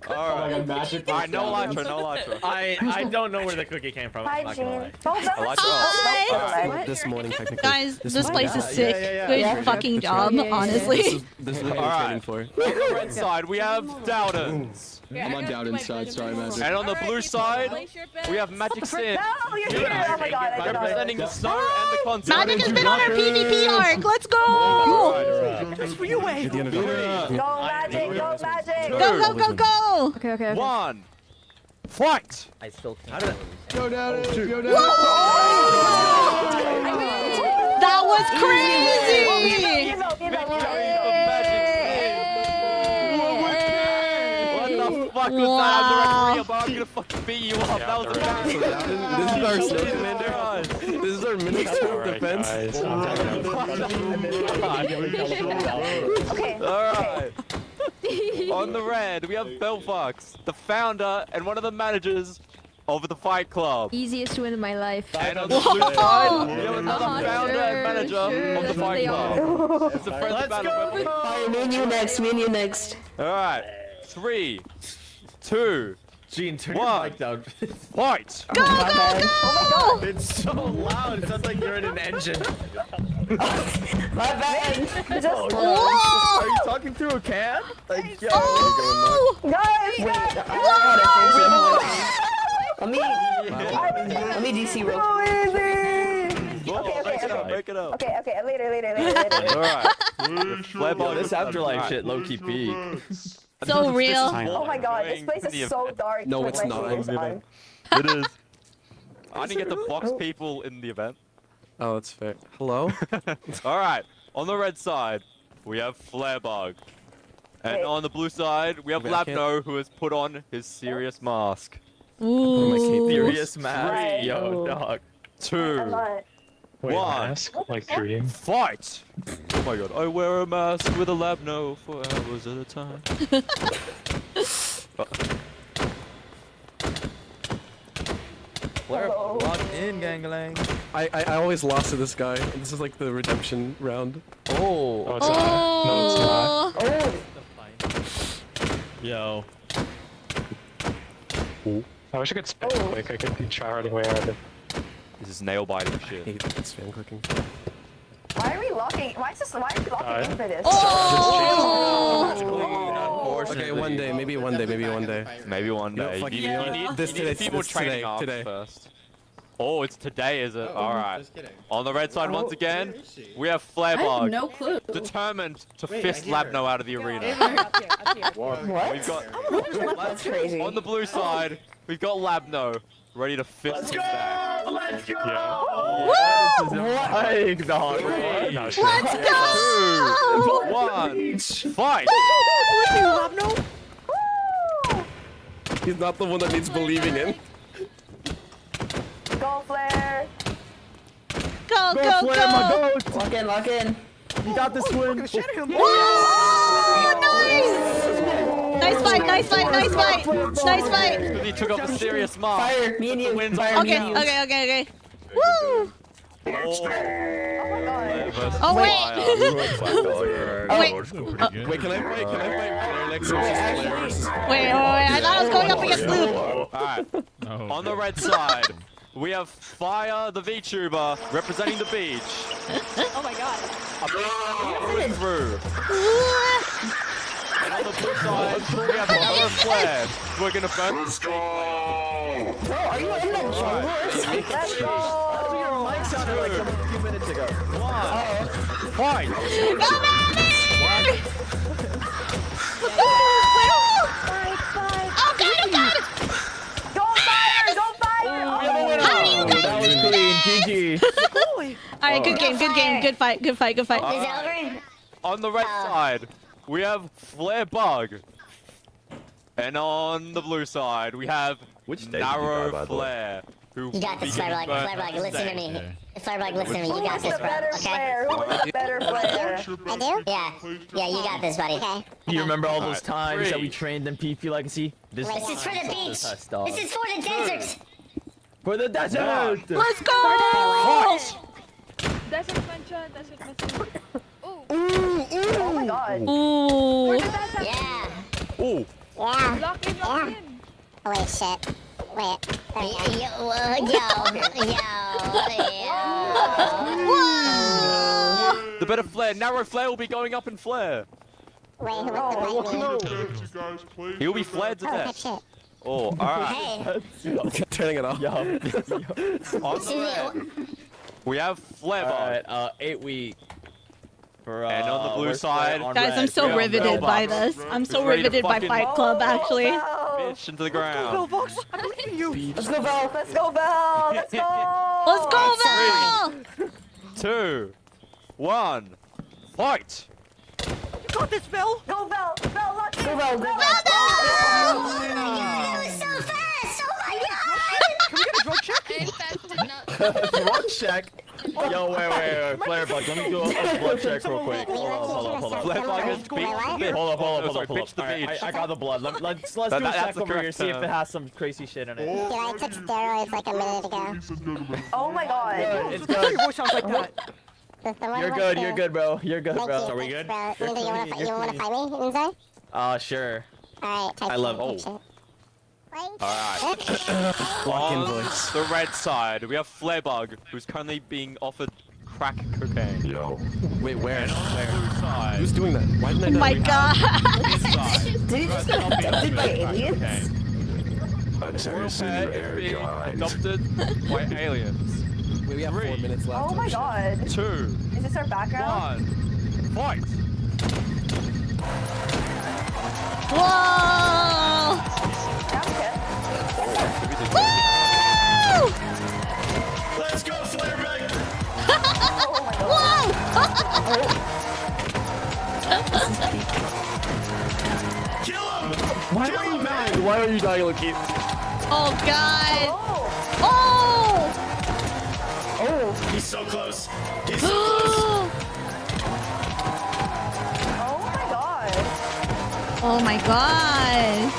Alright, no Elytra. I don't know where the cookie came from. I'm not gonna lie. Hi. This morning, technically. Guys, this place is bad. sick. Good Yeah. fucking That's job, right. honestly. This is what we're training for. On the red side, we have Doubtons. I'm on Dowden's side, sorry, Magic. And on the blue side, we have Magic Sin. No, you're here. Oh my god, I did not. Representing the snow and the concept. Magic has been on our PvP arc. Let's go. That's for you, Wade! Go Magic, go Magic. Go. Okay. 1, fight! I still can't. Go down. That was crazy. Fuck was that? I'm the referee, but I'm gonna fucking beat you up. That was amazing. This is our snow commander. This is our minister of defense. Alright. On the red, we have Belfox, the founder and one of the managers of the Fight Club. Easiest win of my life. And on the blue side, we have another founder and manager of the Fight Club. It's a friendly battle. Fire, me and you next. Alright. 3, 2, Gene, turn 1. your mic down. Fight! Go. It's so loud. It sounds like you're in an engine. My bad. Are you talking through a can? Like, yo. Guys, Let me DC real Break it up. Okay, later. Alright. This afterlife shit low-key peak. So real. Oh my god, this place is so dark. No, with it's my not. shaders on. It is. I didn't get to box people in the event. Oh, that's fair. Hello? All right. On the red side, we have Flarebug. And on the blue side, we have Wait, I can't- Labno, who has put on his serious mask. Ooh. Serious mask. Yo, dog. 2, Wait, 1. mask? Like 3? Fight! Oh my god. I wear a mask with a Labno for hours at a time. Flare lock in, gangling. I always lost to this guy. This is like the redemption round. Oh. Oh, it's not. No, it's not. Yo. I wish I could spam quick. I could be tryharding way out of it. This is nail biting I shit. hate spam clicking. Why are we locking? Why are we locking in for this? Okay, one day, maybe one day, maybe one day. Maybe one day. fuck You it, need this today, people this training today, arms today. first. Oh, it's today, is it? Alright. Just kidding. On the red side, once Oh, again, where is she? we have I have Flarebug. no clue. Determined to Wait, fist I hear her. Labno out of the arena. What? We've got That's crazy. on the blue side, we've got Labno ready to fist him back. Let's go! Hey, dog. No, shit. Let's go! 2, 1, fight! He's not the one that needs believing in. Go, Flare! Go, Go, go, Flare, my go! goat. Lock in. You got this win. Whoa! Nice! Nice fight, nice fight, nice fight! Nice fight! He took up a serious mark. Fire, me and you. Wins Fire, Okay, okay. Woo! Oh Oh, wait. Wait, can I fight? Can I fight Flare next versus Flare versus Wait, I thought I was going up against Luke. Alright. On the red side, we have Fyre, the VTuber, representing the beach. Oh my god. Going through. And on the blue side, we have another Flare. We're gonna burn. Let's go! Bro, are you in the jungle? Let's go! That's what your mic sounded like a few minutes ago. 1, fight! Oh god! Go Fire! Go Fire! How do you guys That was clean. GG. Alright, good game, good fight. On the red side, we have Flarebug. And on the blue side, we have Narrow Flare. Who You got this, Firebug. Firebug, listen to me. Firebug, listen to me. You got this, bro. Okay? Who is the better player? I do? Yeah. Yeah, you got this, buddy. Okay. You remember all those Alright, times that 3. we trained in PP Legacy? This is for the beach. This is for the desert. For the desert! Let's go! Fight! Desert Adventure, Desert Adventure. Oh my god. Ooh. Yeah. Ooh. Yeah. Lock in. Oh, wait, shit. Wait. Whoa! The better Flare. Narrow Flare will be going up in Flare. Wait, who wants to fight me? He'll be flared to death. Shit. Oh, alright. Hey. Turning it off. On the red, we have Flarebug. Alright, 8 week. For, and on the blue where's side, Flare? On Guys, red. I'm so We have riveted by Bellbox. this. I'm so Who's ready to riveted by fucking- Fight Club, actually. Bitch into the ground. Let's go, Val. Let's go, Val. Let's go. Let's go, Val! 2, 1, fight! Got this, Val. Go, Val. Val, lock in. Go, Val. Go, Val. That was so fast! Oh my god! Can we get a drug check? Blood check? Yo, wait. Flarebug, let me do a blood check real quick. Hold up. Flarebug is beat. Hold up. Bitch the Alright, beach. I got the blood. Let's do a That's check the over here, correct see if term. it has some crazy shit in it. Yeah, I took steroids like a minute ago. Oh my god. It's good. Your voice sounds like that. You're good, bro. You're good, bro. Are we good? You wanna fight me inside? Sure. Alright, type I love shit. Alright. Lock-in On voice. the red side, we have Flarebug, who's currently being offered crack cocaine. Yo. Wait, where? And on the blue side, Who's doing that? Why didn't I Oh know? my god. Did he just get abducted by aliens? Royal Pair is being adopted by aliens. Wait, we have 4 minutes left. Oh my god. 2, Is this our background? 1, fight! Whoa! Woo! Let's go, Flare back! Whoa! Kill him! Why are you dying? Why are you dying, Loki? Oh god! Oh! Oh, he's so close. He's so close. Oh my god. Oh my god!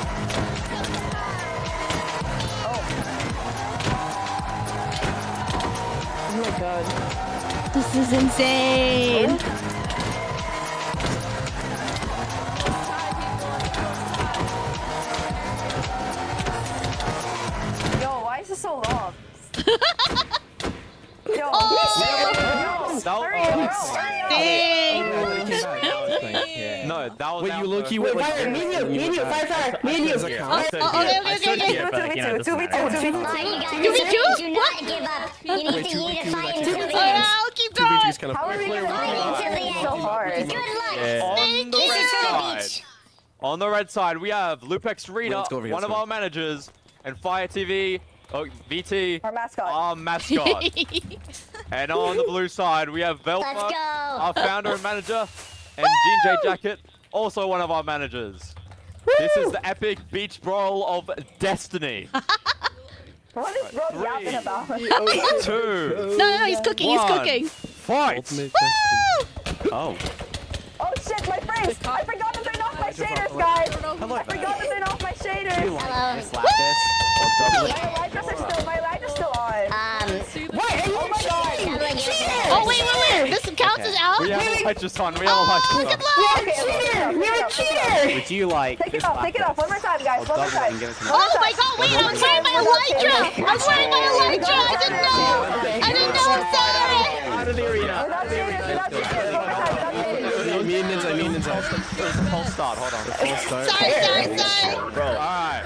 Oh my god. This is insane! Yo, why is this so long? Yo, hurry up, No, that was. Wait, you Loki. Wait, wait, Fire, me and you, Fire, me and you. Okay. Do not give up. You need to fight until the end. I'll keep going! How are we gonna fight until the end? So hard. Good luck. On the red side, we have Lupex Rita, let's go over here, one of let's go. our managers, and Fyre TV, VT, Our mascot. our mascot. And on the blue side, we have Velma, Let's go. our founder and manager, and Jean J Jacket, also one of our managers. This is the epic beach brawl of destiny. What is bro yapping about? 2. No, he's cooking, he's cooking. Fight! Oh. Oh shit, my frames! I forgot to turn off my shaders, guys! I forgot to turn off my shaders! Hello. My lights are still on. What? Oh my god! Oh, wait. This counts as out? We have a lights on, we have a lights on. You're a cheater! Would you like Take it off, one more time, guys, one more time. Oh my god, wait, I was wearing my Elytra! I was wearing my Elytra! I didn't know, I'm sorry! Out of the arena. Without cheaters, one more time, Me and Ninja. It was a false start, hold on. Sorry. Bro. Alright.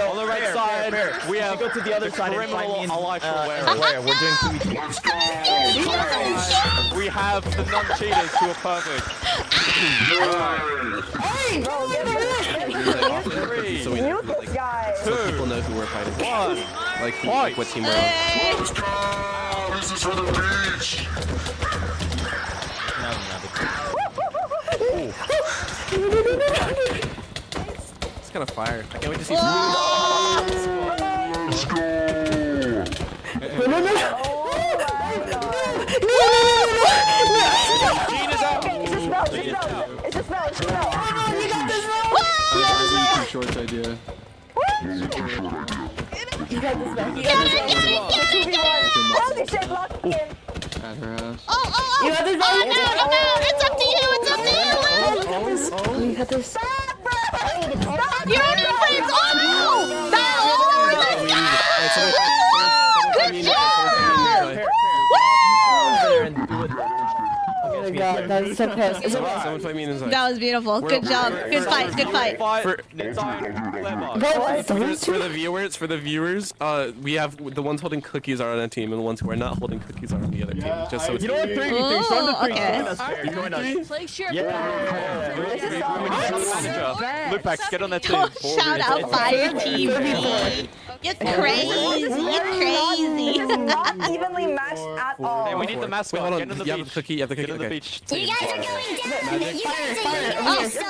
On the right side, we have go to the other side and find me criminal and Elisha Where? We're doing 2v2. We have the non-cheaters who are perfect. Hey, bro, get rid of it. 3, So we know, Mute this guy. so people know who we're fighting. 1. Like what team we're on. Let's go! This is for the beach! It's kind of fire. I can't wait to see. Let's go! Jean is out. It's just Mel. Too short's idea. Holy shit, lock in. At her house. Oh, I'm out! It's up to you! You got this. You're on your friends! Oh! Good job! That was so close. Someone fight me inside. That was beautiful. Good job. Good fight. For the viewers, we have the ones holding cookies are on a team, and the ones who are not holding cookies are on the other team. Just so You know what? 3v3. Start the 3. Okay. That's fair. Join us. Lupex, get on that team. Oh, shout out Fyre TV. You're crazy. This is not evenly matched at all. Hey, we need the mascot. Wait, hold Get on. in the You have beach. the cookie. You have the cookie. Get in the Okay. beach. You guys are going down. You guys are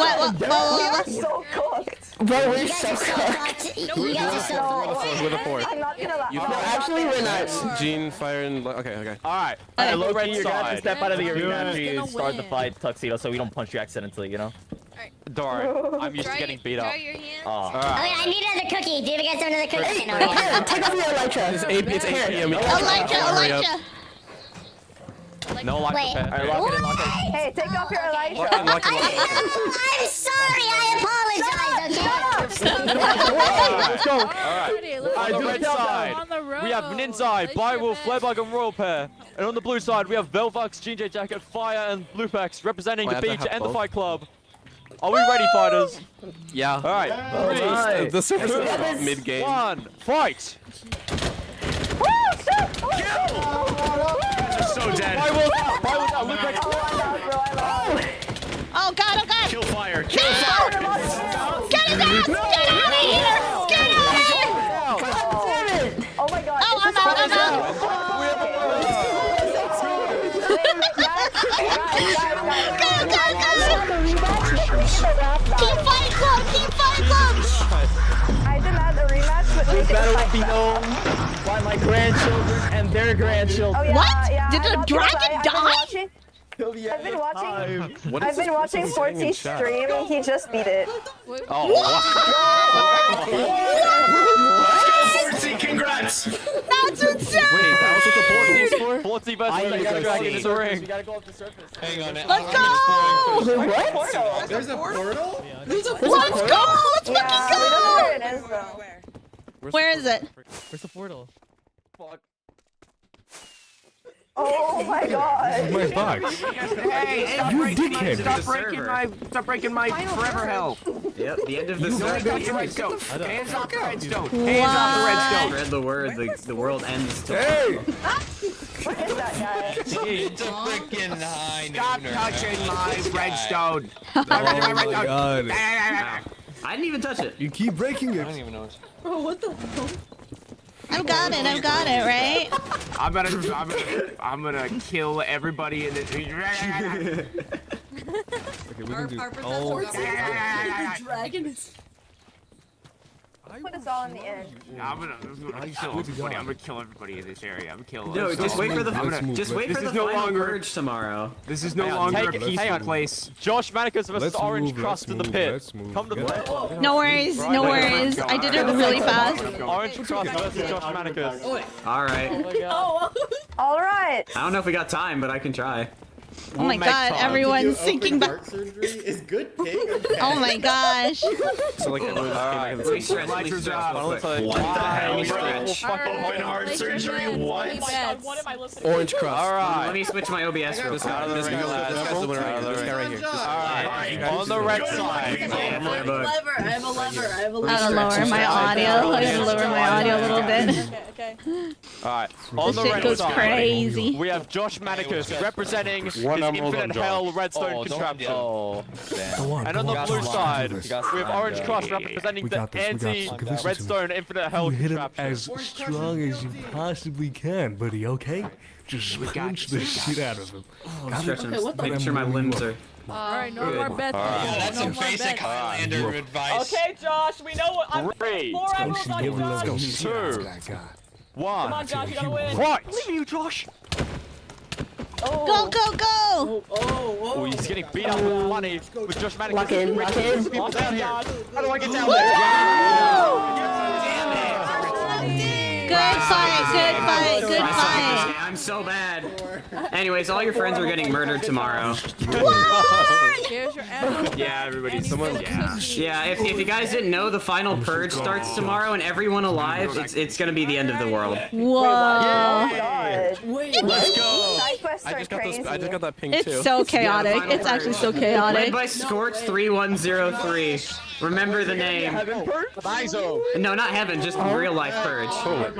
So cooked. Bro, we're so cooked. You guys are so fucked. With a 4. I'm not gonna lie. You Actually, we're not. Gene, Fire, and okay. Alright. Hey, On the Loki, red you're gonna have to side. step out of the arena after you gonna start the win. fight, Tuxedo, so we don't punch you accidentally, you know? Don't worry. I'm used to getting beat up. Oh. Okay, I need another cookie. Do you guys have another cookie? No, Take off your Elytra. It's 8 p.m. Elytra. No like Wait. the pen. Alright, lock it in, lock it in. Hey, take off your Elijah. Lock it. I'm sorry. I apologize. Let's go. Alright. On the red side, we have Ninzai, Bywolf, Flairbug, and Royal Pair. And on the blue side, we have Velvox, Jean J Jacket, Fyre, and Bluepex representing the Why, I have beach to have and the both? Fight Club. Are we ready, fighters? Yeah. Alright. Alright. The circus is mid game. 1, fight! So dead. Bywolf out, Bluepex. Oh god. Kill Fire. Kill Fire. Oh my god. Oh, I'm out. Team Fight Club! I demand a rematch, but This make it battle fight will be club. known by my grandchildren and their grandchildren. Oh, yeah, What? yeah, Did I the got dragon this. die? I've been watching What I've is been this watching person saying in 40 chat? stream and he just beat it. Oh, Congrats! That's insane! Wait, that was what the board is for? 40 versus the dragon is a ring. We gotta go up the surface. Hang on. Let's go! What? There's a portal? Let's go! Let's fucking go! Where it is though. Where is it? Where's the portal? Fuck. Oh my god. My box. Hey, You dickhead. stop breaking my forever hell. Yep, the end of the Hands off the server. redstone. Hands off the redstone. What? Hands off the redstone. Spread the word, the world ends tomorrow. Hey! What is that guy? It's a freaking high Stop touching my redstone. Oh my god. I didn't even touch it. You keep breaking I it. don't even know. Bro, what the hell? I've got it, right? I'm gonna kill everybody in this. Okay, we can do. Oh, The dragon is. Put us all in the end. I'm gonna kill everybody. I'm gonna kill everybody in this area. I'm killing. No, just wait for the final purge tomorrow. This is no longer a peaceful place. Josh Manicus versus Orange Crust in the pit. Come to the pit. No worries. I did it really fast. Orange Crust versus Josh Manicus. Alright. Alright. I don't know if we got time, but I can try. Oh my god, everyone's sinking back. Surgery is good pig. Oh my gosh. So like everyone's Let me stretch, let me stretch real quick. What the hell? Stretch. Open heart surgery? What? What am I listening Orange Cross. Let me switch my OBS real This quick. guy's the winner right here. This guy right here. Alright, on the red side. Yeah, I have a lever. I'm gonna lower my audio. I'm gonna lower my audio a little bit. Okay. Alright, on This the shit red goes side. crazy. We have Josh Manicus representing his Infinite Hell Redstone contraption. And on the blue side, we have Orange Cross representing the anti-Redstone Infinite Hell contraption. As strong as you possibly can, buddy, okay? Just punch the shit out of him. I'm stretching. Making sure my limbs are... Alright, no more bets. That's a basic Highlander advice. Okay, Josh, we know what. I'm 4 hours on you, Josh. 2, 1. Come on, Josh, you gotta win. Right. Leave you, Josh. Go, go, go! Oh, he's getting beat up with money with Josh Manicus. Lock in. How do I get down there? Good fight. I'm so bad. Anyways, all your friends are getting murdered tomorrow. Here's your ammo. Yeah, everybody. Yeah, if you guys didn't know, the final purge starts tomorrow, and everyone alive, it's gonna be the end of the world. Whoa. Let's go. I just got that ping too. It's so chaotic. It's actually so chaotic. Led by Scorch3103. Remember the name. No, not heaven, just real life purge.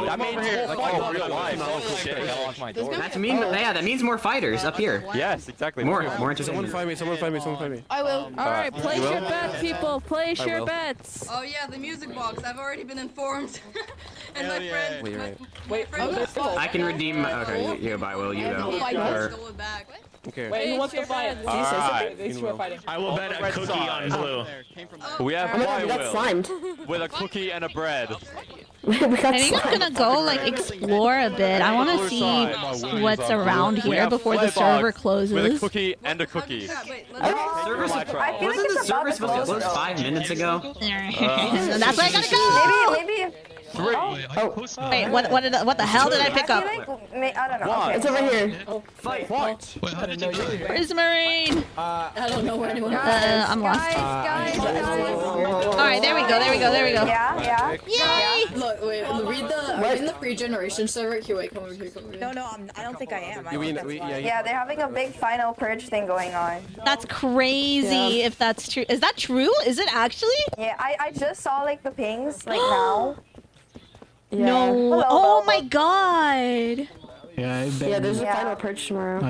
That means real life. Oh shit! I locked my door. That means more fighters up here. Yes, exactly. More interesting. Someone find me. Someone find me. I will. Alright, place your bets, people. Place your bets. Oh yeah, the music box. I've already been informed. And my friend. Wait, I can redeem. Okay, you go by Will. You go. Stole it back. Okay. Wait, who wants to fight? Alright. These two are fighting. I will bet a cookie on blue. We have Fyre slimed. with a cookie and a bread. I think I'm gonna go like explore a bit. I want to see what's around here before the server closes. With a cookie and a cookie. Wasn't the server supposed to close 5 minutes ago? That's where I gotta go. Maybe. 3. Wait, what the hell did I pick up? I don't know. Okay. It's over here. Fight. Where's the Marine? I don't know where anyone is. I'm lost. Guys. Alright, there we go. Yeah. Yay! Look, wait, read the free generation server. Here, wait, come over here. No, I don't think I am. Yeah, they're having a big final purge thing going on. That's crazy if that's true. Is that true? Is it actually? Yeah, I just saw like the pings like now. No. Hello, oh hello. my god. Yeah, there's a final purge tomorrow.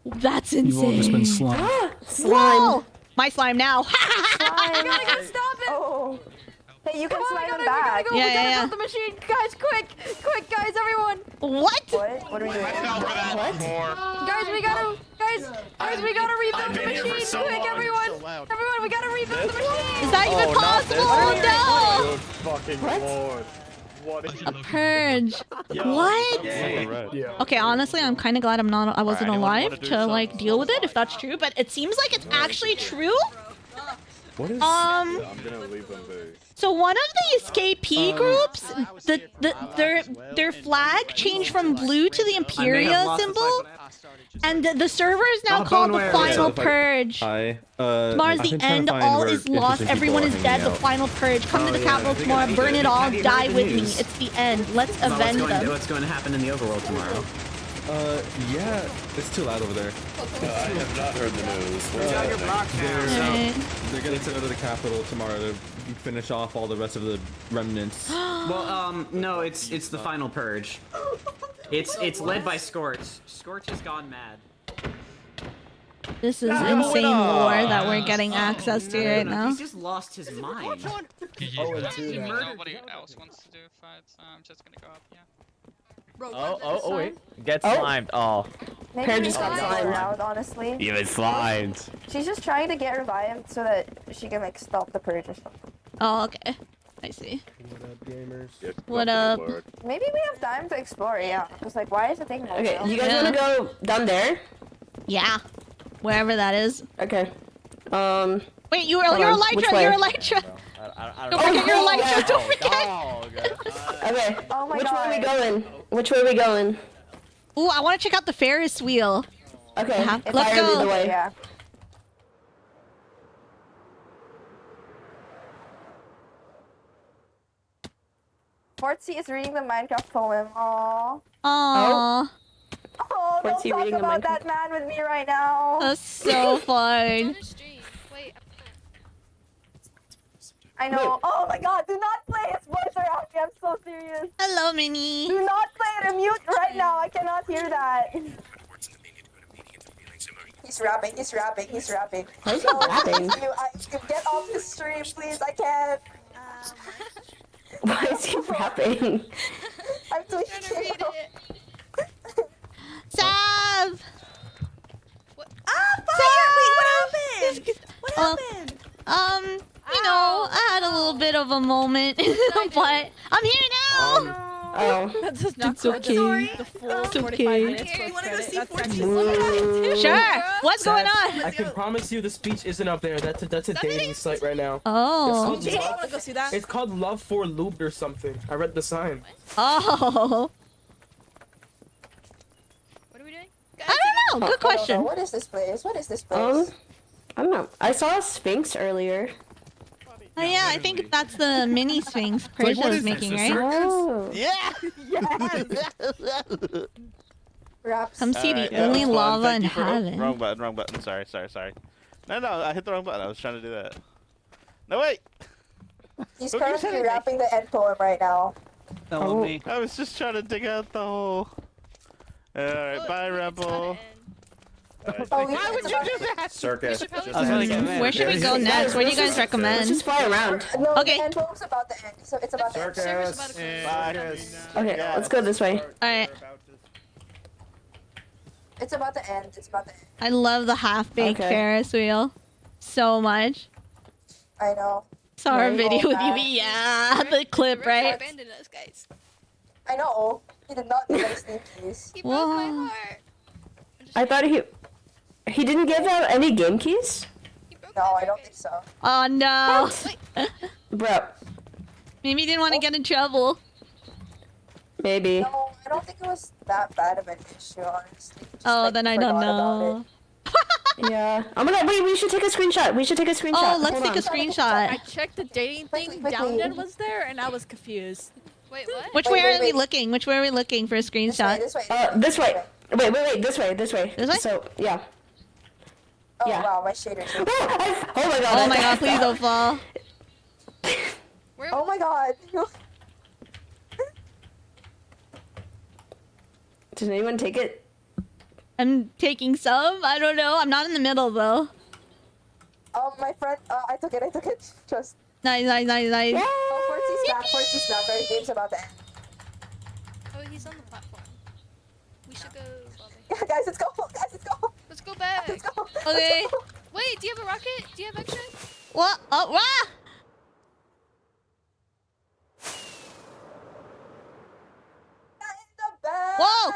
That's insane. You've all just been slime. Whoa! My slime now. I gotta go stop him. Oh. Hey, you can slide him back. We gotta build the machine, guys! Quick, guys, everyone! What? What are we doing? Guys, we gotta rebuild the machine! Quick, everyone! Everyone, we gotta rebuild the machine! Is that even possible? No! Fucking lord. A purge. What? Okay, honestly, I'm kind of glad I wasn't alive to like deal with it if that's true. But it seems like it's actually true. What is? I'm gonna leave them be. So one of the escapee groups, their flag changed from blue to the Imperia symbol, and the server is now called the Final Purge. Tomorrow's the end. All is lost. Everyone is dead. The Final Purge. Come to the capital tomorrow. Burn it all. Die with me. It's the end. Let's avenge them. What's going to happen in the overworld tomorrow? Yeah, it's too loud over there. I have not heard the news. They're gonna go to the capital tomorrow to finish off all the rest of the remnants. Well, no, it's the final purge. It's led by Scorch. Scorch has gone mad. This is insane lore that we're getting access to right now. He's just lost his mind. Nobody else wants to do fights. I'm just gonna go up. Yeah. Oh, wait. Get slimed. Oh. Maybe she just got slimed out, honestly. Even slimed. She's just trying to get revived so that she can like stop the purge or something. Oh, okay. I see. What up? Maybe we have time to explore, yeah. Because like, why is it taking long? Okay, you guys want to go down there? Yeah. Wherever that is. Okay. Wait, you're Elytra. You're Elytra. Don't forget your Elytra. Don't forget. Okay. Oh my Which God. way are we going? Which way are we going? Ooh, I want to check out the Ferris wheel. Okay. Let's go. The way. Yeah. Fortsy is reading the Minecraft poem. Aww. Aww. Oh, don't talk about that man with me right now. That's so fun. I know. Oh my God! Do not play his voice around me. I'm so serious. Hello, Minnie. Do not play it. Mute right now. I cannot hear that. He's rapping. He's rapping. He's rapping. Why is he rapping? Get off the stream, please. I can't. Why is he rapping? I'm too scared. Sav! Fire! Wait, what happened? What happened? You know, I had a little bit of a moment, but I'm here now! That's just not It's okay. The full It's 45 okay. minutes. You wanna go see Fortune? Sure! What's going on? I can promise you the speech isn't up there. That's a dating site right now. Oh. It's called, go see that? it's called Love for Lubed or something. I read the sign. Oh. What are we doing? I don't know. Good question. What is this place? What is this place? I don't know. I saw a Sphinx earlier. Oh yeah, I think that's the mini Sphinx Persia was making, right? Oh. Yeah! Raps. Come see the only lava in heaven. Wrong button. Sorry. No, I hit the wrong button. I was trying to do that. No, wait! He's currently rapping the end poem right now. Me. I was just trying to dig out the hole. Alright, bye, Rebel. Why would you do that? Circus. Where should we go next? What do you guys recommend? Let's just fly around. No, Okay. the end poem's about the end. So it's about the end. Okay, let's go this way. Alright. It's about the end. It's about the end. I love the half-baked Okay. Ferris wheel so much. I know. Saw our Very video with bad. you. Yeah, the clip, right? Abandoned us, guys. I know. He did not give us sneakies. He broke my heart. I thought he didn't give out any game keys? No, I don't think so. Oh no. Bro, Maybe he didn't want to get in trouble. maybe. No, I don't think it was that bad of an issue, honestly. Just, Oh, like, then I don't forgot about know. Yeah. Wait, we should take a screenshot. Oh, let's Hold take on. a screenshot. I checked the dating thing. Download was there, and I was confused. Wait, what? Which way are we looking? Which way are we looking for a screenshot? This way. This way. Wait, this way. This way? So, yeah. Oh Yeah. wow, my shaders. Oh my god. Oh my god, please don't fall. Oh my god. Did anyone take it? I'm taking some. I don't know. I'm not in the middle though. My friend, I took it. Trust. Nice. Oh, Forty's back. Our game's about to end. Oh, he's on the platform. We should go. Yeah, guys, let's go. Let's go back. Let's go. Okay. Wait, do you have a rocket? Do you have extra? What? Oh, rah! Whoa!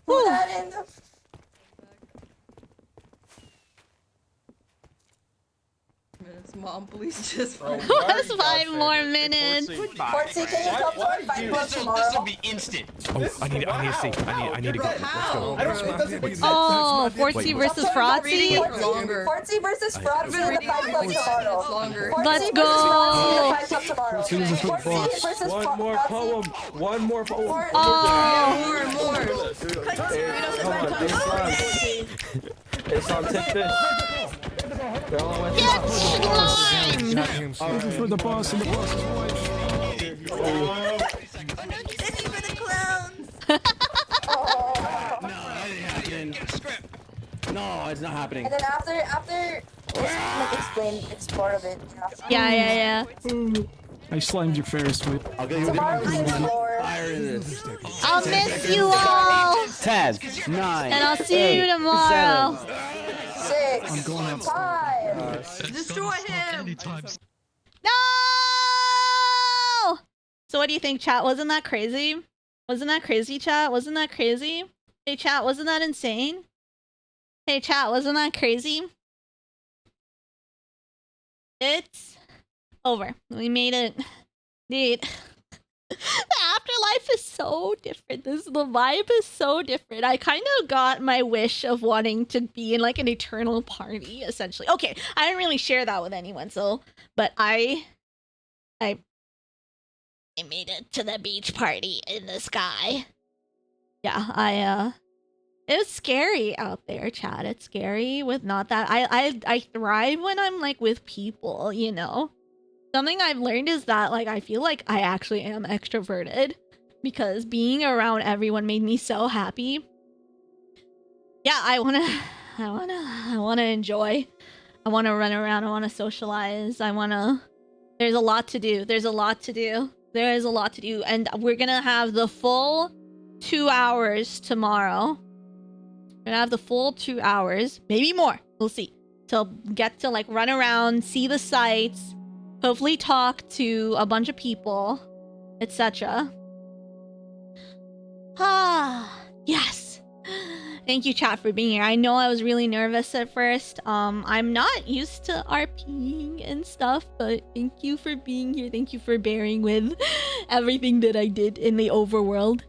Put that in the... Mom, please just. What's 5 more minutes? Forty, can you come to fight club tomorrow? This will be instant. Oh, I need to see. I need to go. Let's go. Oh, Forty versus Frotzy. Forty versus Frotzy in the fight club tomorrow. Let's go. One more poem. Oh. It's on TikTok. For the boss and the boss's wife. No, it's not happening. And then after, like explore a bit. Yeah. I slimed your Ferris whip. I'll get you fire in this. I'll miss you all. 10, 9, and I'll see you tomorrow. 6, I'm going out. 5. Destroy him. No! So what do you think, chat? Wasn't that crazy? Wasn't that crazy, chat? Wasn't that crazy? Hey, chat, wasn't that insane? Hey, chat, wasn't that crazy? It's over. We made it. Dude. The afterlife is so different. The vibe is so different. I kind of got my wish of wanting to be in like an eternal party, essentially. Okay, I didn't really share that with anyone, so but I made it to the beach party in the sky. Yeah, it was scary out there, chat. It's scary with not that. I thrive when I'm like with people, you know. Something I've learned is that like I feel like I actually am extroverted because being around everyone made me so happy. Yeah, I wanna enjoy. I wanna run around. I wanna socialize. There's a lot to do. There is a lot to do, and we're gonna have the full 2 hours tomorrow. We're gonna have the full 2 hours, maybe more. We'll see. To get to like run around, see the sights. Hopefully talk to a bunch of people, etc. Yes. Thank you, chat, for being here. I know I was really nervous at first. I'm not used to RPing and stuff, but thank you for being here. Thank you for bearing with everything that I did in the overworld.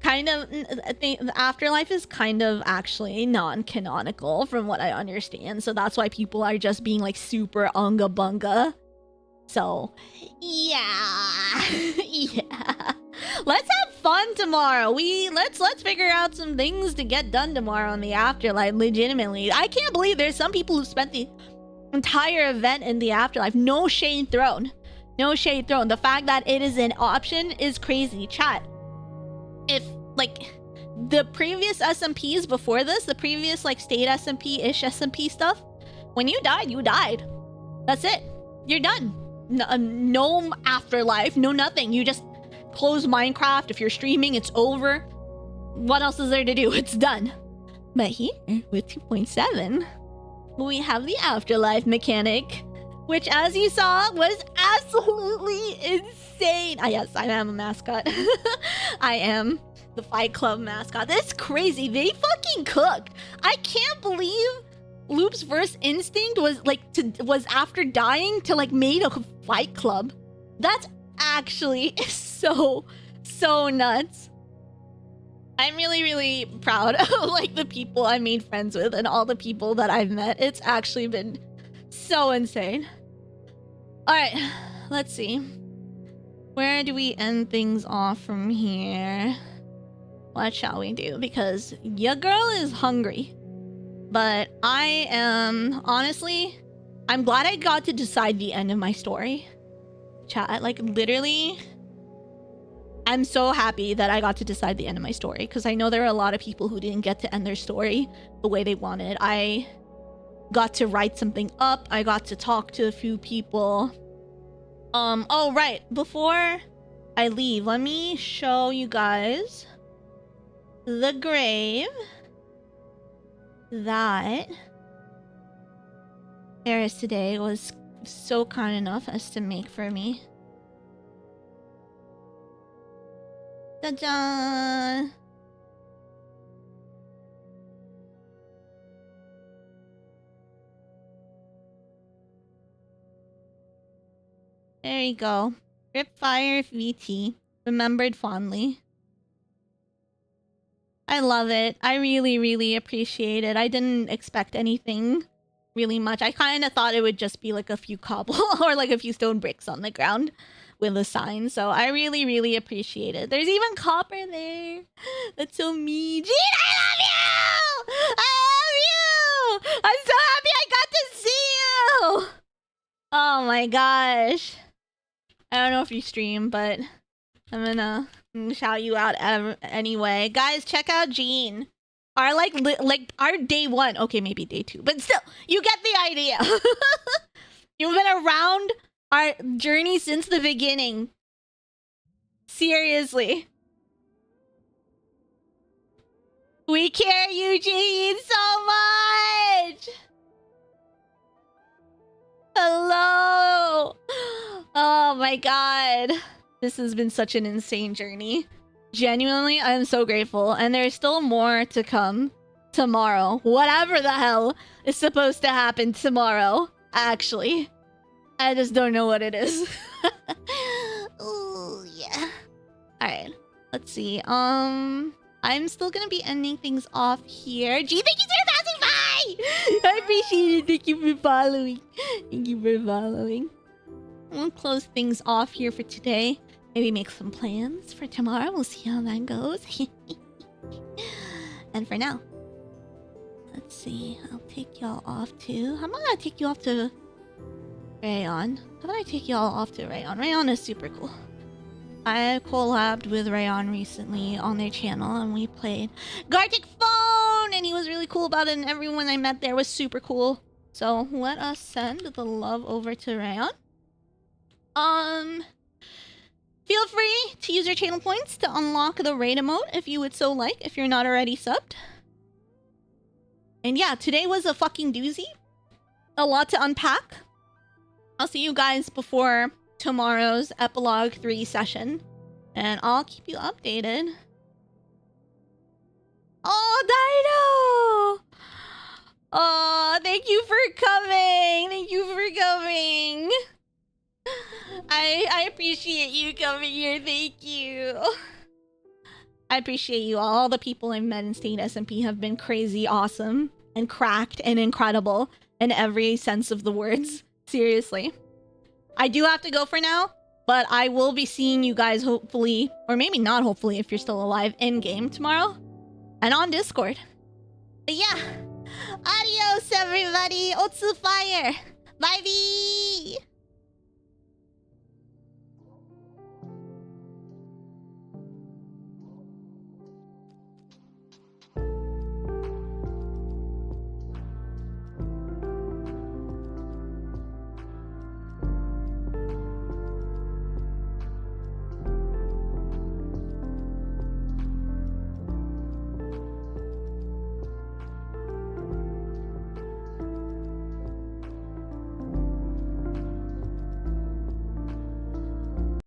Kind of, the afterlife is kind of actually non-canonical from what I understand. So that's why people are just being like super unga bunga. So, yeah. Yeah. Let's have fun tomorrow. Let's figure out some things to get done tomorrow in the afterlife, legitimately. I can't believe there's some people who spent the entire event in the afterlife. No shade thrown. No shade thrown. The fact that it is an option is crazy. Chat. If, like, the previous SMPs before this, the previous, like, state SMP-ish SMP stuff, when you died, you died. That's it. You're done. No afterlife, no nothing. You just close Minecraft. If you're streaming, it's over. What else is there to do? It's done. But here, with 2.7, we have the afterlife mechanic, which, as you saw, was absolutely insane. Ah, yes, I am a mascot. I am the Fight Club mascot. That's crazy. They fucking cooked. I can't believe Loop's first instinct was like was after dying to like made a Fight Club. That's actually so nuts. I'm really proud of like the people I made friends with and all the people that I've met. It's actually been so insane. All right, let's see. Where do we end things off from here? What shall we do? Because your girl is hungry. But I am, honestly, I'm glad I got to decide the end of my story. Chat, like, literally, I'm so happy that I got to decide the end of my story, because I know there are a lot of people who didn't get to end their story the way they wanted. I got to write something up. I got to talk to a few people. Oh, right. Before I leave, let me show you guys the grave that Paris today was so kind enough as to make for me. Ta-da! There you go. Rip Fyre VT. Remembered fondly. I love it. I really, really appreciate it. I didn't expect anything really much. I kind of thought it would just be like a few cobble or like a few stone bricks on the ground with a sign. So I really, really appreciate it. There's even copper there. That's so mean. Jean, I love you! I love you! I'm so happy I got to see you! Oh my gosh. I don't know if you stream, but I'm gonna shout you out anyway. Guys, check out Jean. Our our day 1. Okay, maybe day 2, but still, you get the idea. You've been around our journey since the beginning. Seriously. We care, Eugene, so much! Hello! Oh my god. This has been such an insane journey. Genuinely, I'm so grateful. And there's still more to come tomorrow. Whatever the hell is supposed to happen tomorrow, actually. I just don't know what it is. Ooh, yeah. Alright, let's see. I'm still gonna be ending things off here. Gee, thank you for passing by! I appreciate it. Thank you for following. Thank you for following. We'll close things off here for today. Maybe make some plans for tomorrow. We'll see how that goes. And for now, let's see. I'll take y'all off to... How about I take you off to Rayon? How about I take y'all off to Rayon? Rayon is super cool. I collabed with Rayon recently on their channel and we played Gartic Phone! And he was really cool about it and everyone I met there was super cool. So let us send the love over to Rayon. Feel free to use your channel points to unlock the raid emote if you would so like, if you're not already subbed. And yeah, today was a fucking doozy. A lot to unpack. I'll see you guys before tomorrow's Epilogue 3 session. And I'll keep you updated. Oh, Dino! Oh, thank you for coming! Thank you for coming! I appreciate you coming here, thank you. I appreciate you. All the people I've met in State SMP have been crazy awesome and cracked and incredible in every sense of the words. Seriously. I do have to go for now, but I will be seeing you guys hopefully, or maybe not hopefully if you're still alive, in-game tomorrow. And on Discord. But yeah. Adios, everybody. Otsu Fire. Bye-bye.